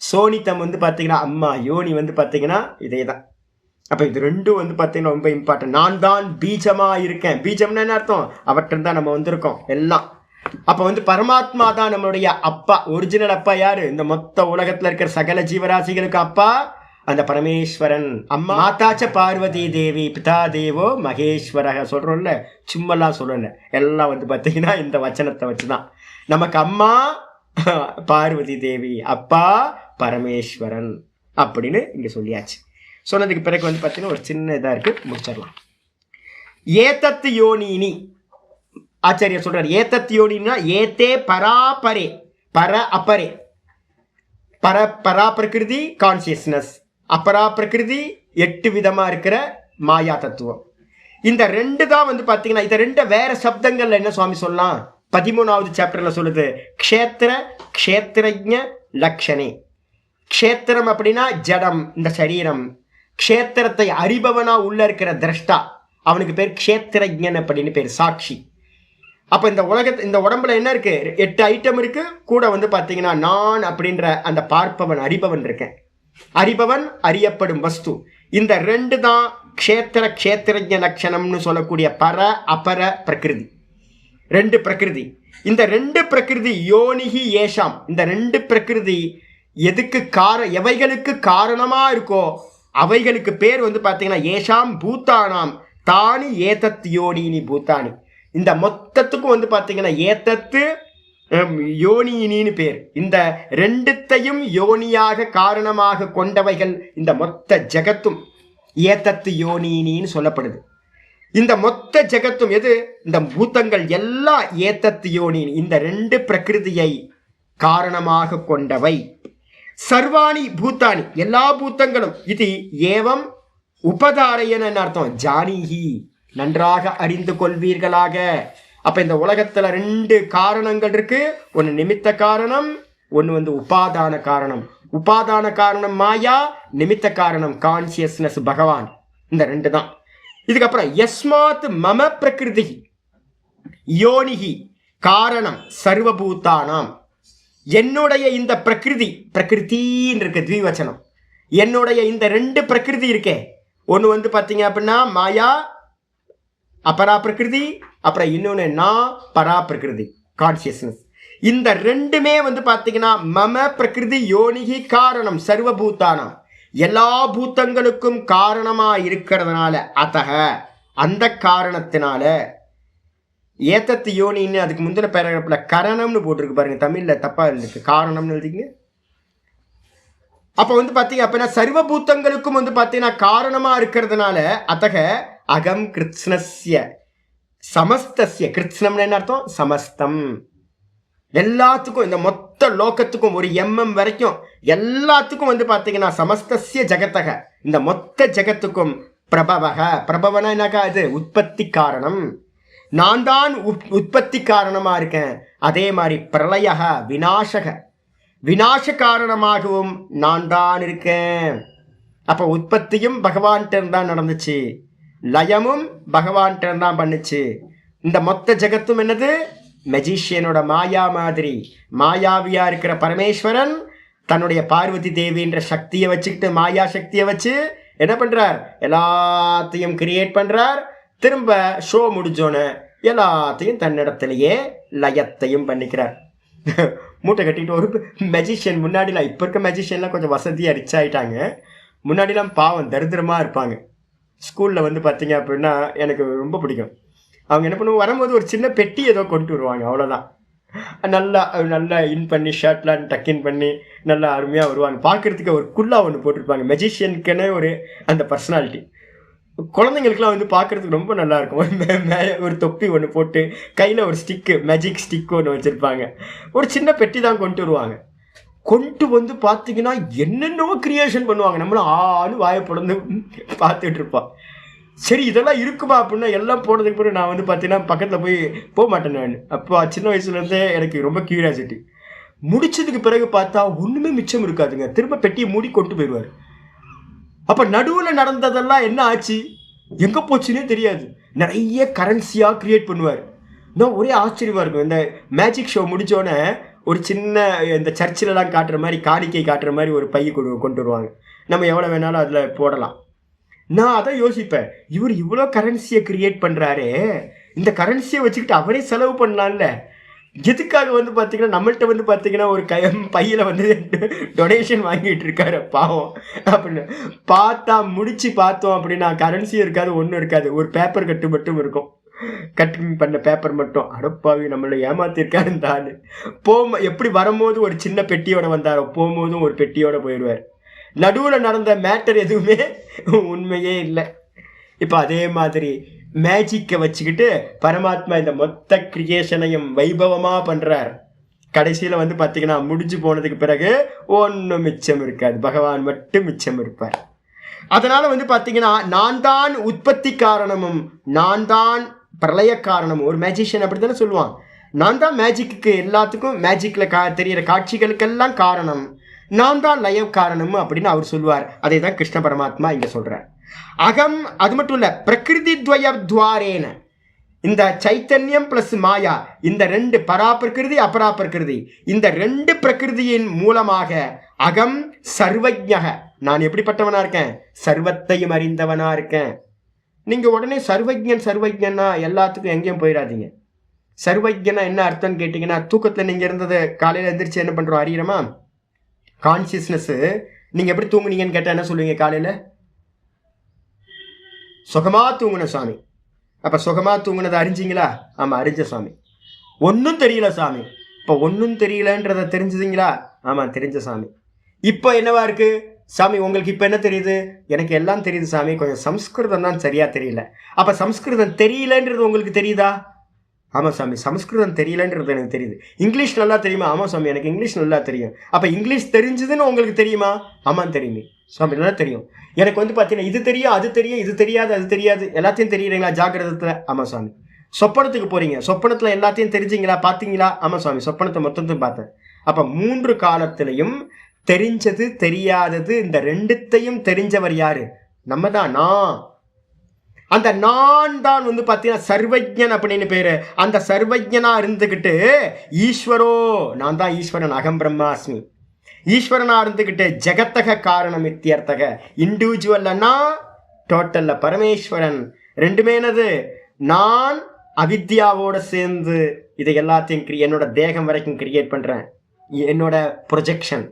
சோனித்தம் வந்து பார்த்தீங்கன்னா அம்மா, யோனி வந்து பார்த்தீங்கன்னா இதே தான். அப்போ இது ரெண்டும் வந்து பார்த்தீங்கன்னா ரொம்ப இம்பார்ட்டன்ட். நான் தான் பீஜமாக இருக்கேன். பீஜம்னா என்ன அர்த்தம்? அவற்றில் தான் நம்ம வந்திருக்கோம் எல்லாம். அப்போ வந்து பரமாத்மா தான் நம்மளுடைய அப்பா. ஒரிஜினல் அப்பா யாரு? இந்த மொத்த உலகத்தில் இருக்கிற சகல ஜீவராசிகளுக்கு அப்பா அந்த பரமேஸ்வரன். அம்மா மாதாச்ச பார்வதி தேவி பிதா தேவோ மகேஸ்வரக சொல்கிறோம்ல, சும்மெல்லாம் சொல்லல, எல்லாம் வந்து பார்த்தீங்கன்னா இந்த வச்சனத்தை வச்சு தான். நமக்கு அம்மா பார்வதி தேவி, அப்பா பரமேஸ்வரன் அப்படின்னு இங்கே சொல்லியாச்சு. சொன்னதுக்கு பிறகு வந்து பார்த்தீங்கன்னா ஒரு சின்ன இதாக இருக்குது, முடிச்சிடலாம். ஏதத்து யோனினி, ஆச்சாரியா சொல்கிறார், ஏதத்து யோனினா ஏத்தே பராபரே, பர அப்பரே. பரா பிரகிருதி கான்சியஸ்னஸ், அப்பரா பிரகிருதி 8 விதமாக இருக்கிற மாயா தத்துவம். இந்த 2 தான் வந்து பார்த்தீங்கன்னா இந்த 2 வேற சப்தங்கள்ல என்ன சுவாமி சொல்லலாம்? 13வது சாப்டர்ல சொல்லுது, க்ஷேத்திர க்ஷேத்திரஜ்ஞ லக்ஷணே. க்ஷேத்திரம் அப்படின்னா ஜடம், இந்த சரீரம். க்ஷேத்திரத்தை அறிபவனா உள்ள இருக்கிற திரஷ்டா, அவனுக்கு பேர் க்ஷேத்திரஜ்ஞன் அப்படின்னு பேர், சாட்சி. அப்போ இந்த உடம்புல என்ன இருக்கு? 8 ஐட்டம் இருக்கு. கூட வந்து பார்த்தீங்கன்னா நான் அப்படின்ற அந்த பார்ப்பவன் அறிபவன் இருக்கேன். அறிபவன் அறியப்படும் வஸ்து. இந்த 2 தான் க்ஷேத்திர க்ஷேத்திரஜ்ஞ லட்சணம்னு சொல்லக்கூடிய பர அபர பிரகிருதி. 2 பிரகிருதி. இந்த 2 பிரகிருதி யோனிகி ஏஷாம், இந்த 2 பிரகிருதி எதுக்கு எவைகளுக்கு காரணமா இருக்கோ அவைகளுக்கு பேர் வந்து பார்த்தீங்கன்னா ஏஷாம் பூத்தானாம் தானி ஏதத் யோனினி பூத்தானி. இந்த மொத்தத்துக்கும் வந்து பார்த்தீங்கன்னா ஏதத்து யோனினின்னு பேர். இந்த 2த்தையும் யோனியாக காரணமாக கொண்டவைகள் இந்த மொத்த ஜகத்தும் ஏதத்து யோனினின்னு சொல்லப்படுது. இந்த மொத்த ஜகத்தும் எது? இந்த பூத்தங்கள் எல்லாம் ஏதத்து யோனின், இந்த 2 பிரகிருதியை காரணமாக கொண்டவை. சர்வாணி பூத்தானி, எல்லா பூத்தங்களும். இது ஏவம் உபதாரையன அர்த்தம், ஜானிஹி, நன்றாக அறிந்து கொள்வீர்களாக. அப்ப இந்த உலகத்துல 2 காரணங்கள் இருக்கு. ஒன்னு நிமித்த காரணம், ஒன்னு வந்து உபாதான காரணம். உபாதான காரணம் மாயா, நிமித்த காரணம் கான்சியஸ்னஸ் பகவான். இந்த 2 தான். இதுக்கப்புறம் யஸ்மாத் மம பிரகிருதி யோனிகி காரணம் சர்வபூதானாம், என்னுடைய இந்த பிரகிருதின்னு இருக்கு த்விவச்சனம். என்னுடைய இந்த 2 பிரகிருதி இருக்கே, ஒன்று வந்து பார்த்தீங்க அப்படின்னா மாயா அபரா பிரகிருதி, அப்புறம் இன்னொன்று நான் பரா பிரகிருதி கான்சியஸ்னஸ். இந்த 2மே வந்து பார்த்தீங்கன்னா மம பிரகிருதி யோனிகி காரணம் சர்வபூதானாம், எல்லா பூத்தங்களுக்கும் காரணமா இருக்கிறதுனால, அத்தக அந்த காரணத்தினால ஏத்தத்து யோனின்னு அதுக்கு முந்தின பேராகிராஃபில் கரணம்னு போட்டிருக்கு பாருங்க, தமிழ்ல தப்பா இருக்கு, காரணம்னு எழுதிங்க. அப்போ வந்து பார்த்தீங்க அப்படின்னா சர்வபூத்தங்களுக்கும் வந்து பார்த்தீங்கன்னா காரணமா இருக்கிறதுனால, அத்தக அகம் கிருத்ஸ்னஸ்ய சமஸ்தஸ்ய, கிருத்ஸ்னம்னு என்ன அர்த்தம்? சமஸ்தம், எல்லாத்துக்கும், இந்த மொத்த லோகத்துக்கும் ஒரு வரைக்கும் எல்லாத்துக்கும் வந்து பார்த்தீங்கன்னா சமஸ்தஸ்ய ஜகத்தக, இந்த மொத்த ஜகத்துக்கும் பிரபவக, பிரபவனா என்னக்கா? இது உற்பத்தி காரணம். நான் தான் உற்பத்தி காரணமா இருக்கேன். அதே மாதிரி பிரளயக விநாசக, விநாச காரணமாகவும் நான் தான் இருக்கேன். அப்போ உற்பத்தியும் பகவான்கிட்ட தான் நடந்துச்சு, லயமும் பகவான்கிட்ட தான் பண்ணுச்சு. இந்த மொத்த ஜகத்தும் என்னது? மெஜிஷியனோட மாயா மாதிரி மாயாவியா இருக்கிற பரமேஸ்வரன் தன்னுடைய பார்வதி தேவின்ற சக்தியை வச்சுக்கிட்டு, மாயா சக்தியை வச்சு என்ன பண்றார், எல்லாத்தையும் கிரியேட் பண்றார். திரும்ப ஷோ முடிஞ்சோன்னு எல்லாத்தையும் தன்னிடத்திலேயே லயத்தையும் பண்ணிக்கிறார். மூட்டை கட்டிக்கிட்டு ஒரு மெஜிஷியன் முன்னாடிலாம், இப்போ இருக்க மெஜிஷியன்லாம் கொஞ்சம் வசதியாக ரிச் ஆகிட்டாங்க. முன்னாடிலாம் பாவம் தரித்திரமாக இருப்பாங்க. ஸ்கூலில் வந்து பார்த்தீங்க அப்படின்னா எனக்கு ரொம்ப பிடிக்கும். அவங்க என்ன பண்ணுவோம், வரும்போது ஒரு சின்ன பெட்டி ஏதோ கொண்டு வருவாங்க, அவ்வளோதான். நல்லா நல்லா இன் பண்ணி ஷர்ட்லாம் டக்கின் பண்ணி நல்லா அருமையாக வருவாங்க. பார்க்குறதுக்கு ஒரு குல்லா ஒன்று போட்டிருப்பாங்க. மெஜிஷியனுக்குன்னு ஒரு அந்த பர்சனாலிட்டி. குழந்தைங்களுக்குலாம் வந்து பார்க்குறதுக்கு ரொம்ப நல்லாயிருக்கும். ஒரு தொப்பி ஒன்று போட்டு கையில் ஒரு ஸ்டிக்கு, மேஜிக் ஸ்டிக் ஒன்று வச்சுருப்பாங்க. ஒரு சின்ன பெட்டி தான் கொண்டு வருவாங்க. கொண்டு வந்து பார்த்தீங்கன்னா என்னென்னவோ கிரியேஷன் பண்ணுவாங்க. நம்மளும் ஆளு வாயை பிறந்து பார்த்துட்டு இருப்பான். சரி இதெல்லாம் இருக்குமா அப்படின்னா, எல்லாம் போனதுக்கு பிறகு நான் வந்து பார்த்தீங்கன்னா பக்கத்தில் போக மாட்டேன் நான். அப்போ சின்ன வயசுலேருந்தே எனக்கு ரொம்ப கியூரியாசிட்டி. முடிச்சதுக்கு பிறகு பார்த்தா ஒன்றுமே மிச்சம் இருக்காதுங்க. திரும்ப பெட்டியை மூடி கொண்டு போயிடுவார். அப்போ நடுவில் நடந்ததெல்லாம் என்ன ஆச்சு, எங்கே போச்சுன்னே தெரியாது. நிறைய கரன்சியாக கிரியேட் பண்ணுவார். இன்னும் ஒரே ஆச்சரியமாக இருக்கும். இந்த மேஜிக் ஷோ முடித்தோடனே ஒரு சின்ன இந்த சர்ச்சிலலாம் காட்டுற மாதிரி, காணிக்கை காட்டுற மாதிரி ஒரு பை கொண்டு வருவாங்க. நம்ம எவ்வளோ வேணாலும் அதில் போடலாம். நான் அதை யோசிப்பேன், இவர் இவ்வளோ கரன்சியை கிரியேட் பண்ணுறாரு, இந்த கரன்சியை வச்சுக்கிட்டு அவரே செலவு பண்ணலாம்ல. எதுக்காக வந்து பார்த்தீங்கன்னா நம்மள்கிட்ட வந்து பார்த்தீங்கன்னா ஒரு பையில் வந்து டொனேஷன் வாங்கிட்டு இருக்காரு பாவம் அப்படின்னு முடிச்சு பார்த்தோம் அப்படின்னா கரன்சியும் இருக்காது, ஒன்றும் இருக்காது. ஒரு பேப்பர் கட்டு மட்டும் இருக்கும், கட்டிங் பண்ண பேப்பர் மட்டும். அடப்பாவி நம்மளை ஏமாத்திருக்காரு இந்த ஆள். எப்படி வரும்போது ஒரு சின்ன பெட்டியோட வந்தாரோ, போகும்போதும் ஒரு பெட்டியோட போயிடுவார். நடுவில் நடந்த மேட்டர் எதுவுமே உண்மையே இல்லை. இப்போ அதே மாதிரி மேஜிக்கை வச்சுக்கிட்டு பரமாத்மா இந்த மொத்த கிரியேஷனையும் வைபவமாக பண்ணுறார். கடைசியில் வந்து பார்த்தீங்கன்னா முடிஞ்சு போனதுக்கு பிறகு ஒன்றும் மிச்சம் இருக்காது, பகவான் மட்டும் மிச்சம் இருப்பார். அதனால் வந்து பார்த்தீங்கன்னா நான் தான் உற்பத்தி காரணமும் நான் தான் பிரளய காரணமும். ஒரு மேஜிஷியன் அப்படி தானே சொல்லுவான், நான் தான் மேஜிக்கு, எல்லாத்துக்கும் மேஜிக்கில் தெரிகிற காட்சிகளுக்கெல்லாம் காரணம், நான் தான் லய காரணம் அப்படின்னு அவர் சொல்லுவார். அதை தான் கிருஷ்ண பரமாத்மா இங்கே சொல்கிறார். அகம் அது மட்டும் இல்லை, பிரகிருதி துவயத்வாரேன, இந்த சைத்தன்யம் பிளஸ் மாயா, இந்த ரெண்டு பராபிரகிருதி அபராபிரகிருதி, இந்த ரெண்டு பிரகிருதியின் மூலமாக அகம் சர்வஜ்ஞக, நான் எப்படிப்பட்டவனா இருக்கேன், சர்வத்தையும் அறிந்தவனா இருக்கேன். நீங்கள் உடனே சர்வஜ்ஞன்னா எல்லாத்துக்கும் எங்கேயும் போயிடாதீங்க. சர்வஜ்ஞனா என்ன அர்த்தம்னு கேட்டிங்கன்னா, தூக்கத்தில் நீங்கள் இருந்தது காலையில் எந்திரிச்சு என்ன பண்ணுறோம் அறிகிறோமா, கான்சியஸ்னஸ். நீங்கள் எப்படி தூங்குனீங்கன்னு கேட்டால் என்ன சொல்லுவீங்க, காலையில் சுகமாக தூங்குன சாமி. அப்போ சுகமாக தூங்குனதை அறிஞ்சிங்களா? ஆமாம் அறிஞ்ச சாமி. ஒன்றும் தெரியல சாமி. இப்போ ஒன்றும் தெரியலன்றதை தெரிஞ்சுதுங்களா? ஆமாம் தெரிஞ்ச சாமி. இப்போ என்னவா இருக்குது சாமி உங்களுக்கு? இப்போ என்ன தெரியுது? எனக்கு எல்லாம் தெரியுது சாமி, கொஞ்சம் சம்ஸ்கிருதம் தான் சரியாக தெரியல. அப்போ சம்ஸ்கிருதம் தெரியலன்றது உங்களுக்கு தெரியுதா? ஆமாம் சாமி சம்ஸ்கிருதம் தெரியலன்றது எனக்கு தெரியுது. இங்கிலீஷ் நல்லா தெரியுமா? ஆமாம் சாமி எனக்கு இங்கிலீஷ் நல்லா தெரியும். அப்போ இங்கிலீஷ் தெரிஞ்சதுன்னு உங்களுக்கு தெரியுமா? ஆமாம் தெரியுமே சாமி, நல்லா தெரியும். எனக்கு வந்து பார்த்தீங்கன்னா இது தெரியும் அது தெரியும், இது தெரியாது அது தெரியாது, எல்லாத்தையும் தெரியுறீங்களா ஜாக்கிரதத்தில்? ஆமாம் சாமி. சொப்பனத்துக்கு போகிறீங்க, சொப்பனத்தில் எல்லாத்தையும் தெரிஞ்சிங்களா, பார்த்தீங்களா? ஆமாம் சாமி சொப்பனத்தை மொத்தத்தையும் பார்த்தேன். அப்போ 3 காலத்திலையும் தெரிஞ்சது தெரியாதது இந்த ரெண்டுத்தையும் தெரிஞ்சவர் யாரு? நம்ம தான். நான் அந்த நான் தான் வந்து பார்த்தீங்கன்னா சர்வஜன் அப்படின்னு பேரு. அந்த சர்வஜனா இருந்துக்கிட்டு ஈஸ்வரோ, நான் தான் ஈஸ்வரன், அகம் பிரம்மாஸ்மி, ஈஸ்வரனா இருந்துக்கிட்டு ஜெகத்தக காரணம் இத்தியர்த்தக, இண்டிவிஜுவல்லன்னா டோட்டல்ல பரமேஸ்வரன். ரெண்டுமே என்னது, நான் அவித்யாவோட சேர்ந்து இதை எல்லாத்தையும் என்னோட தேகம் வரைக்கும் கிரியேட் பண்ணுறேன், என்னோட ப்ரொஜெக்ஷன்.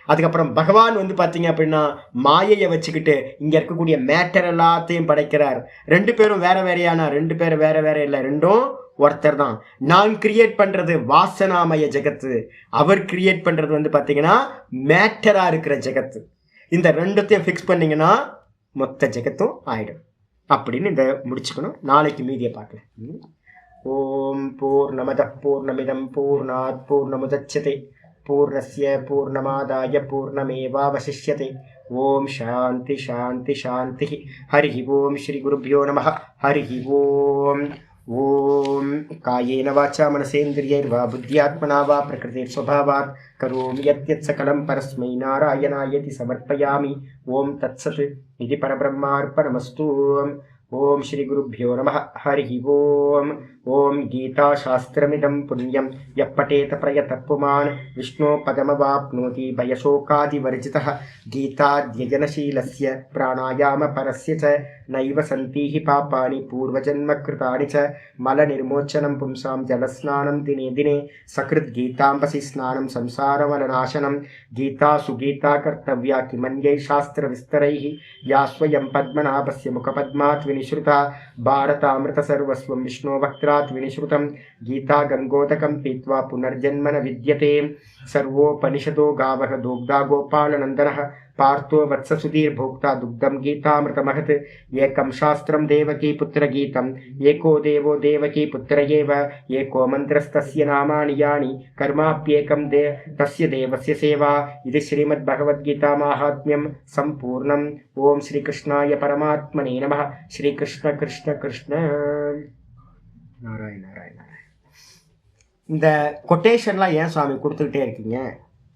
அதுக்கப்புறம் பகவான் வந்து பார்த்தீங்க அப்படின்னா மாயையை வச்சுக்கிட்டு இங்கே இருக்கக்கூடிய மேட்டர் எல்லாத்தையும் படைக்கிறார். 2 பேரும் வேற வேறையானா, 2 பேரும் வேற வேற இல்லை, ரெண்டும் ஒருத்தர் தான். நான் கிரியேட் பண்ணுறது வாசனாமய ஜெகத்து, அவர் கிரியேட் பண்ணுறது வந்து பார்த்தீங்கன்னா மேட்டராக இருக்கிற ஜெகத்து. இந்த ரெண்டுத்தையும் ஃபிக்ஸ் பண்ணிங்கன்னா மொத்த ஜெகத்தும் ஆயிடும் அப்படின்னு இதை முடிச்சுக்கணும். நாளைக்கு மீதியை பார்க்கலாம். ஓம் பூர்ணமத பூர்ணமிதம் பூர்ணாத் பூர்ணமுதச்யதே பூர்ணஸ்ய பூர்ணமாதாய பூர்ணமேவாவசிஷ்யதே. ஓம் சாந்தி சாந்தி சாந்தி. ஹரி ஓம் ஸ்ரீ குருப்யோ நமः. ஹரி ஓம். ஓம் காயேன வாச்சா மனசேந்திரியைர்வா புத்தியாத்மனா வா பிரகிருதிஸ்வபாவாத் கரோமி யத்யத் சகலம் பரஸ்மை நாராயணாயதி சமர்ப்பயாமி. ஓம் தத்சத். இது பரபிரம்மார்ப்பணமஸ்து. ஓம் ஸ்ரீ குருப்யோ நமः. ஹரி ஓம். ஓம் கீதா சாஸ்திரமிதம் புண்ணியம் எப்பட்டேத பிரயத புமான் விஷ்ணோ பதமவாப்னோதி பயசோகாதிவர்ஜிதः கீதாத்யஜனசீலஸ்ய பிராணாயாம பரஸ்ய ச நைவ சந்தீஹி பாபானி பூர்வஜன்ம கிருதானி ச மலநிர்மோச்சனம் பும்சாம் ஜலஸ்நானம் தினே தினே சக்ருத் கீதாம்பசி ஸ்நானம் சம்சாரமலநாசனம் கீதா சுகீதா கர்த்தவ்யா கிமன்யை சாஸ்திரவிஸ்தரைः या स्वयं पद्मनाभस्य मुखपद्मात् विनिश्रुता भारतामृतसर्वस्वं विष्णोवक्त्रात् विनिश्रुतं गीता गङ्गोदकं पीत्वा पुनर्जन्म न विद्यते सर्वोपनिषदो गावः दोग्धा गोपालनन्दनः पार्थो वत्ससुधीर्भोक्ता दुग्धं गीतामृतमहत् एकं शास्त्रं देवकी पुत्रगीतम् एको देवो देवकी पुत्र एव एको मन्त्रस्तस्य नामानि यानि कर्माप्येकं तस्य देवस्य सेवा इति श्रीमद्भगवद्गीता माहात्म्यं सम्पूर्णम् ओम श्रीकृष्णाय परमात्मने नमः श्रीकृष्ण कृष्ण कृष्ण नारायण नारायण नारायण இந்த கொட்டேஷன்லாம் ஏன் சுவாமி கொடுத்துக்கிட்டே இருக்கீங்க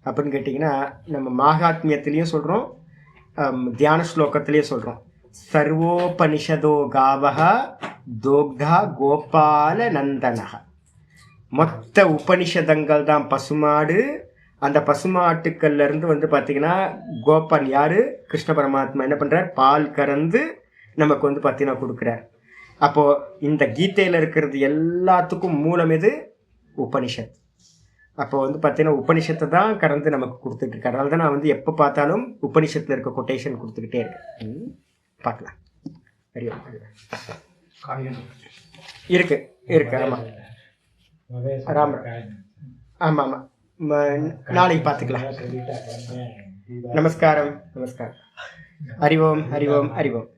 அப்படின்னு கேட்டிங்கன்னா நம்ம மாகாத்மியத்திலையும் சொல்கிறோம் தியான ஸ்லோகத்திலையும் சொல்கிறோம் சர்வோபனிஷதோ காவக தோக்தா கோபால நந்தனக மொத்த உபனிஷதங்கள் தான் பசுமாடு அந்த பசுமாட்டுக்கள்ல இருந்து வந்து பார்த்தீங்கன்னா கோபால் யாரு கிருஷ்ண பரமாத்மா என்ன பண்ணுறார் பால் கறந்து நமக்கு வந்து பார்த்தீங்கன்னா கொடுக்குறார் அப்போது இந்த கீதையில் இருக்கிறது எல்லாத்துக்கும் மூலம் எது உபனிஷத் அப்போ வந்து பார்த்தீங்கன்னா உபனிஷத்தை தான் கறந்து நமக்கு கொடுத்துட்டு இருக்காரு அதனால தான் நான் வந்து எப்போ பார்த்தாலும் உபனிஷத்தில் இருக்க கொட்டேஷன் கொடுத்துக்கிட்டே இருக்கேன் பார்க்கலாம் இருக்கு இருக்கு ஆமாம் ராம் ஆமாம் ஆமாம் நாளைக்கு பார்த்துக்கலாம் நமஸ்காரம் நமஸ்காரம் ஹரி ஓம் ஹரி ஓம் ஹரி ஓம்